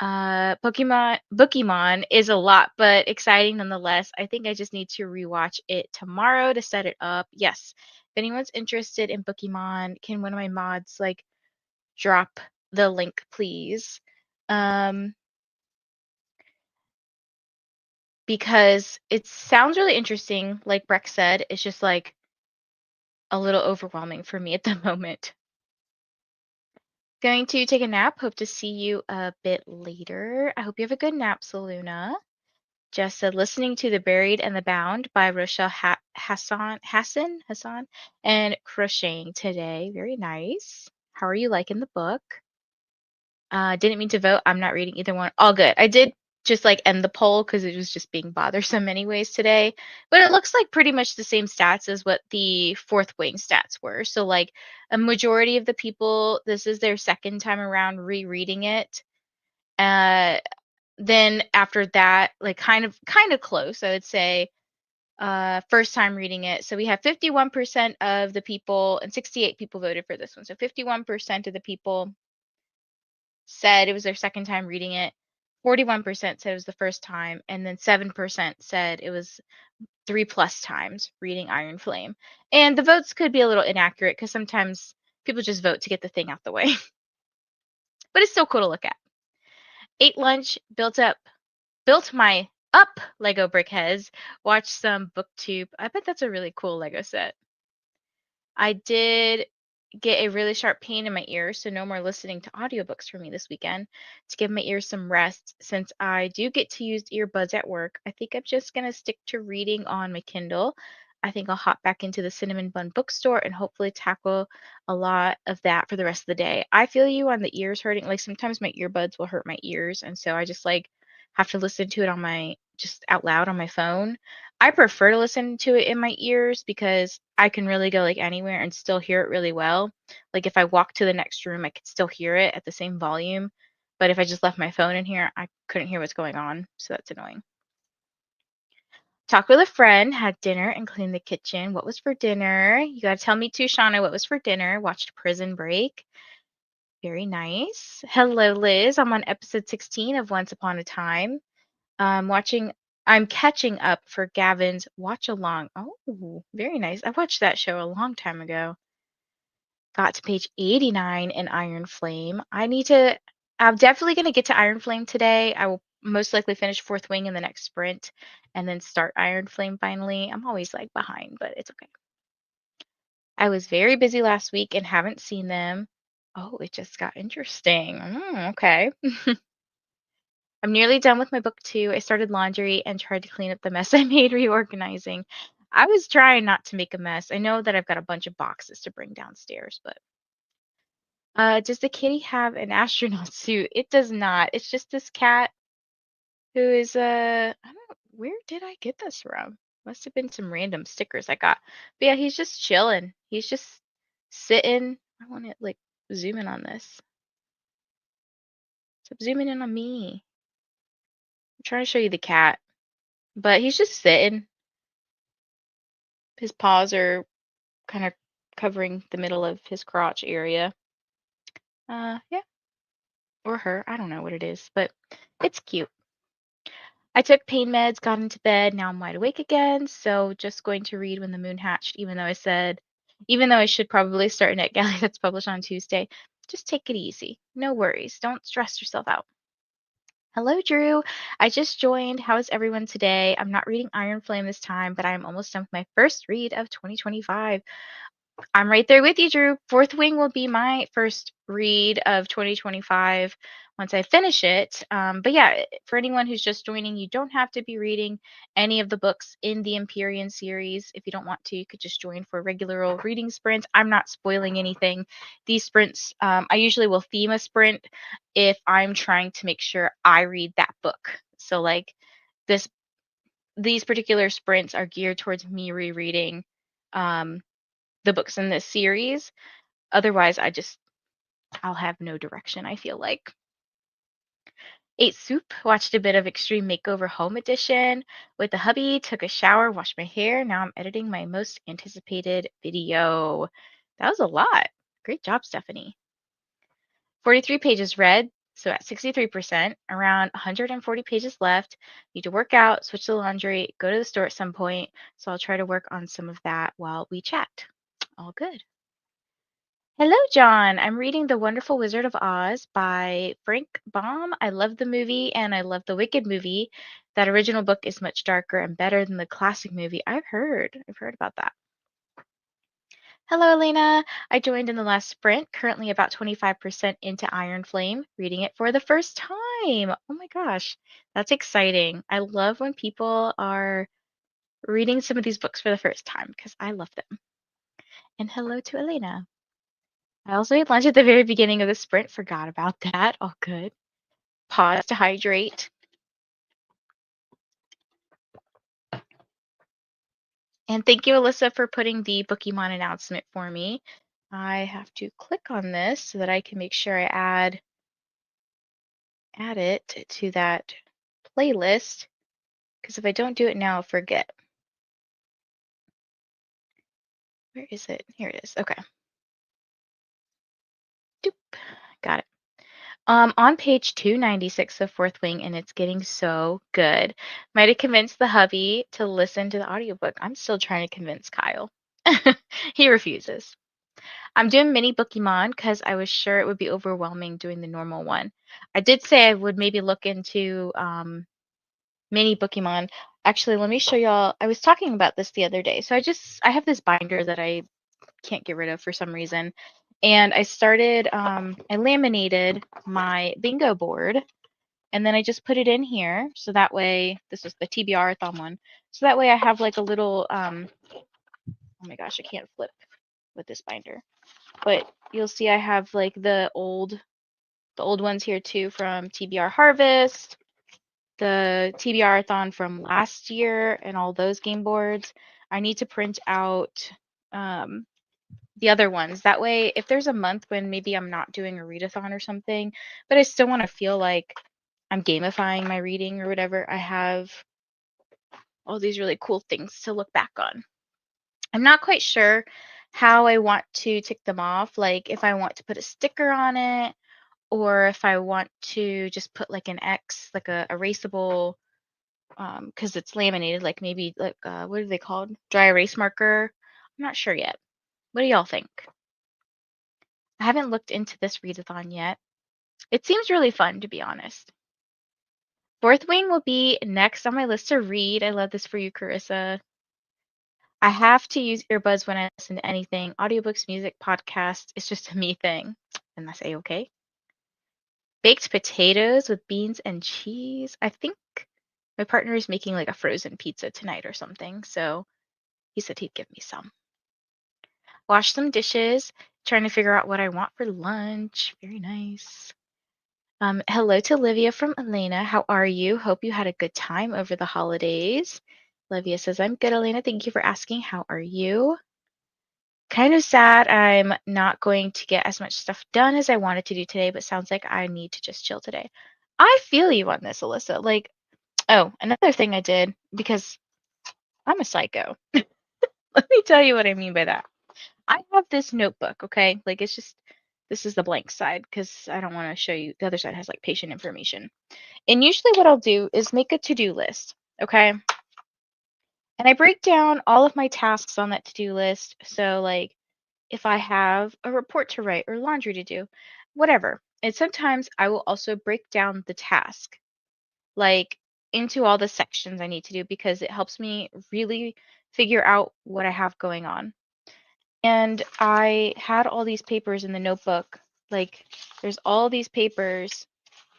Pokemon is a lot, but exciting nonetheless. I think I just need to rewatch it tomorrow to set it up. Yes. If anyone's interested in Pokemon, can one of my mods like drop the link, please? Um, because it sounds really interesting. Like Breck said, it's just like a little overwhelming for me at the moment. Going to take a nap. Hope to see you a bit later. I hope you have a good nap, Saluna. Jess said, listening to The Buried and the Bound by Rochelle Hassan, and crocheting today. Very nice. How are you liking the book? Didn't mean to vote. I'm not reading either one. All good. I did just like end the poll because it was just being bothersome anyways today. But it looks like pretty much the same stats as what the fourth wing stats were. So like a majority of the people, this is their second time around rereading it. Uh, then after that, like kind of close, I would say, first time reading it. So we have 51% of the people and 68 people voted for this one. So 51% of the people said it was their second time reading it. 41% said it was the first time, and then 7% said it was 3+ times reading Iron Flame. And the votes could be a little inaccurate because sometimes people just vote to get the thing out the way. But it's still cool to look at. Ate lunch, built my up Lego brick heads, watched some booktube. I bet that's a really cool Lego set. I did get a really sharp pain in my ear, so no more listening to audiobooks for me this weekend to give my ears some rest. Since I do get to use earbuds at work, I think I'm just going to stick to reading on my Kindle. I think I'll hop back into the Cinnamon Bun bookstore and hopefully tackle a lot of that for the rest of the day. I feel you on the ears hurting. Like sometimes my earbuds will hurt my ears, and so I just like have to listen to it on my just out loud on my phone. I prefer to listen to it in my ears because I can really go like anywhere and still hear it really well. Like if I walk to the next room, I could still hear it at the same volume. But if I just left my phone in here, I couldn't hear what's going on. So that's annoying. Talked with a friend, had dinner, and cleaned the kitchen. What was for dinner? You got to tell me too, Shauna, what was for dinner? Watched Prison Break. Very nice. Hello, Liz. I'm on episode 16 of Once Upon a Time. Watching I'm catching up for Gavin's watch along. Oh, very nice. I watched that show a long time ago. Got to page 89 in Iron Flame. I'm definitely going to get to Iron Flame today. I will most likely finish Fourth Wing in the next sprint and then start Iron Flame finally. I'm always like behind, but it's okay. I was very busy last week and haven't seen them. Oh, it just got interesting. Okay. I'm nearly done with my book too. I started laundry and tried to clean up the mess I made reorganizing. I was trying not to make a mess. I know that I've got a bunch of boxes to bring downstairs, but does the kitty have an astronaut suit? It does not. It's just this cat who is I don't know, where did I get this from? Must have been some random stickers I got. But yeah, he's just chilling. He's just sitting. I want to like zoom in on this. Stop zooming in on me. I'm trying to show you the cat, but he's just sitting. His paws are kind of covering the middle of his crotch area. Yeah, or her. I don't know what it is, but it's cute. I took pain meds, got into bed. Now I'm wide awake again. So just going to read When the Moon Hatched, even though I should probably start NetGalley that's published on Tuesday. Just take it easy. No worries. Don't stress yourself out. Hello, Drew. I just joined. How is everyone today? I'm not reading Iron Flame this time, but I'm almost done with my first read of 2025. I'm right there with you, Drew. Fourth Wing will be my first read of 2025 once I finish it. But yeah, for anyone who's just joining, you don't have to be reading any of the books in the Empyrean series. If you don't want to, you could just join for regular old reading sprints. I'm not spoiling anything. These sprints, I usually will theme a sprint if I'm trying to make sure I read that book. So like this, these particular sprints are geared towards me rereading. The books in this series. Otherwise, I'll have no direction, I feel like. Ate soup, watched a bit of Extreme Makeover Home Edition with the hubby, took a shower, washed my hair. Now I'm editing my most anticipated video. That was a lot. Great job, Stephanie. 43 pages read, so at 63%, around 140 pages left. Need to work out, switch the laundry, go to the store at some point. So I'll try to work on some of that while we chat. All good. Hello, John. I'm reading The Wonderful Wizard of Oz by Frank Baum. I love the movie and I love the Wicked movie. That original book is much darker and better than the classic movie. I've heard about that. Hello, Elena. I joined in the last sprint, currently about 25% into Iron Flame, reading it for the first time. Oh my gosh, that's exciting. I love when people are reading some of these books for the first time because I love them. And hello to Elena. I also ate lunch at the very beginning of the sprint, forgot about that. All good. Pause to hydrate. And thank you, Alyssa, for putting the Pokemon announcement for me. I have to click on this so that I can make sure I add it to that playlist, because if I don't do it now, I'll forget. Where is it? Here it is. Okay. Doop. Got it. On page 296 of Fourth Wing, and it's getting so good. Might have convinced the hubby to listen to the audiobook. I'm still trying to convince Kyle. He refuses. I'm doing mini Pokemon because I was sure it would be overwhelming doing the normal one. I did say I would maybe look into mini Pokemon. Actually, let me show y'all. I was talking about this the other day. So I have this binder that I can't get rid of for some reason. And I laminated my bingo board and then I just put it in here. So that way, this was the TBR-a-thon one. So that way I have like a little, oh my gosh, I can't flip with this binder. But you'll see I have like the old ones here too from TBR Harvest, the TBR-a-thon from last year, and all those game boards. I need to print out the other ones. That way, if there's a month when maybe I'm not doing a readathon or something, but I still want to feel like I'm gamifying my reading or whatever, I have all these really cool things to look back on. I'm not quite sure how I want to tick them off, like if I want to put a sticker on it or if I want to just put like an X, like a erasable, because it's laminated, like maybe like what are they called? Dry erase marker. I'm not sure yet. What do y'all think? I haven't looked into this readathon yet. It seems really fun, to be honest. Fourth Wing will be next on my list to read. I love this for you, Carissa. I have to use earbuds when I listen to anything. Audiobooks, music, podcasts, it's just a me thing. And that's a-okay. Baked potatoes with beans and cheese. I think my partner is making like a frozen pizza tonight or something, so he said he'd give me some. Wash some dishes, trying to figure out what I want for lunch. Very nice. Hello to Livia from Elena. How are you? Hope you had a good time over the holidays. Livia says, I'm good, Elena. Thank you for asking. How are you? Kind of sad I'm not going to get as much stuff done as I wanted to do today, but sounds like I need to just chill today. I feel you on this, Alyssa. Like, oh, another thing I did, because I'm a psycho. Let me tell you what I mean by that. I have this notebook, okay? Like, it's just, this is the blank side because I don't want to show you. The other side has like patient information. And usually what I'll do is make a to-do list, okay? And I break down all of my tasks on that to-do list. So, like, if I have a report to write or laundry to do, whatever. And sometimes I will also break down the task, like, into all the sections I need to do because it helps me really figure out what I have going on. And I had all these papers in the notebook. Like, there's all these papers.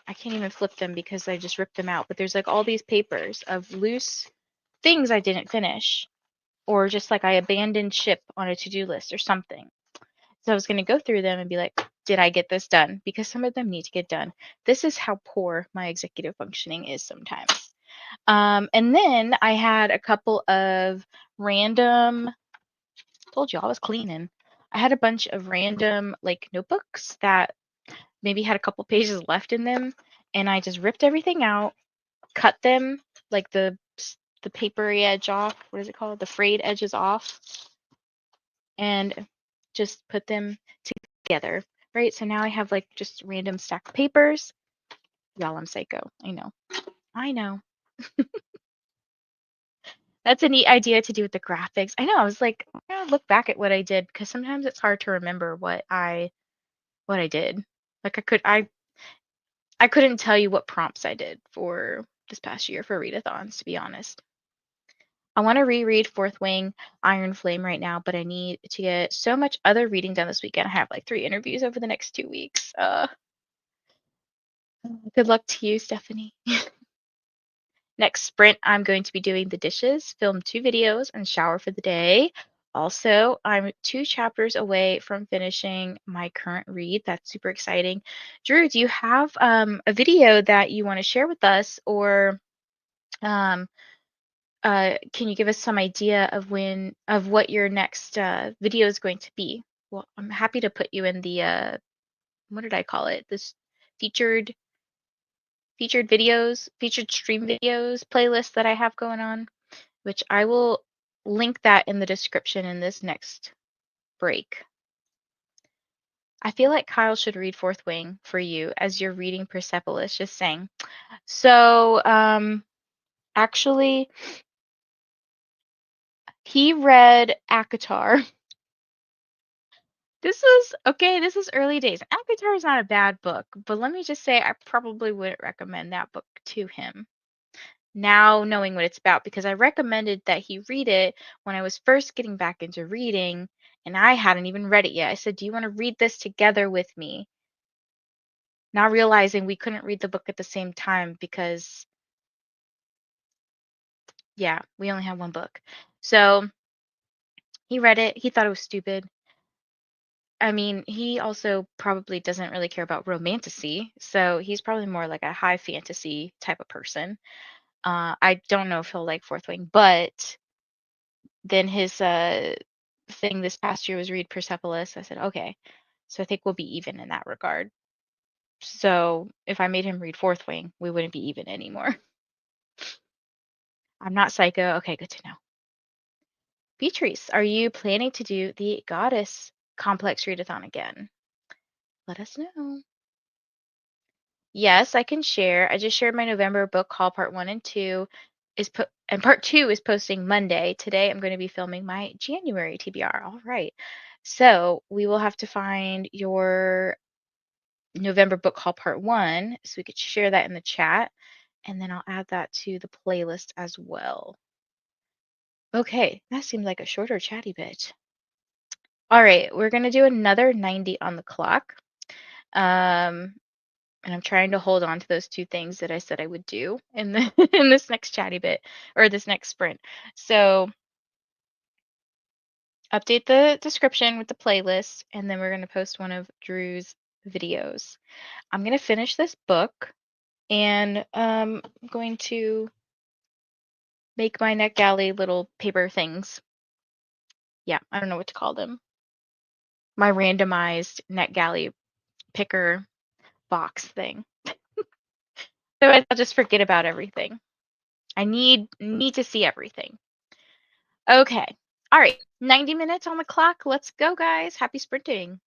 I can't even flip them because I just ripped them out. But there's like all these papers of loose things I didn't finish, or just like I abandoned ship on a to-do list or something. So I was going to go through them and be like, did I get this done? Because some of them need to get done. This is how poor my executive functioning is sometimes. And then I had a couple of random, told you I was cleaning. I had a bunch of random like notebooks that maybe had a couple pages left in them, and I just ripped everything out, cut them like the papery edge off. What is it called? The frayed edges off, and just put them together. Right. So now I have like just random stacked papers. Y'all, I'm psycho. I know. I know. That's a neat idea to do with the graphics. I know. I was like, I gotta look back at what I did because sometimes it's hard to remember what I did. Like I couldn't tell you what prompts I did for this past year for readathons, to be honest. I want to reread Fourth Wing, Iron Flame right now, but I need to get so much other reading done this weekend. I have like 3 interviews over the next 2 weeks. Good luck to you, Stephanie. Next sprint, I'm going to be doing the dishes, film 2 videos, and shower for the day. Also, I'm 2 chapters away from finishing my current read. That's super exciting. Drew, do you have a video that you want to share with us, or um, can you give us some idea of what your next video is going to be? Well, I'm happy to put you in the what did I call it? This featured videos, featured stream videos playlist that I have going on, which I will link that in the description in this next break. I feel like Kyle should read Fourth Wing for you as you're reading Persepolis, just saying. So, actually, he read ACOTAR. This is early days. ACOTAR is not a bad book, but let me just say I probably wouldn't recommend that book to him. Now knowing what it's about, because I recommended that he read it when I was first getting back into reading and I hadn't even read it yet. I said, "Do you want to read this together with me?" Not realizing we couldn't read the book at the same time because, yeah, we only had one book. So he read it. He thought it was stupid. I mean, he also probably doesn't really care about romantasy, so he's probably more like a high fantasy type of person. I don't know if he'll like Fourth Wing, but then his thing this past year was read Persepolis. I said, okay, so I think we'll be even in that regard. So if I made him read Fourth Wing, we wouldn't be even anymore. I'm not psycho. Okay, good to know. Beatrice, are you planning to do the Goddess Complex readathon again? Let us know. Yes, I can share. I just shared my November book haul part 1 and 2 is put and part 2 is posting Monday. Today I'm going to be filming my January TBR. All right. So we will have to find your November book haul part 1 so we could share that in the chat, and then I'll add that to the playlist as well. Okay, that seems like a shorter chatty bit. All right, we're going to do another 90 on the clock. And I'm trying to hold on to those 2 things that I said I would do in the in this next chatty bit or this next sprint. So update the description with the playlist, and then we're going to post one of Drew's videos. I'm going to finish this book, and I'm going to make my NetGalley little paper things. Yeah, I don't know what to call them. My randomized NetGalley picker box thing. So I'll just forget about everything. I need to see everything. Okay. All right. 90 minutes on the clock. Let's go, guys. Happy sprinting.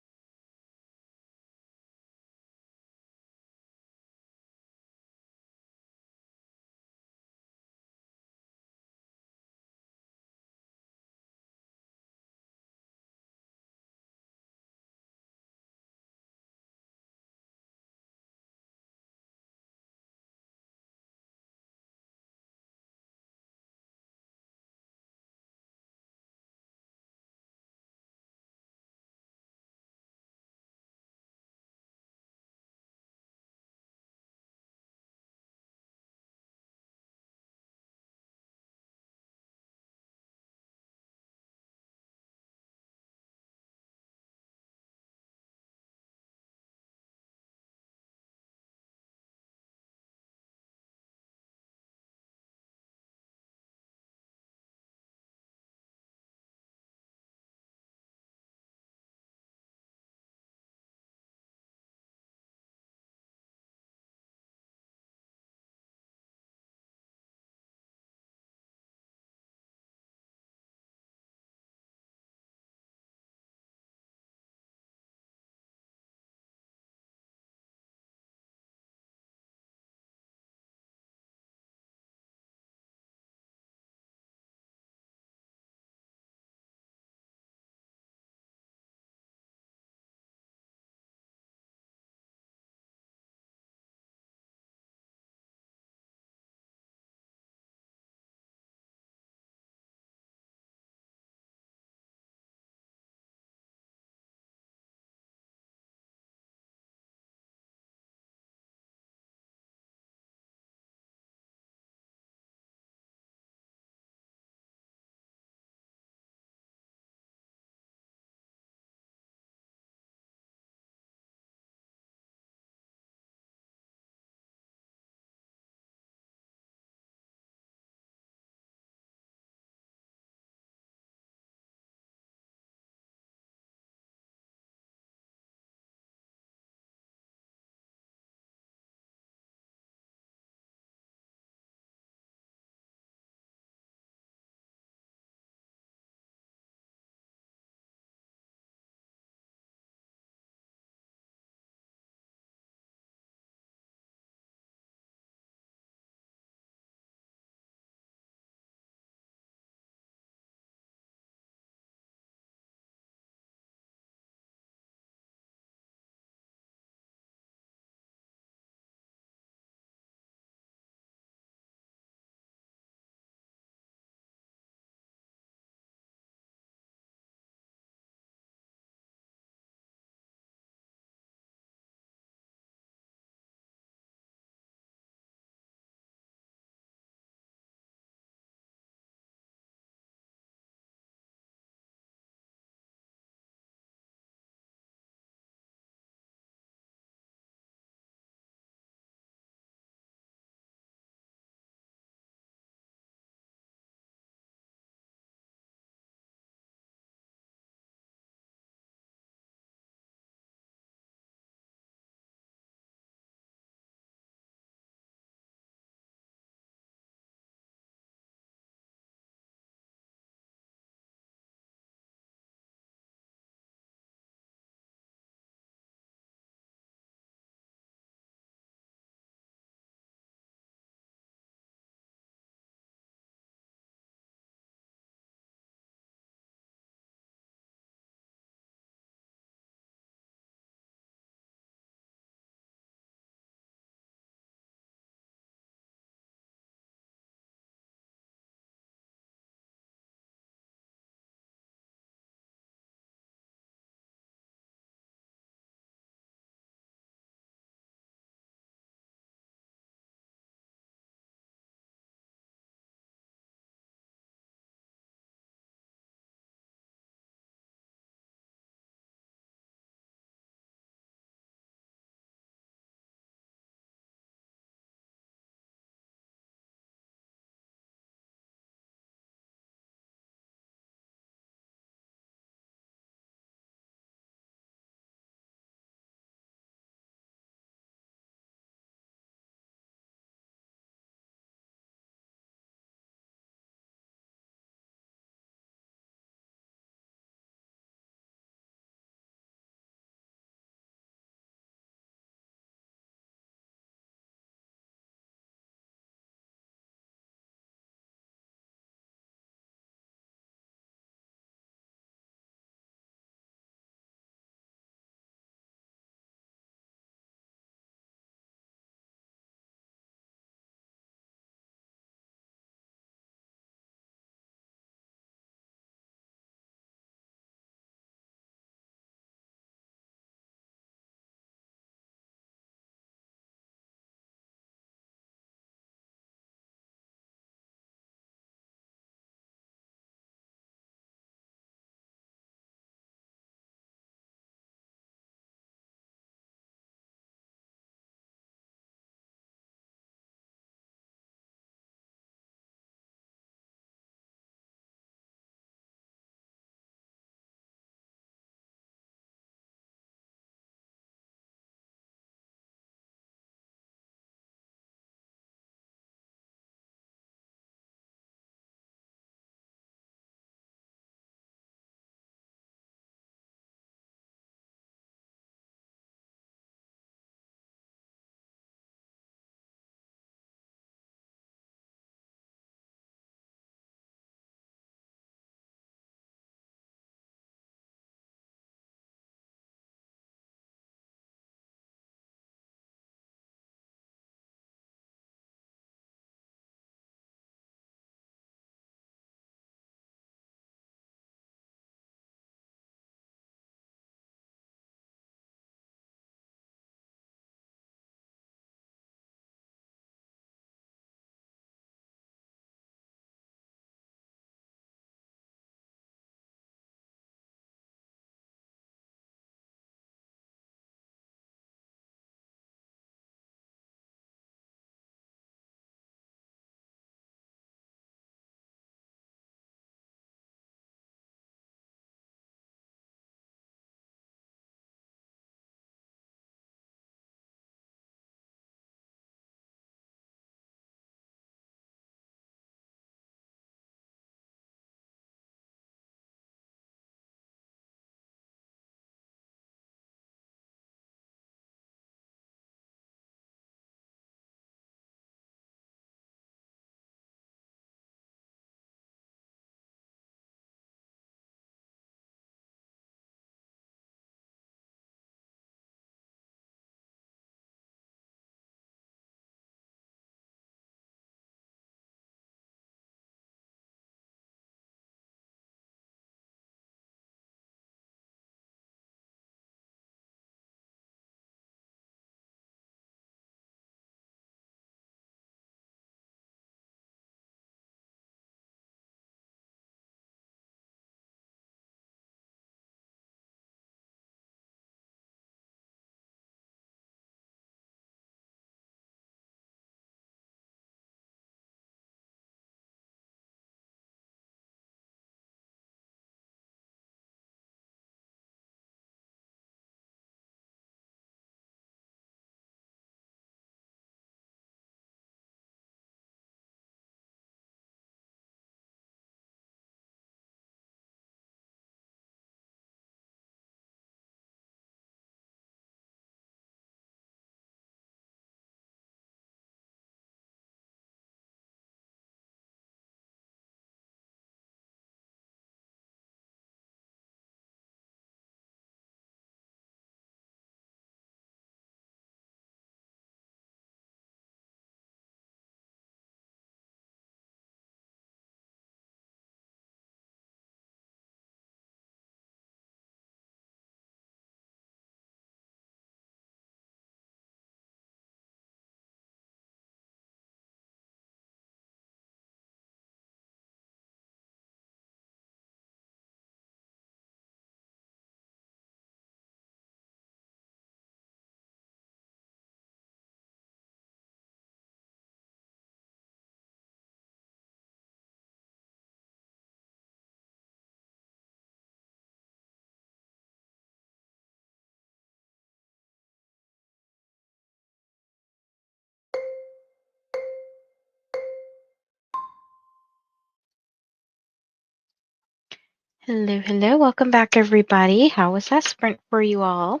Hello, hello. Welcome back, everybody. How was that sprint for you all?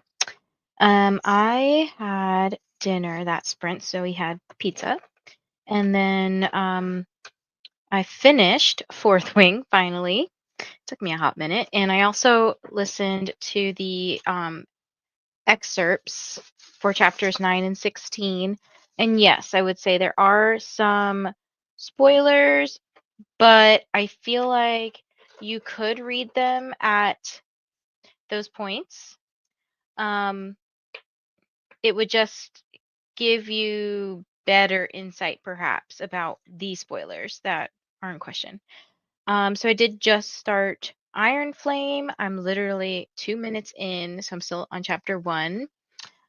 I had dinner that sprint, so we had pizza, and then I finished Fourth Wing finally. Took me a hot minute, and I also listened to the excerpts for chapters 9 and 16. And yes, I would say there are some spoilers, but I feel like you could read them at those points. Um, it would just give you better insight, perhaps, about these spoilers that are in question. So I did just start Iron Flame. I'm literally 2 minutes in, so I'm still on chapter 1.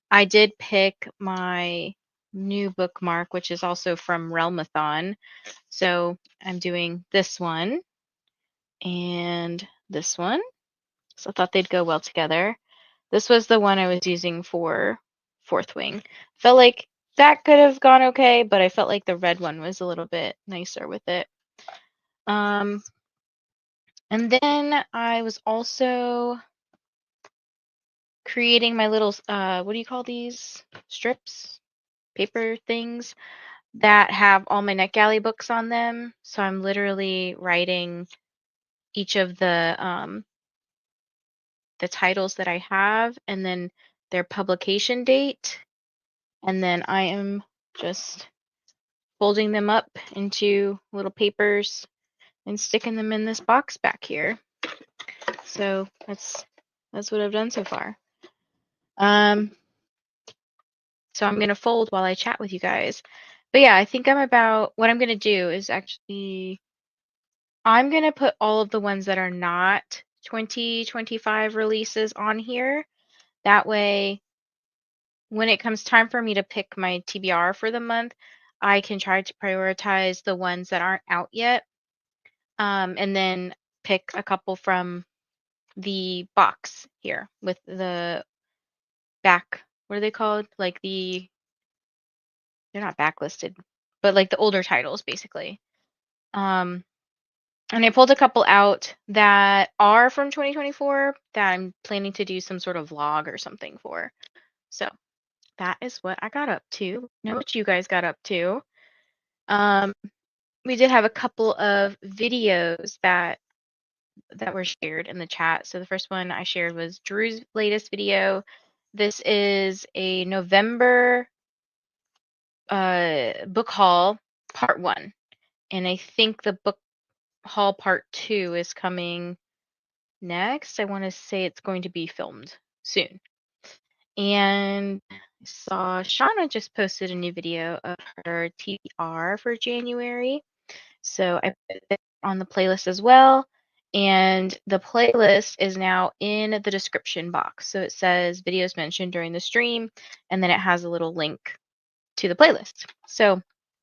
I did pick my new bookmark, which is also from Realmathon. So I'm doing this one and this one. So I thought they'd go well together. This was the one I was using for Fourth Wing. Felt like that could have gone okay, but I felt like the red one was a little bit nicer with it. Um, and then I was also creating my little, what do you call these? Strips? Paper things that have all my NetGalley books on them. So I'm literally writing each of the titles that I have and then their publication date. And then I am just folding them up into little papers and sticking them in this box back here. So that's what I've done so far. Um, so I'm gonna fold while I chat with you guys. But yeah, I think what I'm gonna do is actually I'm gonna put all of the ones that are not 2025 releases on here. That way, when it comes time for me to pick my TBR for the month, I can try to prioritize the ones that aren't out yet, and then pick a couple from the box here with the back. What are they called? Like they're not backlisted, but like the older titles, basically. Um, and I pulled a couple out that are from 2024 that I'm planning to do some sort of vlog or something for. So that is what I got up to. Know what you guys got up to. Um, we did have a couple of videos that were shared in the chat. So the first one I shared was Drew's latest video. This is a November book haul part 1. And I think the book haul part 2 is coming next. I want to say it's going to be filmed soon. And I saw Shauna just posted a new video of her TBR for January. So I put it on the playlist as well. And the playlist is now in the description box. So it says videos mentioned during the stream, and then it has a little link to the playlist. So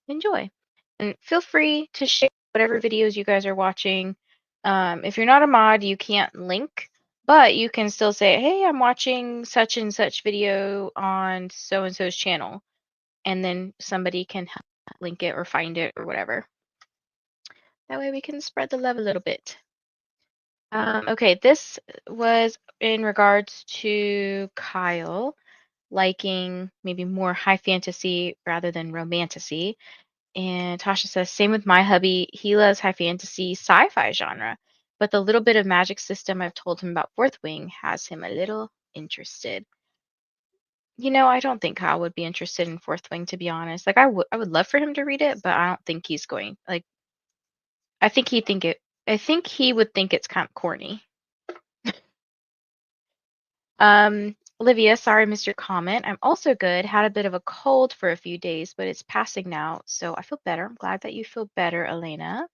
enjoy. And feel free to share whatever videos you guys are watching. If you're not a mod, you can't link, but you can still say, hey, I'm watching such and such video on so and so's channel. And then somebody can link it or find it or whatever. That way we can spread the love a little bit. Okay, this was in regards to Kyle liking maybe more high fantasy rather than romantasy. And Tasha says, same with my hubby. He loves high fantasy sci-fi genre, but the little bit of magic system I've told him about Fourth Wing has him a little interested. I don't think Kyle would be interested in Fourth Wing, to be honest. Like I would love for him to read it, but I don't think he's going. Like I think he would think it's kind of corny. Olivia, sorry I missed your comment. I'm also good. Had a bit of a cold for a few days, but it's passing now, so I feel better. I'm glad that you feel better, Elena.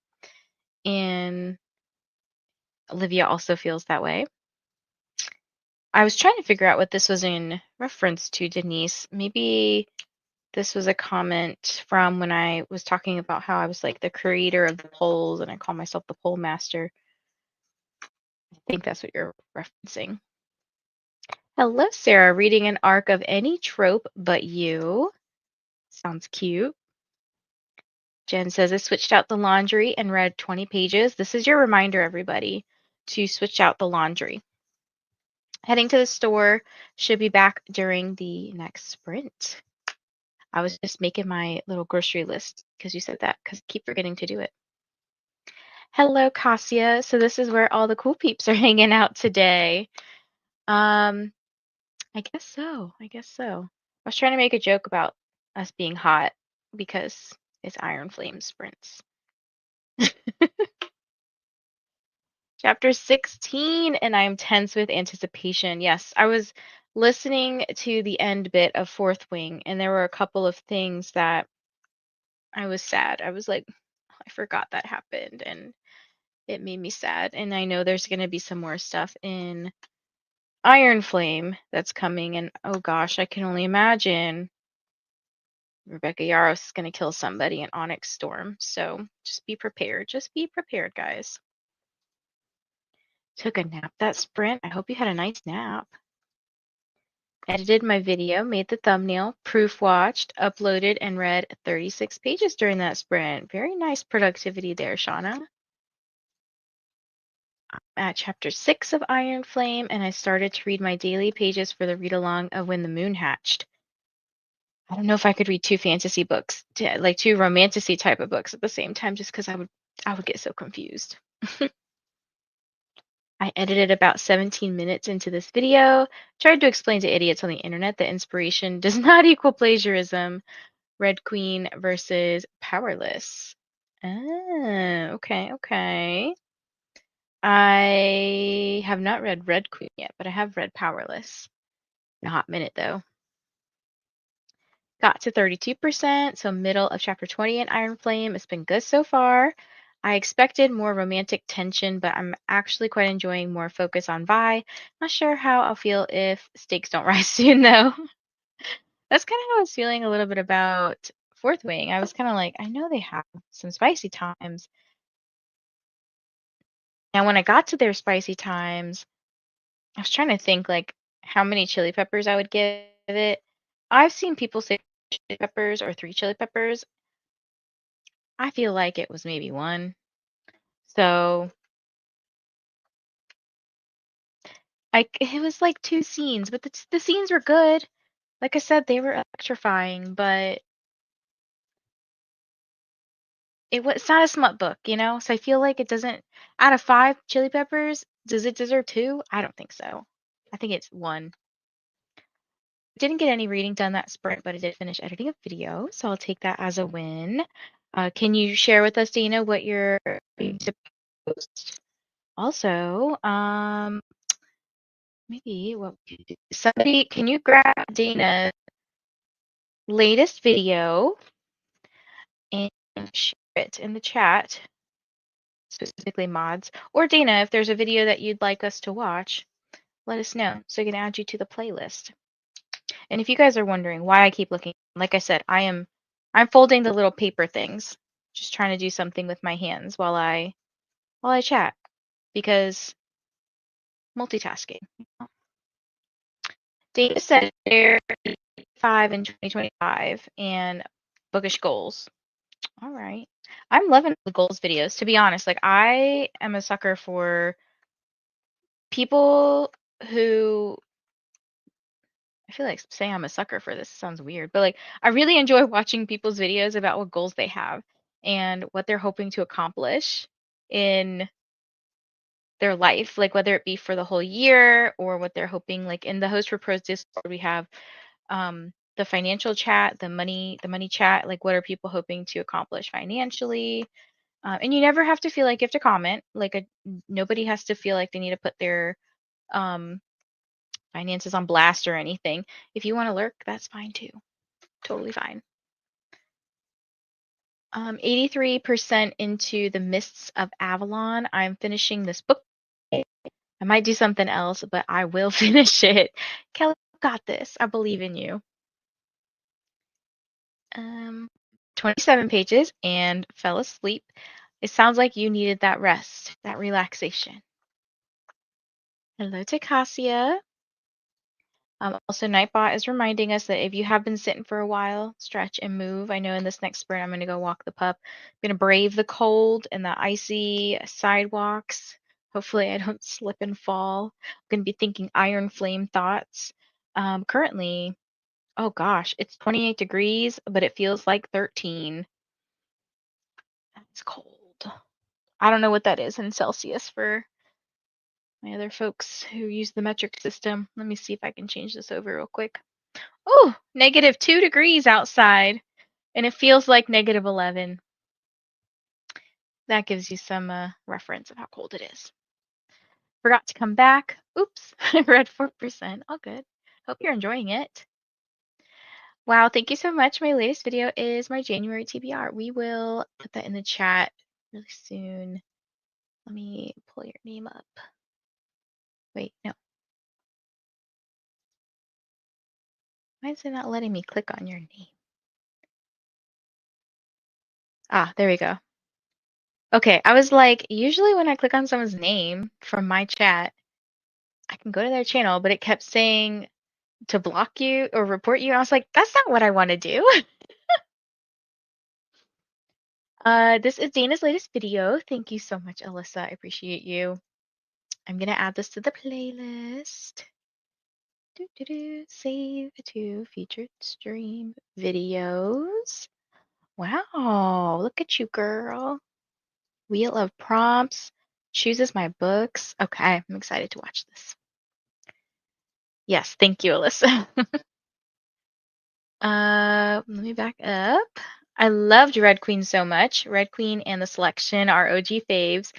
And Olivia also feels that way. I was trying to figure out what this was in reference to, Denise. Maybe this was a comment from when I was talking about how I was like the creator of the polls and I call myself the poll master. I think that's what you're referencing. Hello, Sarah. Reading an arc of any trope but you. Sounds cute. Jen says, I switched out the laundry and read 20 pages. This is your reminder, everybody. to switch out the laundry. Heading to the store, should be back during the next sprint. I was just making my little grocery list because you said that, because I keep forgetting to do it. Hello, Cassia. So this is where all the cool peeps are hanging out today. Um, I guess so. I guess so. I was trying to make a joke about us being hot because it's Iron Flame sprints. Chapter 16, and I'm tense with anticipation. Yes, I was listening to the end bit of Fourth Wing, and there were a couple of things that I was sad. I was like, I forgot that happened, and it made me sad. And I know there's going to be some more stuff in Iron Flame that's coming, and oh gosh, I can only imagine Rebecca Yaros is going to kill somebody in Onyx Storm. So just be prepared. Just be prepared, guys. Took a nap that sprint. I hope you had a nice nap. Edited my video, made the thumbnail, proof watched, uploaded, and read 36 pages during that sprint. Very nice productivity there, Shauna. I'm at chapter 6 of Iron Flame, and I started to read my daily pages for the read along of When the Moon Hatched. I don't know if I could read two fantasy books, like two romantasy type of books at the same time, just because I would get so confused. I edited about 17 minutes into this video, tried to explain to idiots on the internet that inspiration does not equal plagiarism. Red Queen versus Powerless. Ah, okay, okay. I have not read Red Queen yet, but I have read Powerless. In a hot minute, though. Got to 32%, so middle of chapter 20 in Iron Flame. It's been good so far. I expected more romantic tension, but I'm actually quite enjoying more focus on Vi. Not sure how I'll feel if stakes don't rise soon, though. That's kind of how I was feeling a little bit about Fourth Wing. I was kind of like, I know they have some spicy times. And when I got to their spicy times, I was trying to think like how many chili peppers I would give it. I've seen people say chili peppers or three chili peppers. I feel like it was maybe one. So it was like two scenes, but the scenes were good. Like I said, they were electrifying, but it's not a smut book, you know? So I feel like it doesn't, out of five chili peppers, does it deserve two? I don't think so. I think it's one. Didn't get any reading done that sprint, but I did finish editing a video, so I'll take that as a win. Can you share with us, Dana, what you're going to post? Also, maybe what we could do, somebody, can you grab Dana's latest video and share it in the chat, specifically mods, or Dana, if there's a video that you'd like us to watch, let us know so I can add you to the playlist. And if you guys are wondering why I keep looking, like I said, I'm folding the little paper things, just trying to do something with my hands while I chat, because multitasking. Dana said they're 5 in 2025 and bookish goals. All right. I'm loving the goals videos, to be honest. Like, I am a sucker for people who, I feel like saying I'm a sucker for this sounds weird, but like I really enjoy watching people's videos about what goals they have and what they're hoping to accomplish in their life, like whether it be for the whole year or what they're hoping. Like in the Host for Pros Discord, we have the financial chat, the money chat, like what are people hoping to accomplish financially. And you never have to feel like you have to comment. Like nobody has to feel like they need to put their um, finances on blast or anything. If you want to lurk, that's fine too. Totally fine. 83% into The Mists of Avalon. I'm finishing this book. I might do something else, but I will finish it. Kelly, you got this. I believe in you. 27 pages and fell asleep. It sounds like you needed that rest, that relaxation. Hello to Cassia. Also, Nightbot is reminding us that if you have been sitting for a while, stretch and move. I know in this next sprint, I'm going to go walk the pup. I'm going to brave the cold and the icy sidewalks Hopefully, I don't slip and fall. I'm gonna be thinking iron flame thoughts. Currently, oh gosh, it's 28 degrees, but it feels like 13. It's cold. I don't know what that is in Celsius for my other folks who use the metric system. Let me see if I can change this over real quick. Oh, -2 degrees outside, and it feels like -11. That gives you some reference of how cold it is. Forgot to come back. Oops, I read 4%. All good. Hope you're enjoying it. Wow, thank you so much. My latest video is my January TBR. We will put that in the chat really soon. Let me pull your name up. Wait, no. Why is it not letting me click on your name? Ah, there we go. Okay, I was like, usually when I click on someone's name from my chat, I can go to their channel, but it kept saying to block you or report you. I was like, that's not what I want to do. This is Dana's latest video. Thank you so much, Alyssa. I appreciate you. I'm gonna add this to the playlist. Save to featured stream videos. Wow, look at you, girl. Wheel of prompts. Chooses my books. Okay, I'm excited to watch this. Yes, thank you, Alyssa. Let me back up. I loved Red Queen so much. Red Queen and the Selection are OG faves.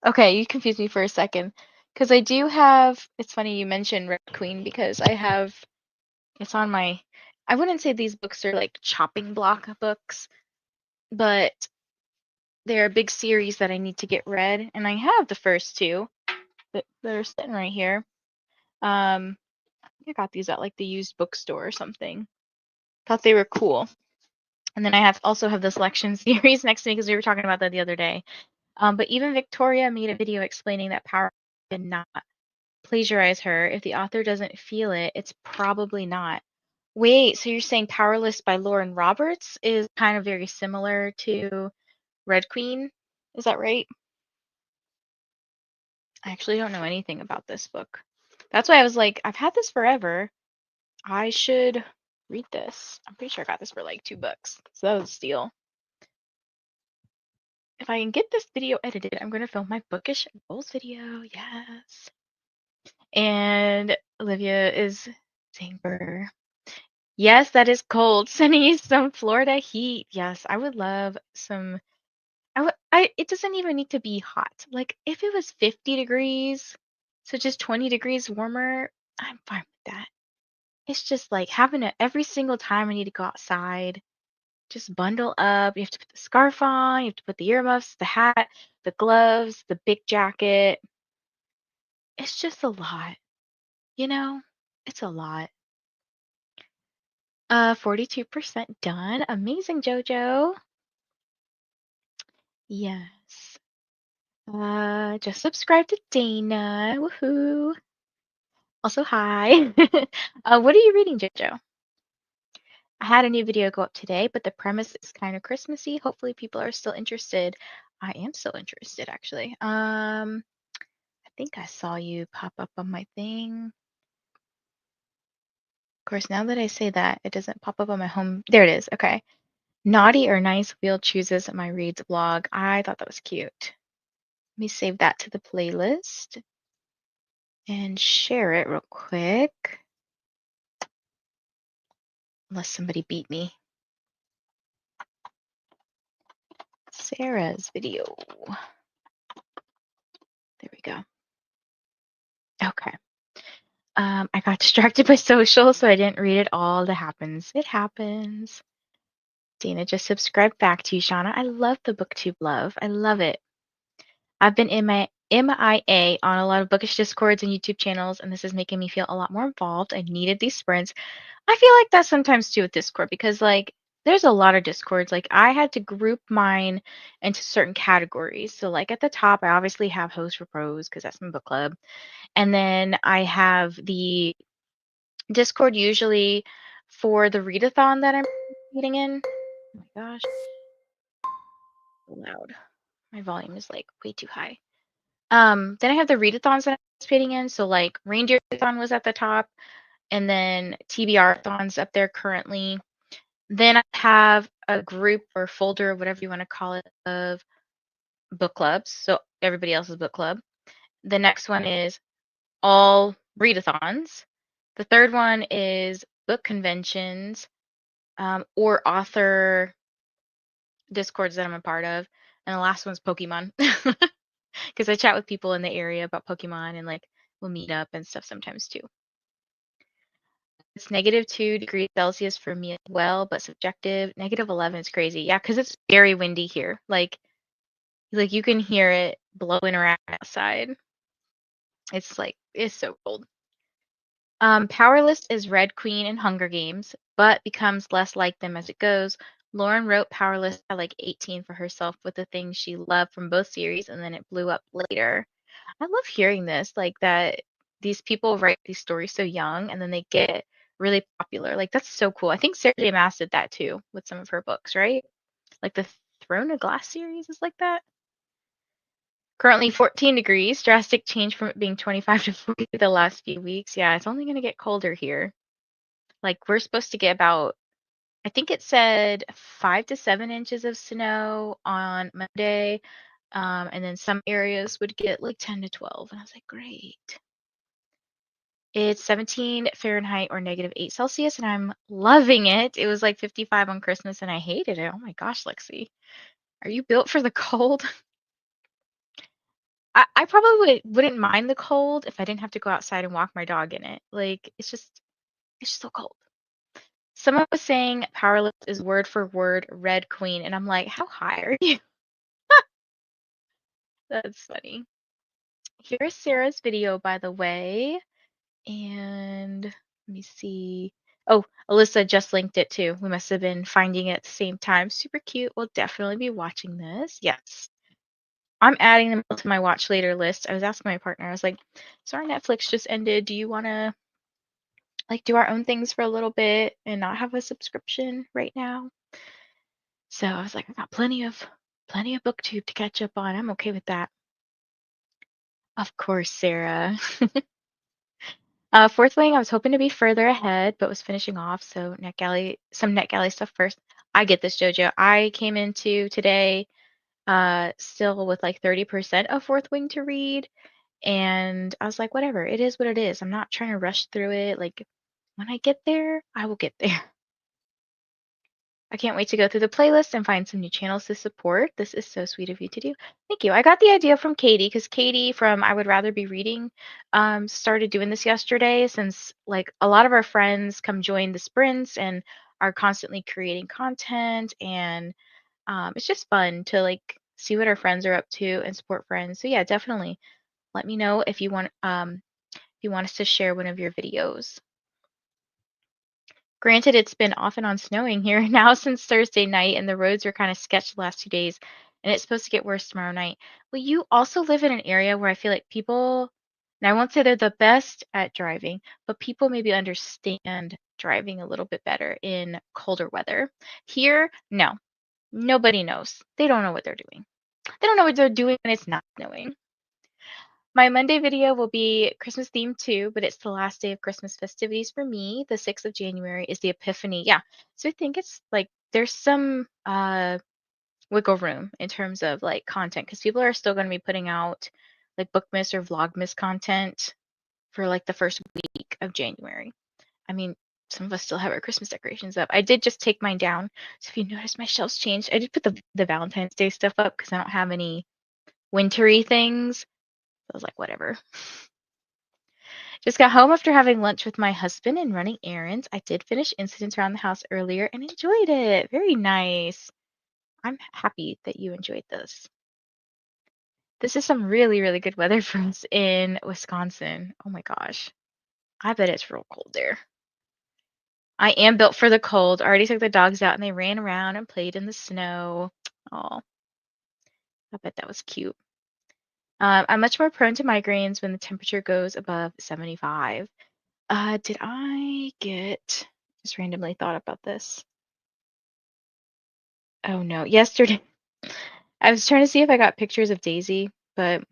Okay, you confused me for a second. Because I do have, it's funny you mentioned Red Queen because I have, it's on my, I wouldn't say these books are like chopping block books, but they're a big series that I need to get read. And I have the first two that are sitting right here. I think I got these at like the used bookstore or something. Thought they were cool. And then I also have the Selection series next to me because we were talking about that the other day. But even Victoria made a video explaining that Power did not plagiarize her. If the author doesn't feel it, it's probably not. Wait, so you're saying Powerless by Lauren Roberts is kind of very similar to Red Queen? Is that right? I actually don't know anything about this book. That's why I was like, I've had this forever. I should read this. I'm pretty sure I got this for like $2. So that was a steal. If I can get this video edited, I'm going to film my bookish goals video. Yes. And Olivia is saying burr. Yes, that is cold. Sending some Florida heat. Yes, I would love some. It doesn't even need to be hot. Like if it was 50 degrees, so just 20 degrees warmer, I'm fine with that. It's just like having it every single time I need to go outside. Just bundle up. You have to put the scarf on, you have to put the earmuffs, the hat, the gloves, the big jacket. It's just a lot, you know? It's a lot. 42% done. Amazing, Jojo. Yes. Just subscribe to Dana. Woohoo. Also, hi. What are you reading, Jojo? I had a new video go up today, but the premise is kind of Christmassy. Hopefully people are still interested. I am still interested, actually. I think I saw you pop up on my thing. Of course, now that I say that, it doesn't pop up on my home. There it is. Okay. Naughty or Nice Wheel chooses my reads blog. I thought that was cute. Let me save that to the playlist and share it real quick. Unless somebody beat me. Sarah's video. There we go. Okay. I got distracted by social, so I didn't read it all. That happens. It happens. Dana just subscribed back to you, Shauna. I love the BookTube love. I love it. I've been in my MIA on a lot of bookish discords and YouTube channels, and this is making me feel a lot more involved. I needed these sprints. I feel like that sometimes too with Discord because like there's a lot of Discords. Like I had to group mine into certain categories. So like at the top, I obviously have Host for Pros because that's my book club. And then I have the Discord usually for the readathon that I'm reading in. Oh my gosh, so loud. My volume is like way too high. Then I have the readathons that I'm participating in. So like Reindeer-a-thon was at the top, and then TBR-thon's up there currently. Then I have a group or folder, whatever you want to call it, of book clubs. So everybody else's book club. The next one is all readathons. The third one is book conventions, or author discords that I'm a part of. And the last one's Pokemon. Because I chat with people in the area about Pokemon and like we'll meet up and stuff sometimes too. It's -2 degrees Celsius for me as well, but subjective. -11 is crazy. Yeah, because it's very windy here. Like you can hear it blowing around outside. It's so cold. Powerless is Red Queen in Hunger Games, but becomes less like them as it goes. Lauren wrote Powerless at like 18 for herself with the things she loved from both series, and then it blew up later. I love hearing this, like that these people write these stories so young and then they get really popular. Like that's so cool. I think Sarah J. Maas did that too with some of her books, right? Like the Throne of Glass series is like that. Currently 14 degrees, drastic change from it being 25 to 40 the last few weeks. Yeah, it's only going to get colder here. Like we're supposed to get about, I think it said 5 to 7 inches of snow on Monday. And then some areas would get like 10 to 12. And I was like, great. It's 17 Fahrenheit or -8 Celsius, and I'm loving it. It was like 55 on Christmas, and I hated it. Oh my gosh, Lexi, are you built for the cold? I probably wouldn't mind the cold if I didn't have to go outside and walk my dog in it. Like, it's just so cold. Someone was saying powerless is word for word Red Queen, and I'm like, how high are you? That's funny. Here's Sarah's video, by the way. And let me see. Oh, Alyssa just linked it too. We must have been finding it at the same time. Super cute. We'll definitely be watching this. Yes. I'm adding them to my watch later list. I was asking my partner, I was like, so our Netflix just ended. Do you want to like do our own things for a little bit and not have a subscription right now? So I was like, I got plenty of booktube to catch up on. I'm okay with that. Of course, Sarah. Fourth wing, I was hoping to be further ahead, but was finishing off. So some NetGalley stuff first. I get this, JoJo. I came into today still with like 30% of fourth wing to read. And I was like, whatever, it is what it is. I'm not trying to rush through it. Like when I get there, I will get there. I can't wait to go through the playlist and find some new channels to support. This is so sweet of you to do. Thank you. I got the idea from Katie because Katie from I Would Rather Be Reading started doing this yesterday since like a lot of our friends come join the sprints and are constantly creating content and it's just fun to like see what our friends are up to and support friends. So yeah, definitely let me know if you want us to share one of your videos. Granted, it's been off and on snowing here now since Thursday night, and the roads were kind of sketched the last 2 days, and it's supposed to get worse tomorrow night. Well, you also live in an area where I feel like people, and I won't say they're the best at driving, but people maybe understand driving a little bit better in colder weather. Here, no, nobody knows. They don't know what they're doing. They don't know what they're doing when it's not snowing. My Monday video will be Christmas themed too, but it's the last day of Christmas festivities for me. The 6th of January is the Epiphany. Yeah. So I think it's like there's some wiggle room in terms of like content because people are still going to be putting out like Bookmas or Vlogmas content for like the first week of January. I mean, some of us still have our Christmas decorations up. I did just take mine down. So if you notice my shelves changed, I did put the Valentine's Day stuff up because I don't have any wintry things. I was like, whatever. Just got home after having lunch with my husband and running errands. I did finish incidents around the house earlier and enjoyed it. Very nice. I'm happy that you enjoyed this. This is some really, really good weather for us in Wisconsin. Oh my gosh. I bet it's real cold there. I am built for the cold. I already took the dogs out and they ran around and played in the snow. Oh, I bet that was cute. I'm much more prone to migraines when the temperature goes above 75. Did I get just randomly thought about this? Oh no, yesterday I was trying to see if I got pictures of Daisy, but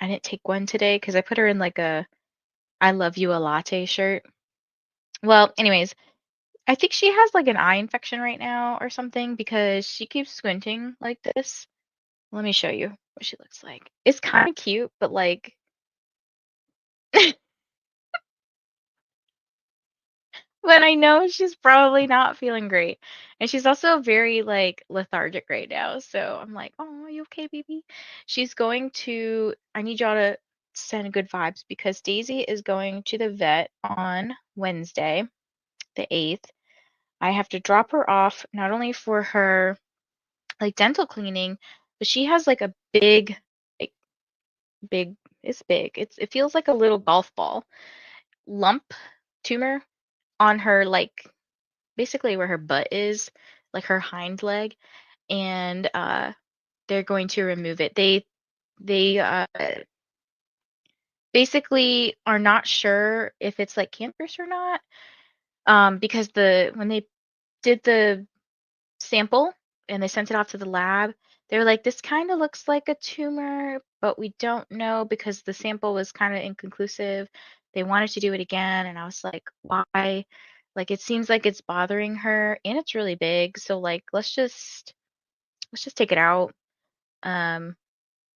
I didn't take one today because I put her in like a I love you a latte shirt. Well, anyways, I think she has like an eye infection right now or something because she keeps squinting like this. Let me show you what she looks like. It's kind of cute, but like but I know she's probably not feeling great. And she's also very like lethargic right now. So I'm like, "Oh, are you okay, baby?" She's going to I need y'all to send good vibes because Daisy is going to the vet on Wednesday, the 8th. I have to drop her off not only for her like dental cleaning, but she has like a like big it's big. It feels like a little golf ball lump tumor on her like basically where her butt is, like her hind leg, and they're going to remove it. They basically are not sure if it's like cancerous or not, because when they did the sample and they sent it off to the lab, they were like, this kind of looks like a tumor, but we don't know because the sample was kind of inconclusive. They wanted to do it again, and I was like, why? Like it seems like it's bothering her and it's really big. So like let's just take it out. Um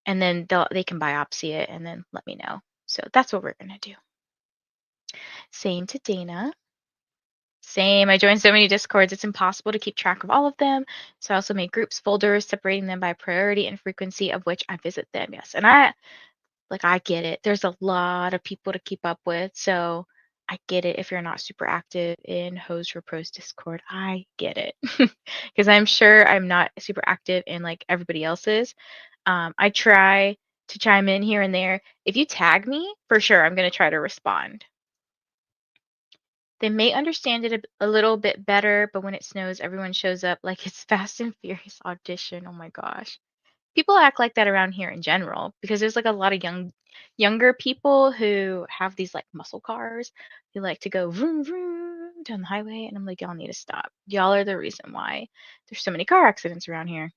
and then they can biopsy it and then let me know. So that's what we're gonna do. Same to Dana. Same. I joined so many Discords, it's impossible to keep track of all of them. So I also made groups, folders, separating them by priority and frequency of which I visit them. Yes. And I get it. There's a lot of people to keep up with. So I get it if you're not super active in Hose for Pros Discord. I get it. Because I'm sure I'm not super active in like everybody else's. I try to chime in here and there. If you tag me, for sure, I'm going to try to respond. They may understand it a little bit better, but when it snows, everyone shows up like it's Fast and Furious audition. Oh my gosh. People act like that around here in general because there's like a lot of younger people who have these like muscle cars who like to go vroom vroom down the highway and I'm like, y'all need to stop. Y'all are the reason why there's so many car accidents around here.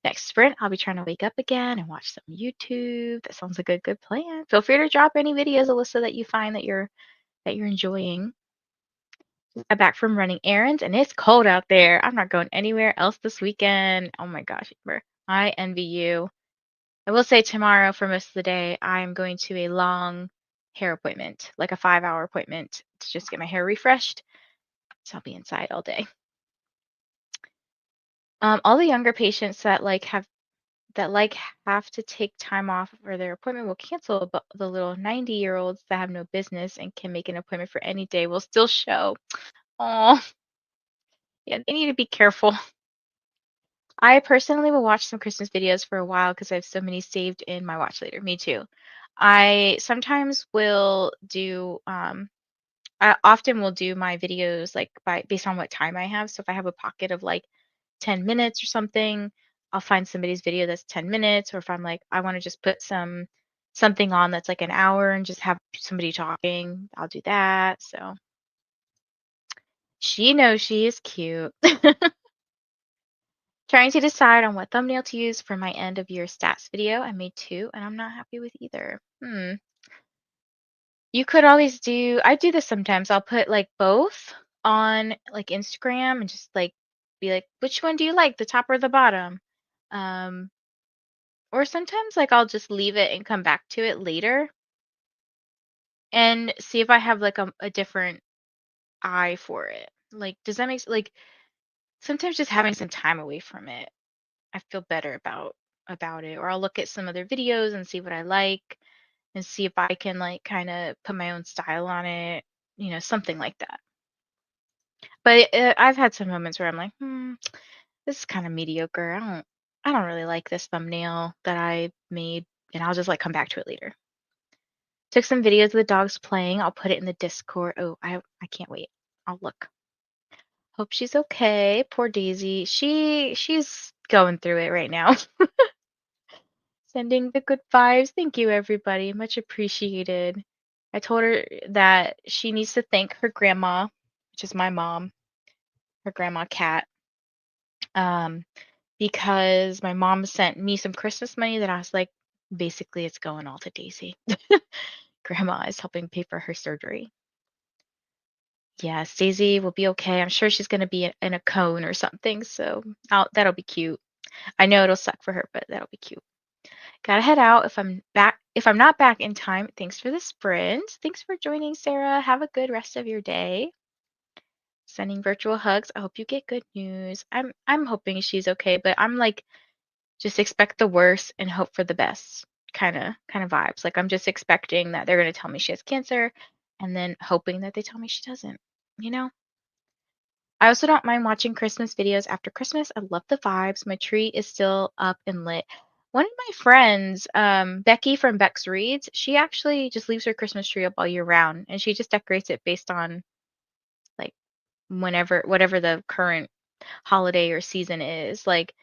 Next sprint, I'll be trying to wake up again and watch some YouTube. That sounds like a good plan. Feel free to drop any videos, Alyssa, that you find that you're enjoying. I'm back from running errands and it's cold out there. I'm not going anywhere else this weekend. Oh my gosh, Amber, I envy you. I will say tomorrow for most of the day, I'm going to a long hair appointment, like a 5-hour appointment to just get my hair refreshed. So I'll be inside all day. All the younger patients that have to take time off for their appointment will cancel, but the little 90-year-olds that have no business and can make an appointment for any day will still show. Oh, yeah, they need to be careful. I personally will watch some Christmas videos for a while because I have so many saved in my watch later. Me too. I sometimes will do I often will do my videos like based on what time I have. So if I have a pocket of like 10 minutes or something, I'll find somebody's video that's 10 minutes or if I'm like I want to just put something on that's like an hour and just have somebody talking, I'll do that. So she knows she is cute. Trying to decide on what thumbnail to use for my end of year stats video. I made two and I'm not happy with either. You could always I do this sometimes. I'll put like both on like Instagram and just like be like, which one do you like, the top or the bottom? Um, or sometimes like I'll just leave it and come back to it later and see if I have like a different eye for it. Like, does that like sometimes just having some time away from it, I feel better about it. Or I'll look at some other videos and see what I like and see if I can like kind of put my own style on it, something like that. But I've had some moments where I'm like, this is kind of mediocre. I don't really like this thumbnail that I made, and I'll just like come back to it later. Took some videos of the dogs playing. I'll put it in the Discord. Oh, I can't wait. I'll look. Hope she's okay. Poor Daisy. She's going through it right now. Sending the good vibes. Thank you, everybody. Much appreciated. I told her that she needs to thank her grandma, which is my mom, her grandma Cat. Um, because my mom sent me some Christmas money that I was like, basically, it's going all to Daisy. Grandma is helping pay for her surgery. Yes, Daisy will be okay. I'm sure she's gonna be in a cone or something, so that'll be cute. I know it'll suck for her, but that'll be cute. Gotta head out if I'm back. If I'm not back in time, thanks for the sprint. Thanks for joining, Sarah. Have a good rest of your day. Sending virtual hugs. I hope you get good news. I'm hoping she's okay, but I'm like just expect the worst and hope for the best kind of vibes. Like I'm just expecting that they're gonna tell me she has cancer and then hoping that they tell me she doesn't, you know? I also don't mind watching Christmas videos after Christmas. I love the vibes. My tree is still up and lit. One of my friends, Becky from Bex Reads, she actually just leaves her Christmas tree up all year round and she just decorates it based on like whatever the current holiday or season is. Like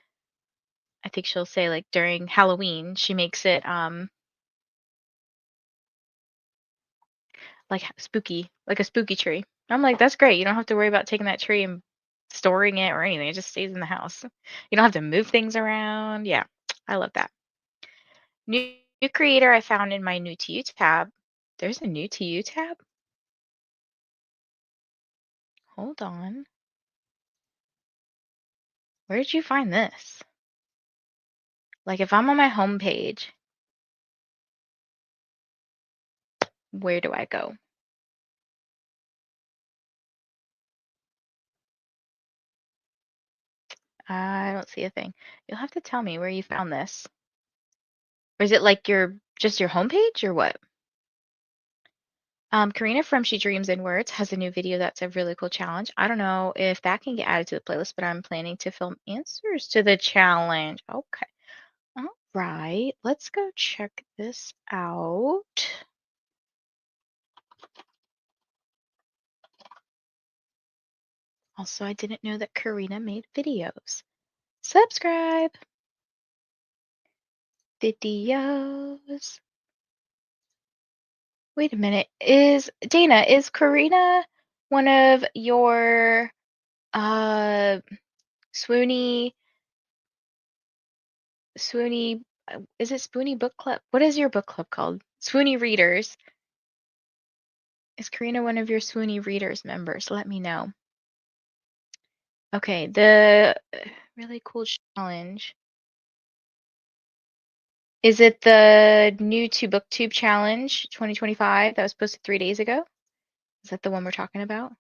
I think she'll say like during Halloween, she makes it like spooky, like a spooky tree. I'm like, that's great. You don't have to worry about taking that tree and storing it or anything. It just stays in the house. You don't have to move things around. Yeah, I love that. New creator I found in my new to you tab. There's a new to you tab? Hold on. Where did you find this? Like if I'm on my home page, where do I go? I don't see a thing. You'll have to tell me where you found this. Or is it like just your homepage or what? Karina from She Dreams in Words has a new video that's a really cool challenge. I don't know if that can get added to the playlist, but I'm planning to film answers to the challenge. Okay. All right. Let's go check this out. Also, I didn't know that Karina made videos. Subscribe. Videos. Wait a minute. Is Karina one of your uh swoony swoony is it Spoony Book Club? What is your book club called? Swoony Readers. Is Karina one of your Swoony Readers members? Let me know. Okay, the really cool challenge. Is it the new to BookTube challenge 2025 that was posted 3 days ago? Is that the one we're talking about?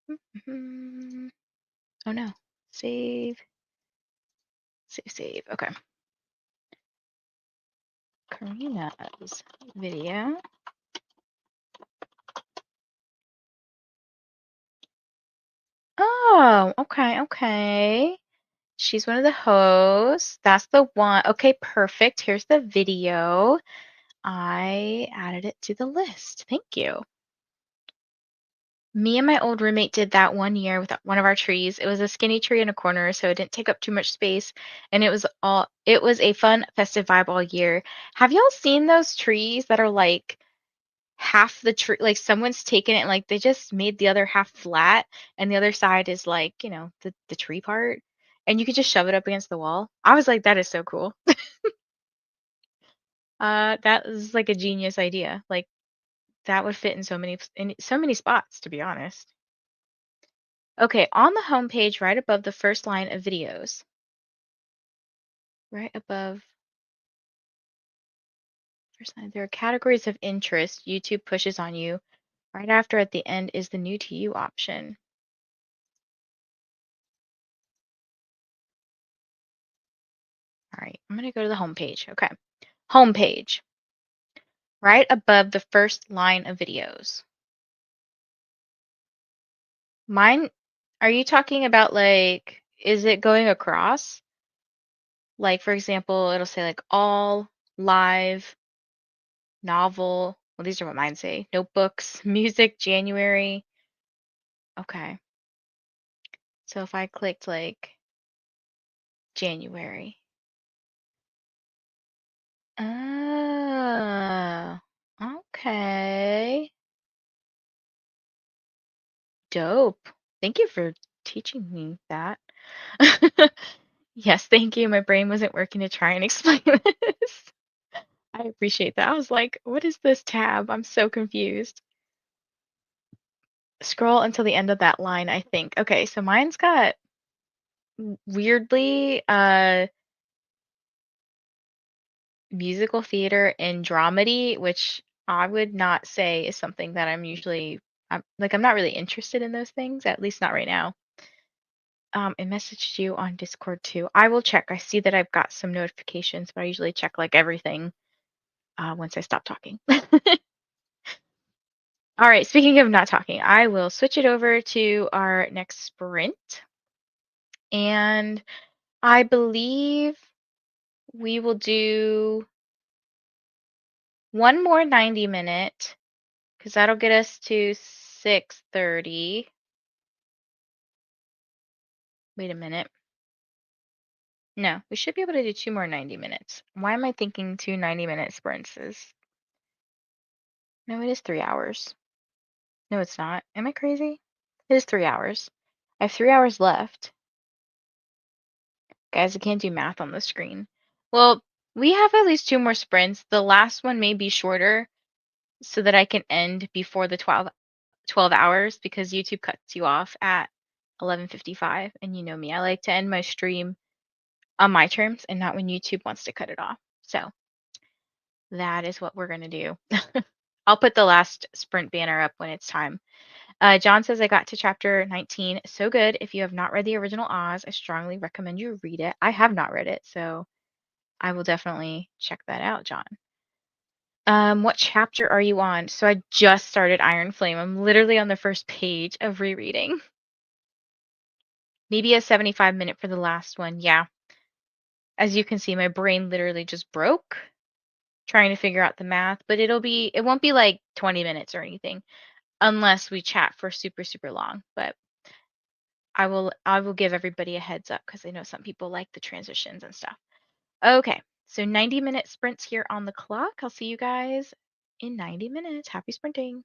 Mhm. Oh no. Save, save. Okay. Karina's video. Oh, okay. She's one of the hosts. That's the one. Okay, perfect. Here's the video. I added it to the list. Thank you. Me and my old roommate did that one year with one of our trees. It was a skinny tree in a corner, so it didn't take up too much space, and it was a fun, festive vibe all year. Have y'all seen those trees that are like half the tree, like someone's taken it and like they just made the other half flat and the other side is like, the tree part, and you could just shove it up against the wall. I was like, that is so cool. That is like a genius idea. Like that would fit in so many spots, to be honest. Okay, on the home page, right above the first line of videos, right above first line, there are categories of interest YouTube pushes on you. Right after at the end is the new to you option. All right, I'm gonna go to the home page. Okay, home page, right above the first line of videos. Mine, are you talking about like, is it going across? Like, for example, it'll say like all live novel. Well, these are what mine say. Notebooks, music, January. Okay. So if I clicked like January. Oh, okay. Dope. Thank you for teaching me that. Yes, thank you. My brain wasn't working to try and explain this. I appreciate that. I was like, what is this tab? I'm so confused. Scroll until the end of that line, I think. Okay, so mine's got weirdly musical theater and dramedy, which I would not say is something that I'm not really interested in those things, at least not right now. I messaged you on Discord too. I will check. I see that I've got some notifications, but I usually check like everything once I stop talking. All right, speaking of not talking, I will switch it over to our next sprint. And I believe we will do one more 90-minute because that'll get us to 6:30. Wait a minute. No, we should be able to do two more 90 minutes. Why am I thinking two 90-minute sprints is? No, it is 3 hours. No, it's not. Am I crazy? It is 3 hours. I have 3 hours left. Guys, I can't do math on the screen. Well, we have at least two more sprints. The last one may be shorter so that I can end before the 12 hours because YouTube cuts you off at 11:55. And you know me, I like to end my stream on my terms and not when YouTube wants to cut it off. So that is what we're going to do. I'll put the last sprint banner up when it's time. John says, I got to chapter 19. So good. If you have not read the original Oz, I strongly recommend you read it. I have not read it, so I will definitely check that out, John. What chapter are you on? So I just started Iron Flame. I'm literally on the first page of rereading. Maybe a 75-minute for the last one. Yeah. As you can see, my brain literally just broke trying to figure out the math, but it won't be like 20 minutes or anything unless we chat for super, super long. But I will give everybody a heads up because I know some people like the transitions and stuff. Okay, so 90-minute sprints here on the clock. I'll see you guys in 90 minutes. Happy sprinting.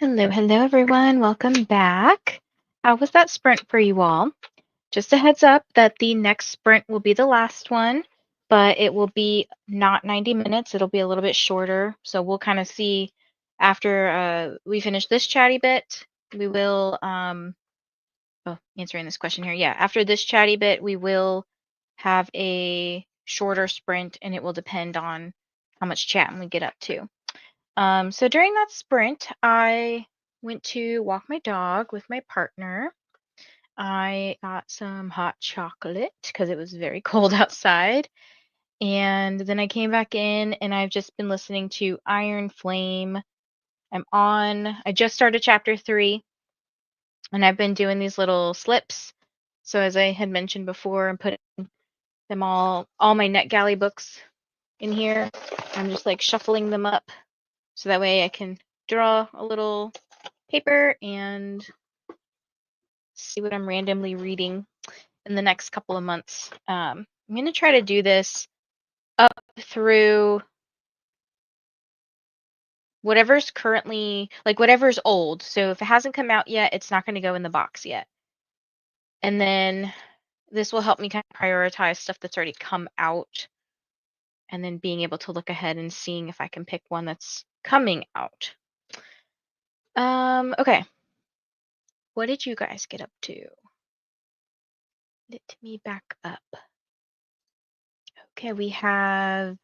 Hello, hello, everyone. Welcome back. How was that sprint for you all? Just a heads up that the next sprint will be the last one, but it will be not 90 minutes. It'll be a little bit shorter. So we'll kind of see after we finish this chatty bit. We will, answering this question here. Yeah, after this chatty bit, we will have a shorter sprint, and it will depend on how much chatting we get up to. So during that sprint, I went to walk my dog with my partner. I got some hot chocolate because it was very cold outside. And then I came back in and I've just been listening to Iron Flame. I just started chapter 3 and I've been doing these little slips. So as I had mentioned before, I'm putting them all my NetGalley books in here. I'm just like shuffling them up so that way I can draw a little paper and see what I'm randomly reading in the next couple of months. I'm going to try to do this up through whatever's currently, like whatever's old. So if it hasn't come out yet, it's not going to go in the box yet. And then this will help me kind of prioritize stuff that's already come out and then being able to look ahead and seeing if I can pick one that's coming out. Okay. What did you guys get up to? Let me back up. Okay, we have,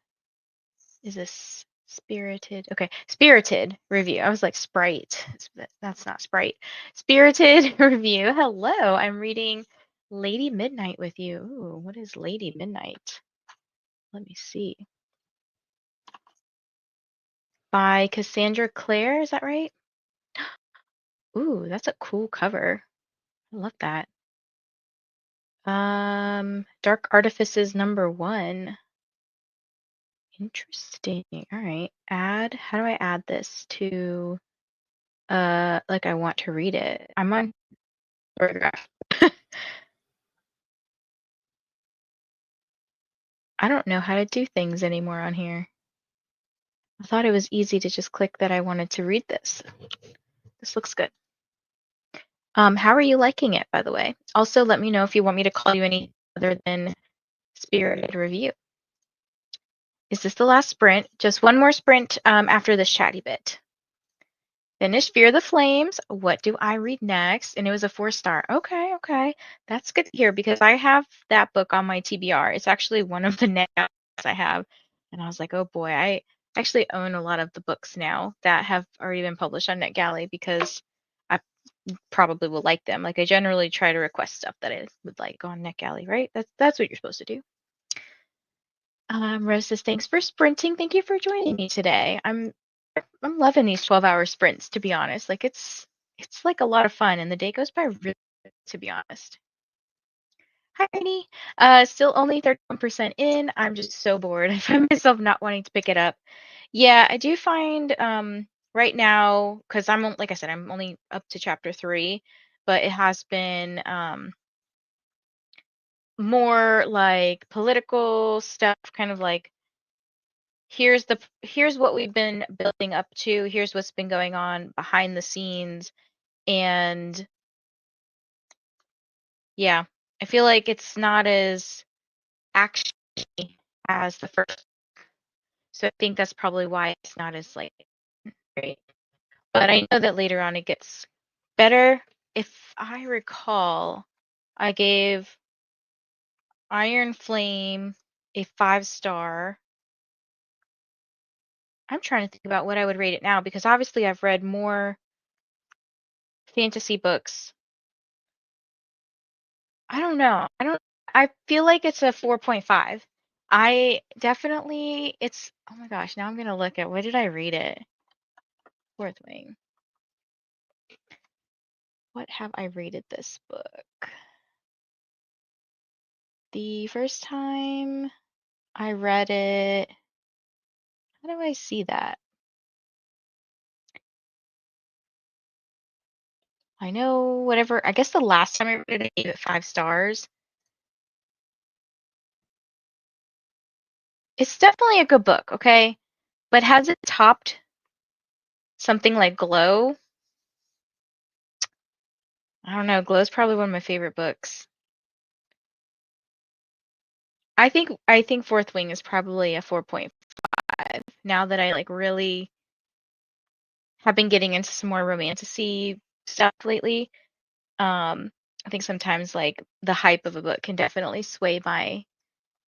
is this Spirited? Okay, Spirited review. I was like Sprite. That's not Sprite. Spirited review. Hello, I'm reading Lady Midnight with you. Ooh, what is Lady Midnight? Let me see. By Cassandra Clare, is that right? Ooh, that's a cool cover. I love that. Dark Artifices #1. Interesting. All right. Add. How do I add this to like I want to read it? I'm on paragraph. I don't know how to do things anymore on here. I thought it was easy to just click that I wanted to read this. This looks good. How are you liking it, by the way? Also, let me know if you want me to call you any other than Spirited Review. Is this the last sprint? Just one more sprint after this chatty bit. Finished Fear the Flames. What do I read next? And it was a 4-star. Okay, okay. That's good to hear because I have that book on my TBR. It's actually one of the next I have. And I was like, oh boy, I actually own a lot of the books now that have already been published on NetGalley because I probably will like them. Like I generally try to request stuff that I would like on NetGalley, right? That's what you're supposed to do. Rose says, thanks for sprinting. Thank you for joining me today. I'm loving these 12-hour sprints, to be honest. Like it's like a lot of fun and the day goes by really quick, to be honest. Hi, Rainy. Still only 31% in. I'm just so bored. I find myself not wanting to pick it up. Yeah, I do find right now, because like I said, I'm only up to chapter 3, but it has been more like political stuff, kind of like here's what we've been building up to, here's what's been going on behind the scenes, and yeah, I feel like it's not as actiony as the first, so I think that's probably why it's not as like great. But I know that later on it gets better. If I recall, I gave Iron Flame a 5-star. I'm trying to think about what I would rate it now because obviously I've read more fantasy books. I don't know. I feel like it's a 4.5. I definitely it's oh my gosh, now I'm gonna look at what did I read it? Fourth Wing. What have I rated this book? The first time I read it, how do I see that? I know whatever, I guess the last time I read it, I gave it 5 stars. It's definitely a good book, okay? But has it topped something like Glow? I don't know. Glow's probably one of my favorite books. I think Fourth Wing is probably a 4.5. Now that I like really have been getting into some more romantasy stuff lately. I think sometimes like the hype of a book can definitely sway my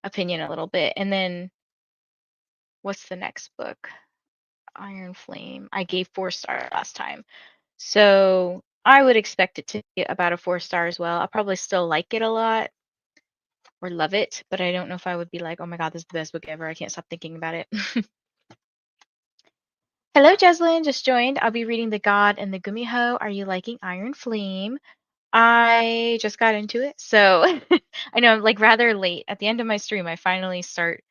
opinion a little bit. And then what's the next book? Iron Flame. I gave 4 stars last time. So I would expect it to get about a 4 star as well. I'll probably still like it a lot or love it, but I don't know if I would be like, oh my God, this is the best book ever. I can't stop thinking about it. Hello, Jeslyn, just joined. I'll be reading The God and the Gumiho. Are you liking Iron Flame? I just got into it, so I know I'm like rather late. At the end of my stream, I finally start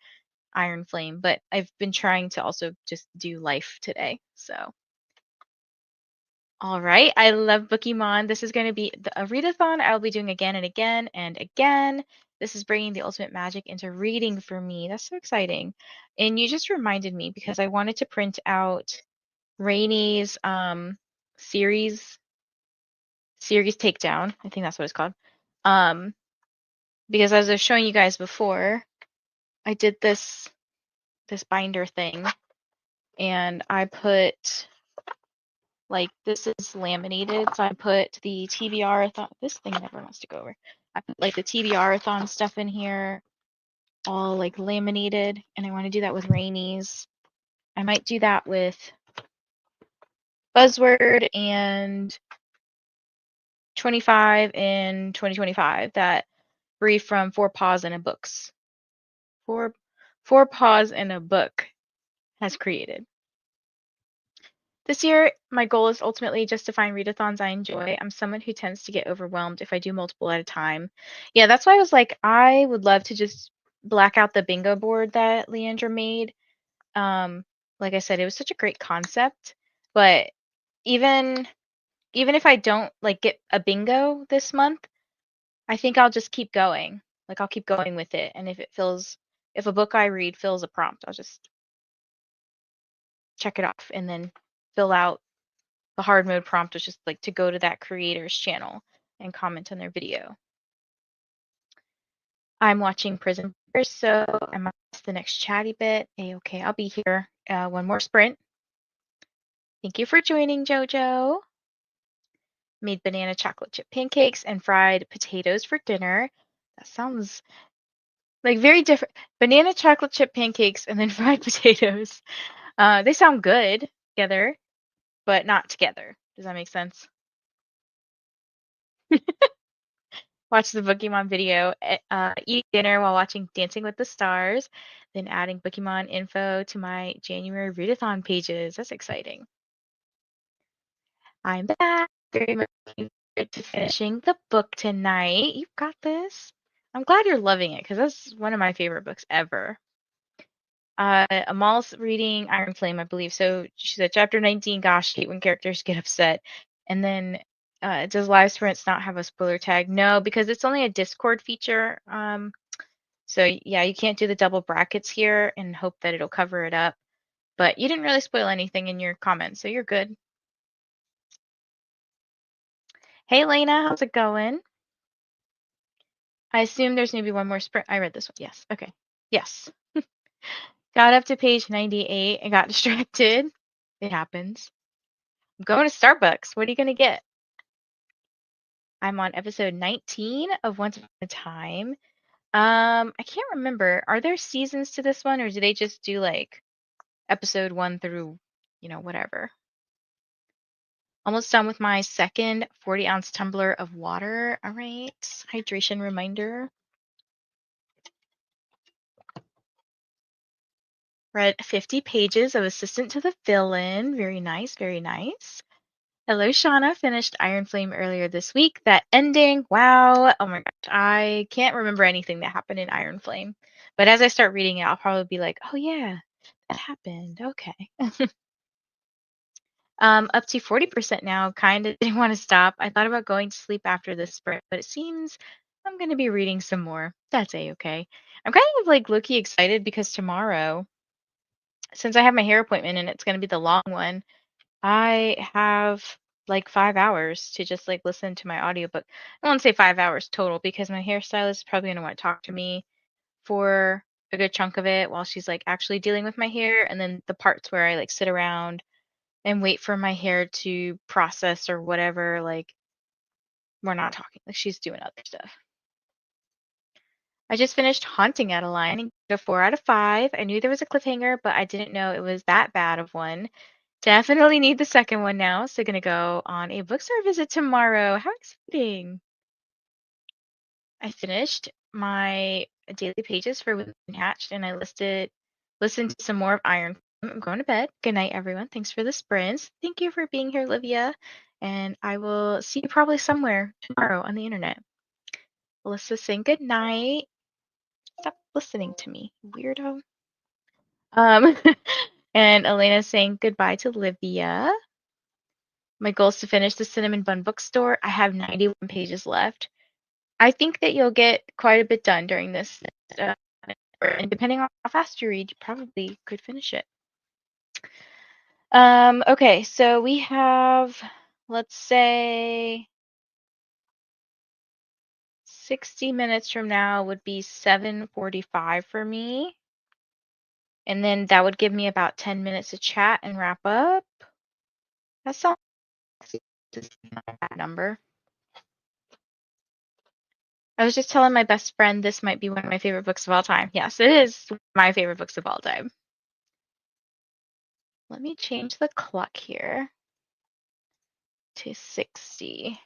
Iron Flame, but I've been trying to also just do life today. So, all right. I love Bookymon. This is going to be a readathon I'll be doing again and again and again. This is bringing the ultimate magic into reading for me. That's so exciting. And you just reminded me because I wanted to print out Rainy's series takedown. I think that's what it's called. Um because as I was showing you guys before, I did this binder thing and I put like this is laminated, so I put the TBR-a-thon. This thing never wants to go over. I put like the TBR-a-thon stuff in here, all like laminated, and I want to do that with Rainey's. I might do that with Buzzword and 25 in 2025 that brief from Four Paws in a Books. Four Paws in a Book has created. This year, my goal is ultimately just to find readathons I enjoy. I'm someone who tends to get overwhelmed if I do multiple at a time. Yeah, that's why I was like, I would love to just black out the bingo board that Leandra made. Um, like I said, it was such a great concept, but even even if I don't like get a bingo this month, I think I'll just keep going. Like I'll keep going with it, and if a book I read fills a prompt, I'll just check it off and then fill out the hard mode prompt, which is like to go to that creator's channel and comment on their video. I'm watching Prison Break, so I might miss the next chatty bit. Okay, I'll be here. One more sprint. Thank you for joining, Jojo. Made banana chocolate chip pancakes and fried potatoes for dinner. That sounds like very different. Banana chocolate chip pancakes and then fried potatoes. They sound good together, but not together. Does that make sense? Watch the Pokemon video, eat dinner while watching Dancing with the Stars, then adding Pokemon info to my January readathon pages. That's exciting. I'm back. Very much looking forward to finishing the book tonight. You've got this. I'm glad you're loving it because that's one of my favorite books ever. Amal's reading Iron Flame, I believe. So she said, chapter 19, gosh, hate when characters get upset. And then does Live Sprints not have a spoiler tag? No, because it's only a Discord feature. So yeah, you can't do the double brackets here and hope that it'll cover it up. But you didn't really spoil anything in your comments, so you're good. Hey, Lena, how's it going? I assume there's maybe one more sprint. I read this one. Yes. Okay. Yes. Got up to page 98 and got distracted. It happens. I'm going to Starbucks. What are you going to get? I'm on episode 19 of Once Upon a Time. I can't remember. Are there seasons to this one, or do they just do like episode 1 through, whatever? Almost done with my second 40-ounce tumbler of water. All right. Hydration reminder. Read 50 pages of Assistant to the Villain. Very nice, very nice. Hello, Shauna. Finished Iron Flame earlier this week. That ending, wow. Oh my gosh. I can't remember anything that happened in Iron Flame. But as I start reading it, I'll probably be like, oh yeah, that happened. Okay. Up to 40% now. Kind of didn't want to stop. I thought about going to sleep after this sprint, but it seems I'm going to be reading some more. That's a-okay. I'm kind of like low-key excited because tomorrow, since I have my hair appointment and it's going to be the long one, I have like 5 hours to just like listen to my audiobook. I won't say 5 hours total because my hairstylist is probably gonna want to talk to me for a good chunk of it while she's like actually dealing with my hair, and then the parts where I like sit around and wait for my hair to process or whatever, like we're not talking. Like she's doing other stuff. I just finished Haunting Adeline and gave it a 4 out of 5. I knew there was a cliffhanger, but I didn't know it was that bad of one. Definitely need the second one now, so gonna go on a bookstore visit tomorrow. How exciting! I finished my daily pages for Women Hatched, and I listened to some more of Iron. I'm going to bed. Good night, everyone. Thanks for the sprints. Thank you for being here, Livia. And I will see you probably somewhere tomorrow on the internet. Alyssa saying good night. Stop listening to me, weirdo. Um, and Elena saying goodbye to Livia. My goal is to finish the Cinnamon Bun Bookstore. I have 91 pages left. I think that you'll get quite a bit done during this, uh, and depending on how fast you read, you probably could finish it. Okay, so we have, let's say, 60 minutes from now would be 7:45 for me. And then that would give me about 10 minutes to chat and wrap up. That sounds just not a bad number. I was just telling my best friend this might be one of my favorite books of all time. Yes, it is my favorite books of all time. Let me change the clock here to 60.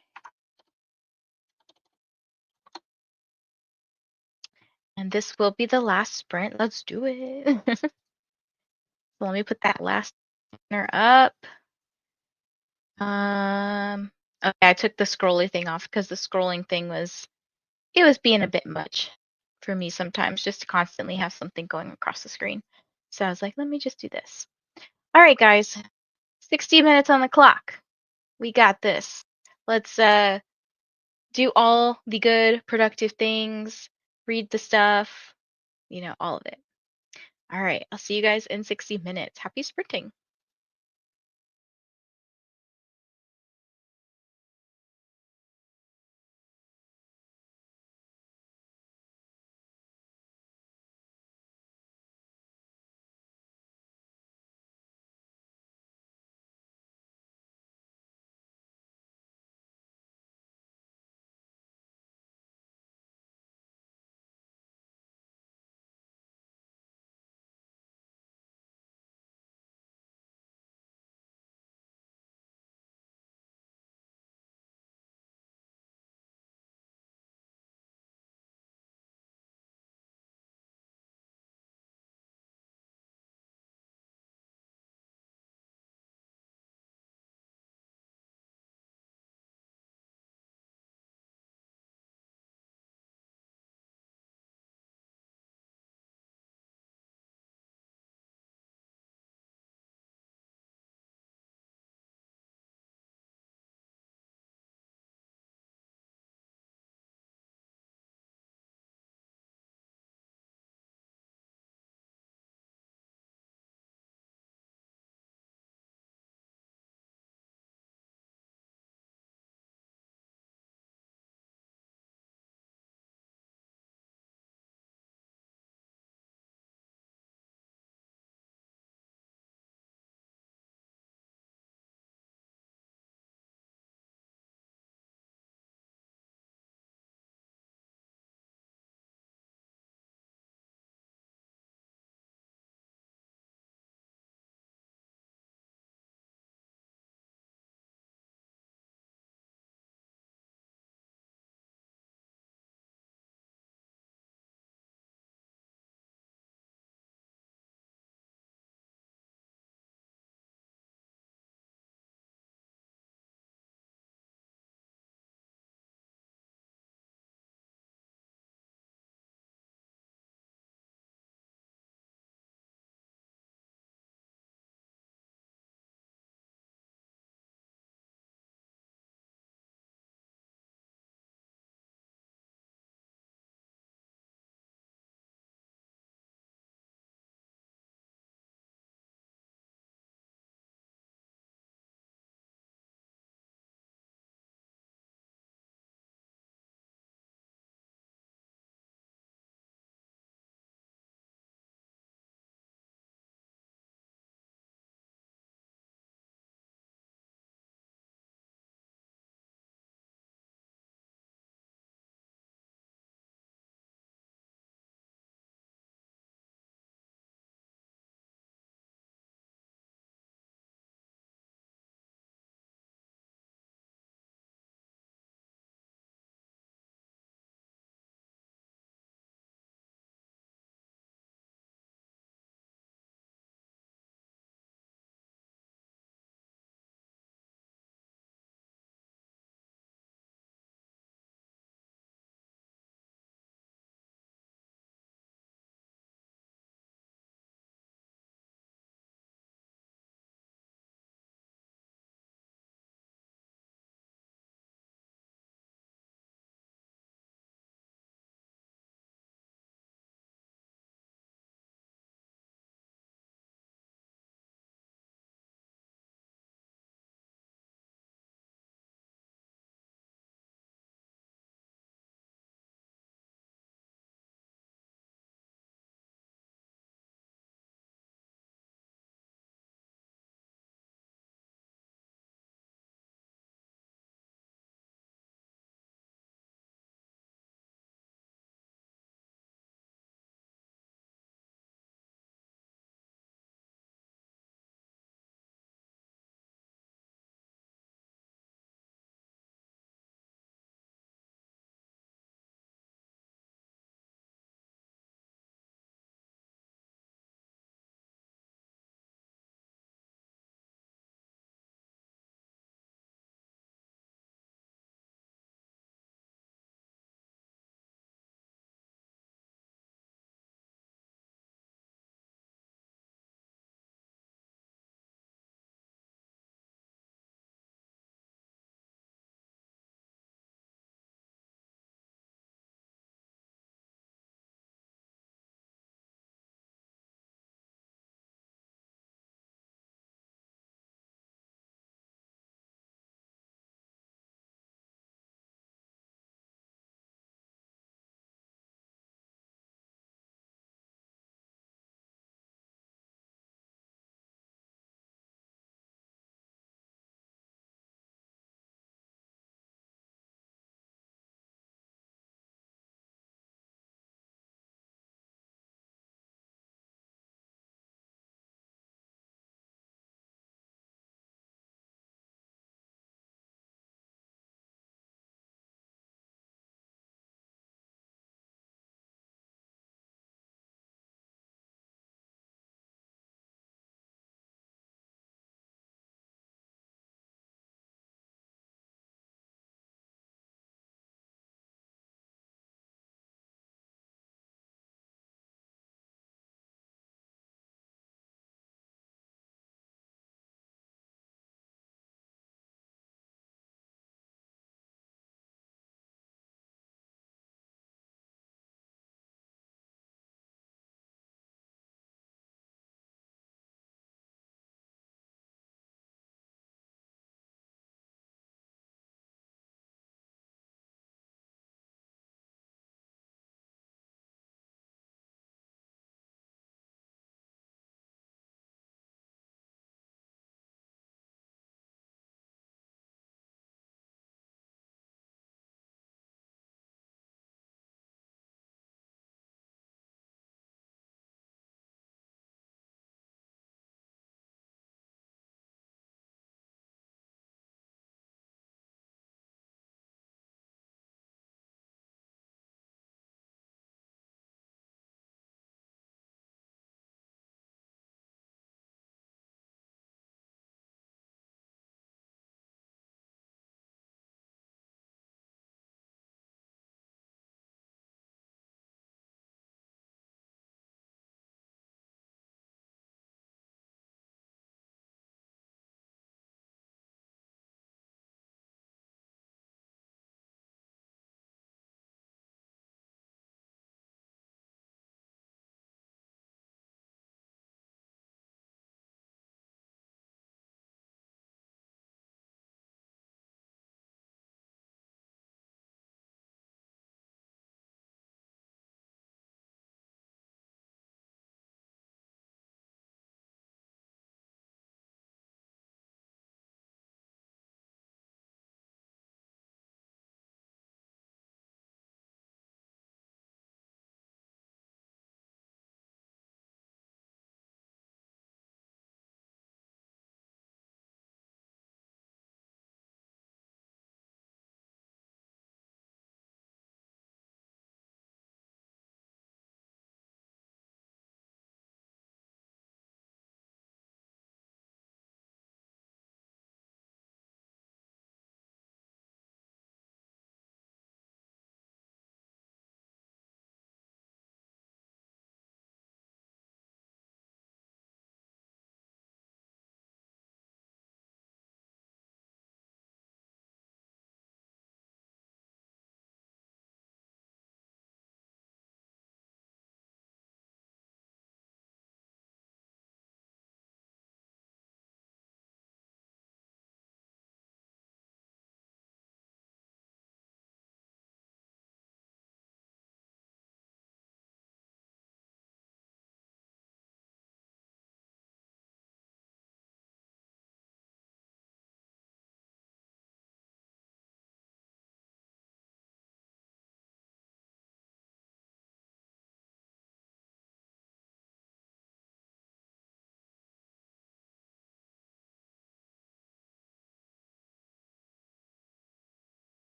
And this will be the last sprint. Let's do it. So let me put that last banner up. Okay, I took the scrolly thing off because the scrolling thing was being a bit much for me sometimes, just to constantly have something going across the screen. So I was like, let me just do this. All right, guys, 60 minutes on the clock. We got this. Let's do all the good, productive things, read the stuff, all of it. All right, I'll see you guys in 60 minutes. Happy sprinting.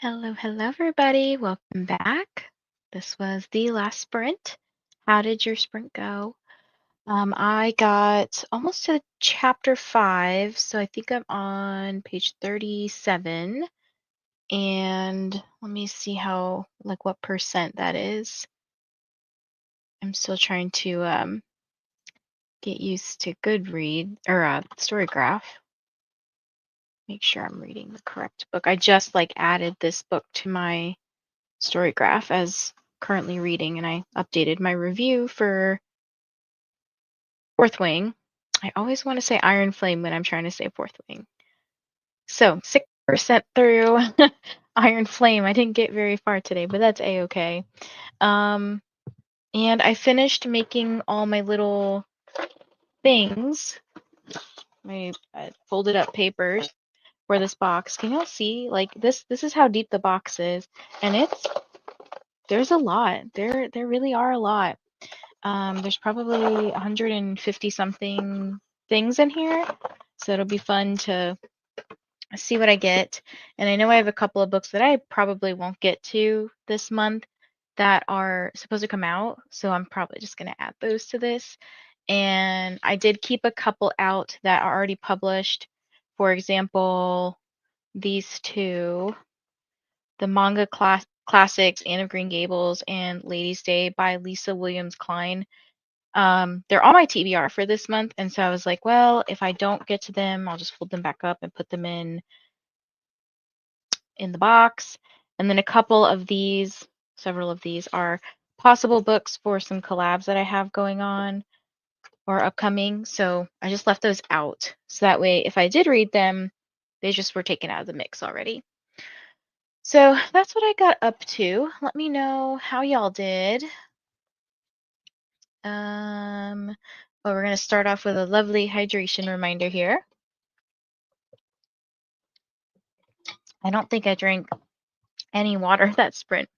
Hello, hello, everybody. Welcome back. This was the last sprint. How did your sprint go? I got almost to chapter 5, so I think I'm on page 37. And let me see like what percent that is. I'm still trying to get used to Goodread or Storygraph. Make sure I'm reading the correct book. I just like added this book to my Storygraph as currently reading, and I updated my review for Fourth Wing. I always want to say Iron Flame when I'm trying to say Fourth Wing. So 6% through Iron Flame. I didn't get very far today, but that's a-okay. And I finished making all my little things, my folded up papers for this box. Can y'all see? Like this is how deep the box is, and there's a lot. There really are a lot. There's probably 150 something things in here, so it'll be fun to see what I get. And I know I have a couple of books that I probably won't get to this month that are supposed to come out, so I'm probably just going to add those to this. And I did keep a couple out that are already published. For example, these two, the manga classics, Anne of Green Gables and Ladies' Day by Lisa Williams Klein. They're on my TBR for this month, and so I was like, well, if I don't get to them, I'll just fold them back up and put them in the box. And then a couple of these, several of these are possible books for some collabs that I have going on or upcoming. So I just left those out. So that way, if I did read them, they just were taken out of the mix already. So that's what I got up to. Let me know how y'all did. Well, we're going to start off with a lovely hydration reminder here. I don't think I drank any water that sprint.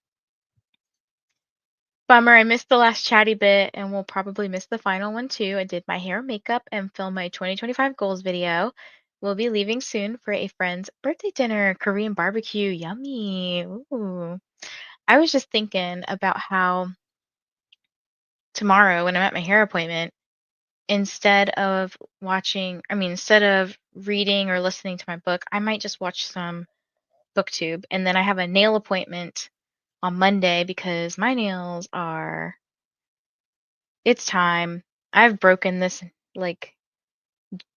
Bummer, I missed the last chatty bit and will probably miss the final one too. I did my hair and makeup and filmed my 2025 goals video. We'll be leaving soon for a friend's birthday dinner, Korean barbecue. Yummy. Ooh. I was just thinking about how tomorrow when I'm at my hair appointment, instead of reading or listening to my book, I might just watch some booktube. And then I have a nail appointment on Monday because my nails are, it's time. I've broken this, like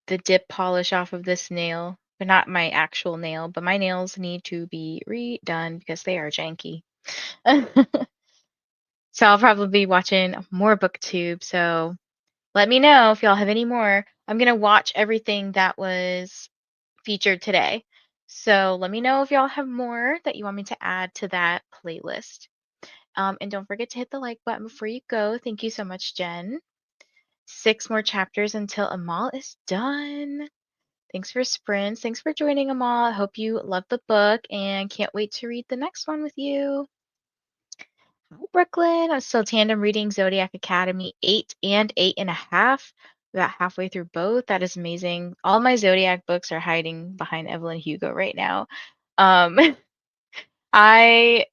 the dip polish off of this nail, but not my actual nail, but my nails need to be redone because they are janky. So I'll probably be watching more booktube. So let me know if y'all have any more. I'm going to watch everything that was featured today. So let me know if y'all have more that you want me to add to that playlist. And don't forget to hit the like button before you go. Thank you so much, Jen. 6 more chapters until Amal is done. Thanks for sprints. Thanks for joining, Amal. I hope you love the book and can't wait to read the next one with you. Hi, Brooklyn. I'm still tandem reading Zodiac Academy 8 and 8.5. About halfway through both. That is amazing. All my Zodiac books are hiding behind Evelyn Hugo right now. Um, I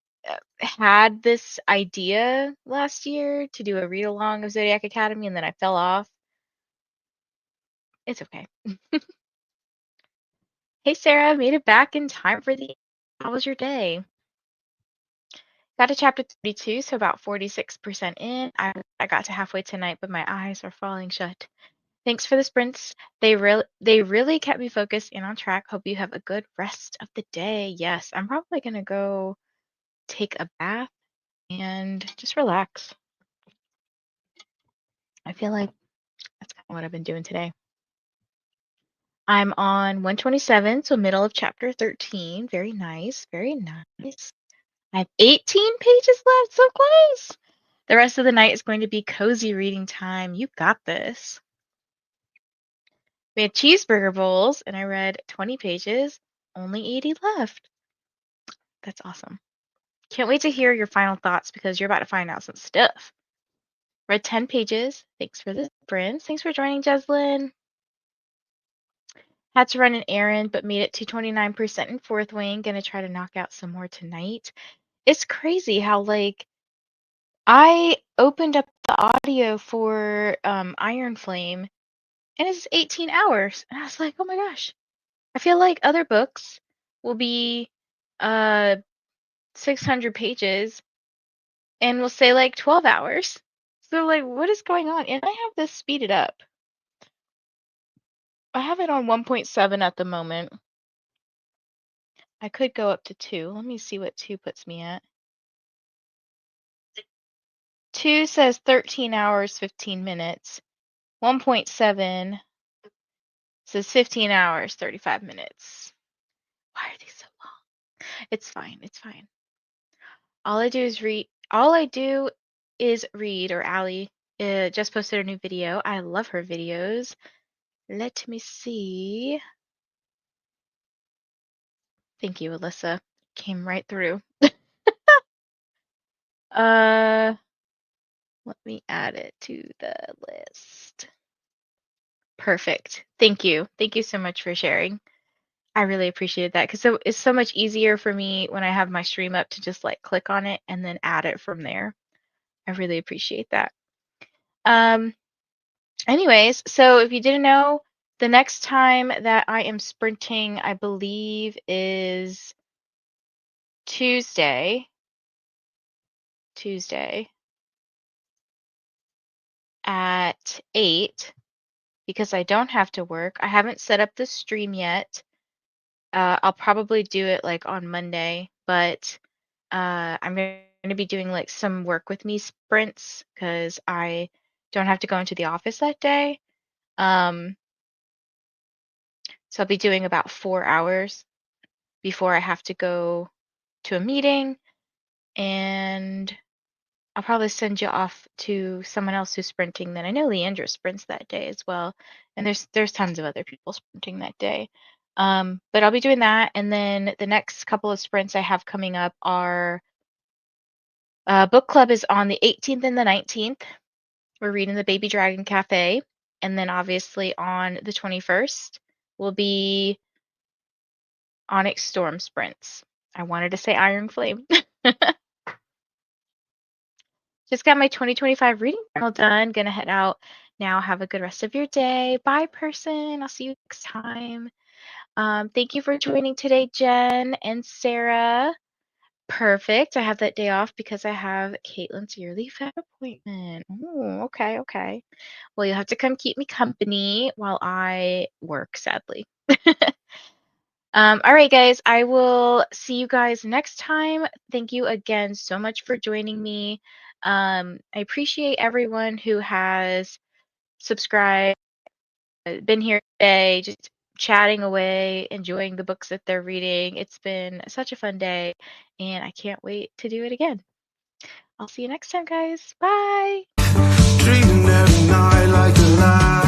had this idea last year to do a read along of Zodiac Academy, and then I fell off. It's okay. Hey, Sarah, made it back in time for the. How was your day? Got to chapter 32, so about 46% in. I got to halfway tonight, but my eyes are falling shut. Thanks for the sprints. They really kept me focused and on track. Hope you have a good rest of the day. Yes, I'm probably gonna go take a bath and just relax. I feel like that's kind of what I've been doing today. I'm on 127, so middle of chapter 13. Very nice, very nice. I have 18 pages left, so close. The rest of the night is going to be cozy reading time. You got this. We had cheeseburger bowls, and I read 20 pages, only 80 left. That's awesome. Can't wait to hear your final thoughts because you're about to find out some stuff. Read 10 pages. Thanks for the sprints. Thanks for joining, Jeslyn. Had to run an errand, but made it to 29% in fourth wing. Gonna try to knock out some more tonight. It's crazy how, like, I opened up the audio for Iron Flame and it's 18 hours. And I was like, oh my gosh. I feel like other books will be uh 600 pages and will say like 12 hours. So like what is going on? And I have this speeded up. I have it on 1.7 at the moment. I could go up to 2. Let me see what 2 puts me at. 2 says 13 hours, 15 minutes. 1.7 says 15 hours, 35 minutes. Why are these so long? It's fine. It's fine. All I do is read. Or Allie just posted a new video. I love her videos. Let me see. Thank you, Alyssa. Came right through. Let me add it to the list. Perfect. Thank you. Thank you so much for sharing. I really appreciated that because it's so much easier for me when I have my stream up to just like click on it and then add it from there. I really appreciate that. Anyways, so if you didn't know, the next time that I am sprinting, I believe is Tuesday at 8 because I don't have to work. I haven't set up the stream yet. I'll probably do it like on Monday, but I'm going to be doing like some work with me sprints because I don't have to go into the office that day. So I'll be doing about 4 hours before I have to go to a meeting, and I'll probably send you off to someone else who's sprinting. Then I know Leandra sprints that day as well, and there's tons of other people sprinting that day. But I'll be doing that, and then the next couple of sprints I have coming up are book club is on the 18th and the 19th. We're reading the Baby Dragon Cafe, and then obviously on the 21st will be Onyx Storm sprints. I wanted to say Iron Flame. Just got my 2025 reading journal done. Gonna head out now. Have a good rest of your day. Bye, person. I'll see you next time. Thank you for joining today, Jen and Sarah. Perfect. I have that day off because I have Caitlin's yearly vet appointment. Oh, okay, okay. Well, you'll have to come keep me company while I work, sadly. All right, guys, I will see you guys next time. Thank you again so much for joining me. I appreciate everyone who has subscribed, been here today, just chatting away, enjoying the books that they're reading. It's been such a fun day, and I can't wait to do it again. I'll see you next time, guys. Bye. Dreaming every night like a lie.